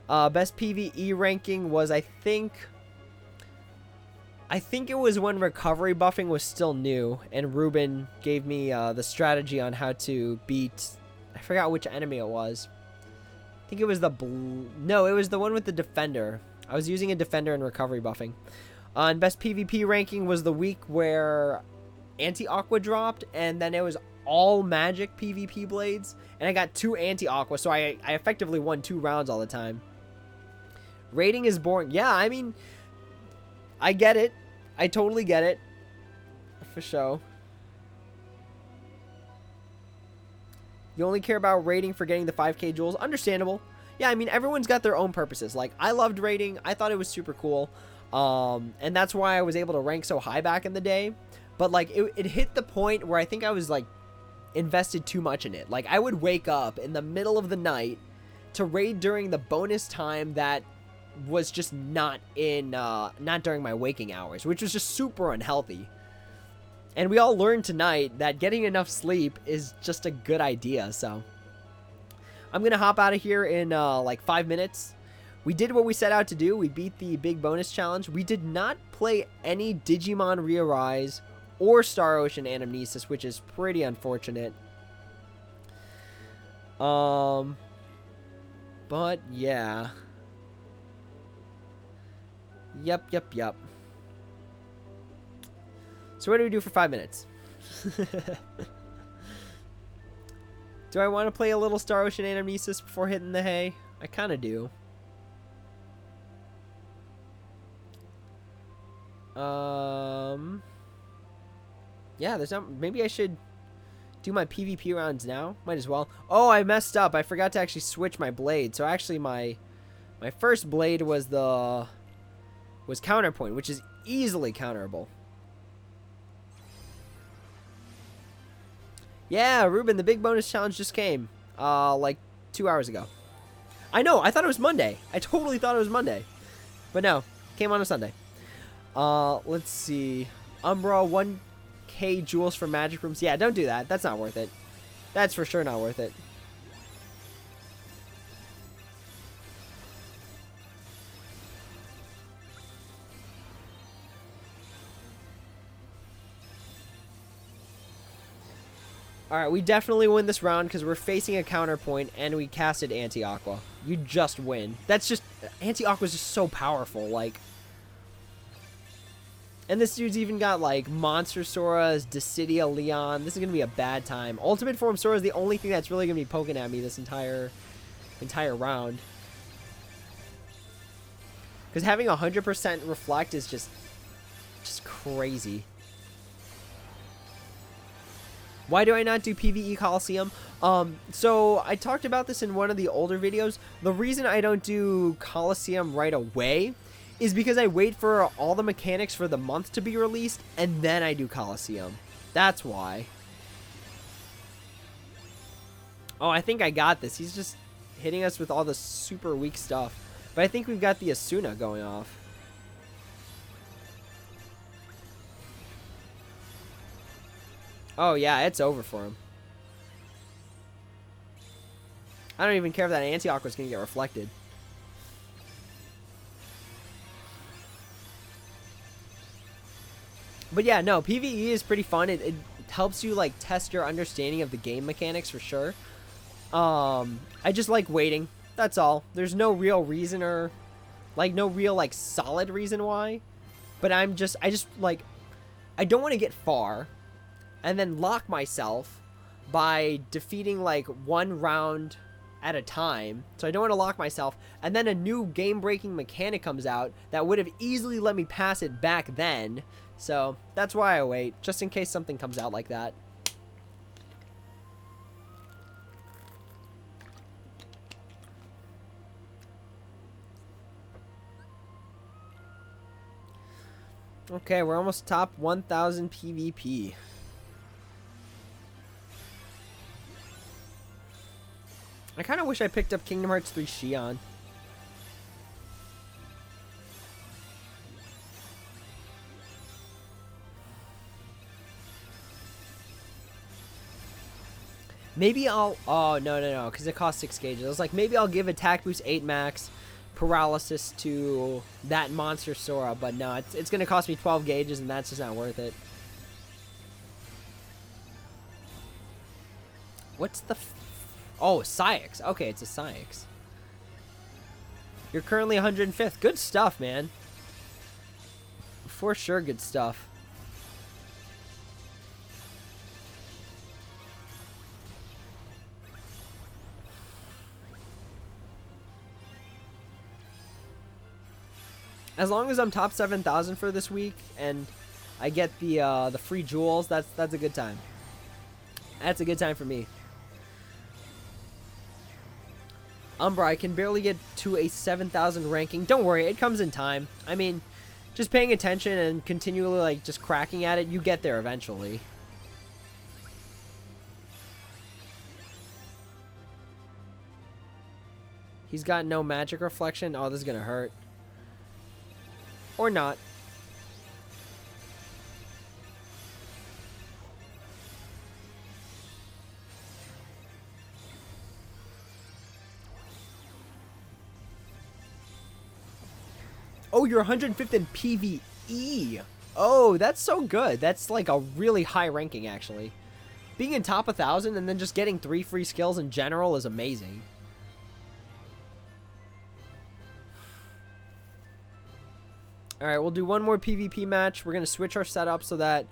Best PvE ranking was, I think it was when recovery buffing was still new, and Ruben gave me the strategy on how to beat, I forgot which enemy it was. I think it was no, it was the one with the Defender. I was using a Defender in recovery buffing. And best PvP ranking was the week where Anti-Aqua dropped, and then it was all magic PvP blades, and I got 2 Anti-Aqua, so I effectively won 2 rounds all the time. Raiding is boring. Yeah, I mean, I get it. I totally get it. For sure. You only care about raiding for getting the 5k jewels. Understandable. Yeah, I mean, everyone's got their own purposes. Like, I loved raiding. I thought it was super cool. And that's why I was able to rank so high back in the day. But, like, it hit the point where I think I was, like, invested too much in it. Like, I would wake up in the middle of the night to raid during the bonus time that was just not during my waking hours, which was just super unhealthy. And we all learned tonight that getting enough sleep is just a good idea, so I'm gonna hop out of here in like 5 minutes. We did what we set out to do. We beat the big bonus challenge. We did not play any Digimon ReArise or Star Ocean Anamnesis, which is pretty unfortunate. But yeah. Yep. So what do we do for 5 minutes? Do I want to play a little Star Ocean Anamnesis before hitting the hay? I kind of do. Yeah, there's not... Maybe I should do my PvP rounds now. Might as well. Oh, I messed up. I forgot to actually switch my blade. So actually my first blade was counterpoint, which is easily counterable. Yeah, Ruben, the big bonus challenge just came. Like 2 hours ago. I know, I thought it was Monday. I totally thought it was Monday. But no, came on a Sunday. Let's see. Umbra, 1k jewels for magic rooms. Yeah, don't do that. That's not worth it. That's for sure not worth it. Alright, we definitely win this round because we're facing a counterpoint and we casted Anti-Aqua. You just win. That's just... Anti-Aqua is just so powerful, like... And this dude's even got, like, Monster Soras, Dissidia Leon. This is going to be a bad time. Ultimate Form Sora is the only thing that's really going to be poking at me this entire round. Because having 100% Reflect is just crazy. Why do I not do PvE Coliseum? So I talked about this in one of the older videos. The reason I don't do Coliseum right away is because I wait for all the mechanics for the month to be released, and then I do Coliseum. That's why. Oh, I think I got this. He's just hitting us with all the super weak stuff. But I think we've got the Asuna going off. Oh, yeah, it's over for him. I don't even care if that Anti-Aqua is going to get reflected. But yeah, no, PvE is pretty fun. It helps you, like, test your understanding of the game mechanics for sure. I just like waiting. That's all. There's no real reason or, like, no real, like, solid reason why. But I just, like, I don't want to get far and then lock myself by defeating, like, one round at a time. So I don't want to lock myself. And then a new game-breaking mechanic comes out that would have easily let me pass it back then. So that's why I wait, just in case something comes out like that. Okay, we're almost top 1,000 PvP. I kind of wish I picked up Kingdom Hearts 3 Xion. Maybe I'll... Oh, no, because it costs 6 gauges. I was like, maybe I'll give Attack Boost 8 max, Paralysis to that Monster Sora, but no, it's going to cost me 12 gauges, and that's just not worth it. What's the... Oh, Psyx. Okay, it's a Psyx. You're currently 105th. Good stuff, man. For sure, good stuff. As long as I'm top 7,000 for this week and I get the free jewels, that's a good time. That's a good time for me. Umbra, I can barely get to a 7,000 ranking. Don't worry, it comes in time. I mean, just paying attention and continually, like, just cracking at it, you get there eventually. He's got no magic reflection. Oh, this is gonna hurt. Or not. Oh, you're 105th in PvE. Oh, that's so good. That's like a really high ranking, actually. Being in top 1,000 and then just getting 3 free skills in general is amazing. Alright, we'll do one more PvP match. We're going to switch our setup so that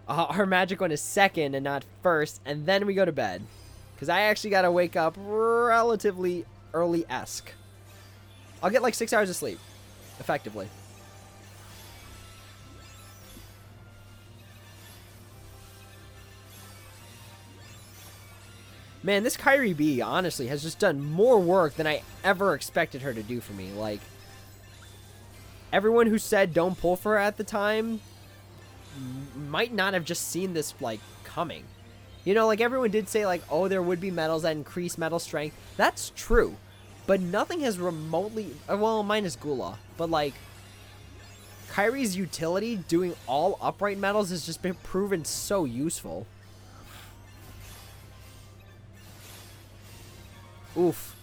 our magic one is second and not first. And then we go to bed. Because I actually got to wake up relatively early-esque. I'll get like 6 hours of sleep. Effectively. Man, this Kyrie B, honestly, has just done more work than I ever expected her to do for me. Like, everyone who said don't pull for her at the time might not have just seen this, like, coming. You know, like, everyone did say, like, oh, there would be metals that increase metal strength. That's true. But nothing has remotely... Well, minus Gula. But, like, Kyrie's utility doing all upright metals has just been proven so useful. Oof.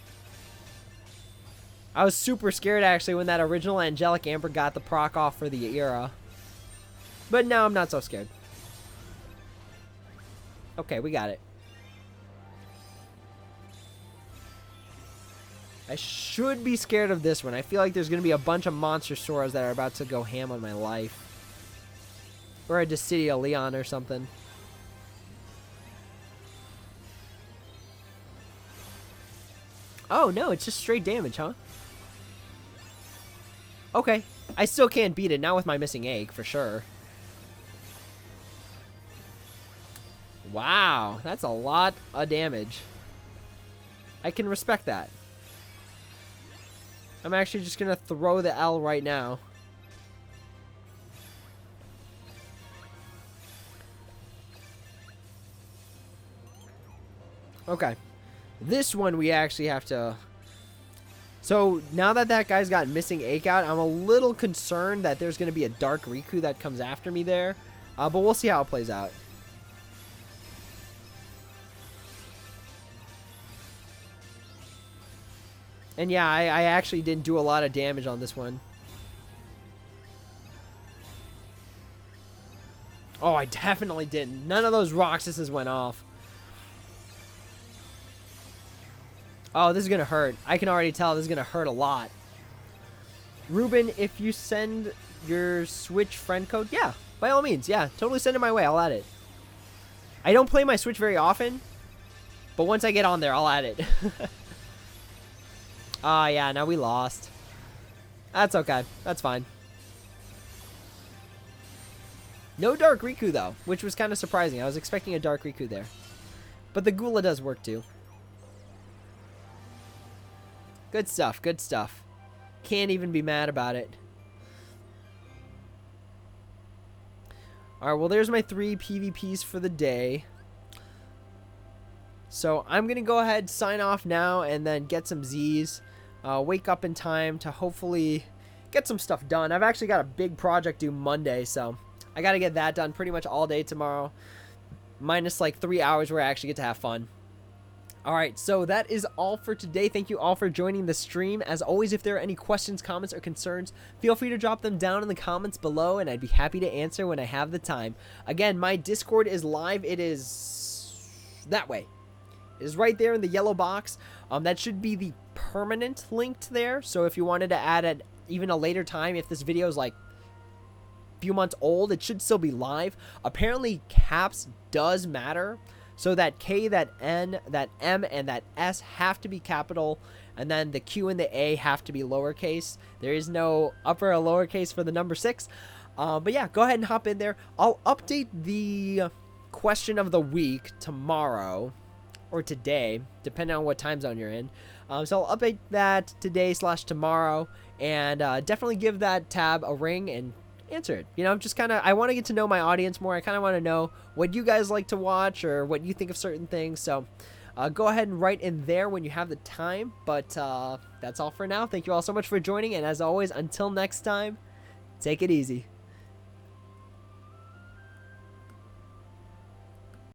I was super scared, actually, when that original Angelic Amber got the proc off for the era. But now I'm not so scared. Okay, we got it. I should be scared of this one. I feel like there's going to be a bunch of monster Soras that are about to go ham on my life. Or a Dissidia Leon or something. Oh, no, it's just straight damage, huh? Okay. I still can't beat it, now with my missing egg, for sure. Wow, that's a lot of damage. I can respect that. I'm actually just going to throw the L right now. Okay. This one we actually have to... So, now that that guy's got missing Ache out, I'm a little concerned that there's going to be a Dark Riku that comes after me there. But we'll see how it plays out. And yeah, I actually didn't do a lot of damage on this one. Oh, I definitely didn't. None of those Roxases went off. Oh, this is going to hurt. I can already tell this is going to hurt a lot. Ruben, if you send your Switch friend code, yeah, by all means, yeah, totally send it my way. I'll add it. I don't play my Switch very often, but once I get on there, I'll add it. Ah, yeah, now we lost. That's okay. That's fine. No Dark Riku, though, which was kind of surprising. I was expecting a Dark Riku there. But the Gula does work, too. Good stuff, good stuff. Can't even be mad about it. Alright, well, there's my 3 PvPs for the day. So I'm going to go ahead, sign off now, and then get some Zs. Wake up in time to hopefully get some stuff done. I've actually got a big project due Monday, so I got to get that done pretty much all day tomorrow. Minus like 3 hours where I actually get to have fun. Alright, so that is all for today. Thank you all for joining the stream. As always, if there are any questions, comments, or concerns, feel free to drop them down in the comments below, and I'd be happy to answer when I have the time. Again, my Discord is live. It is that way. It is right there in the yellow box. That should be the permanent linked there. So if you wanted to add at even a later time, if this video is like a few months old, it should still be live. Apparently, caps does matter. So that K, that N, that M, and that S have to be capital, and then the Q and the A have to be lowercase. There is no upper or lowercase for the number 6. But yeah, go ahead and hop in there. I'll update the question of the week tomorrow, or today, depending on what time zone you're in. So I'll update that today/tomorrow, and definitely give that tab a ring and answer it. You know, just kind of, I want to get to know my audience more. I kind of want to know what you guys like to watch or what you think of certain things. So go ahead and write in there when you have the time. But that's all for now. Thank you all so much for joining. And as always, until next time, take it easy.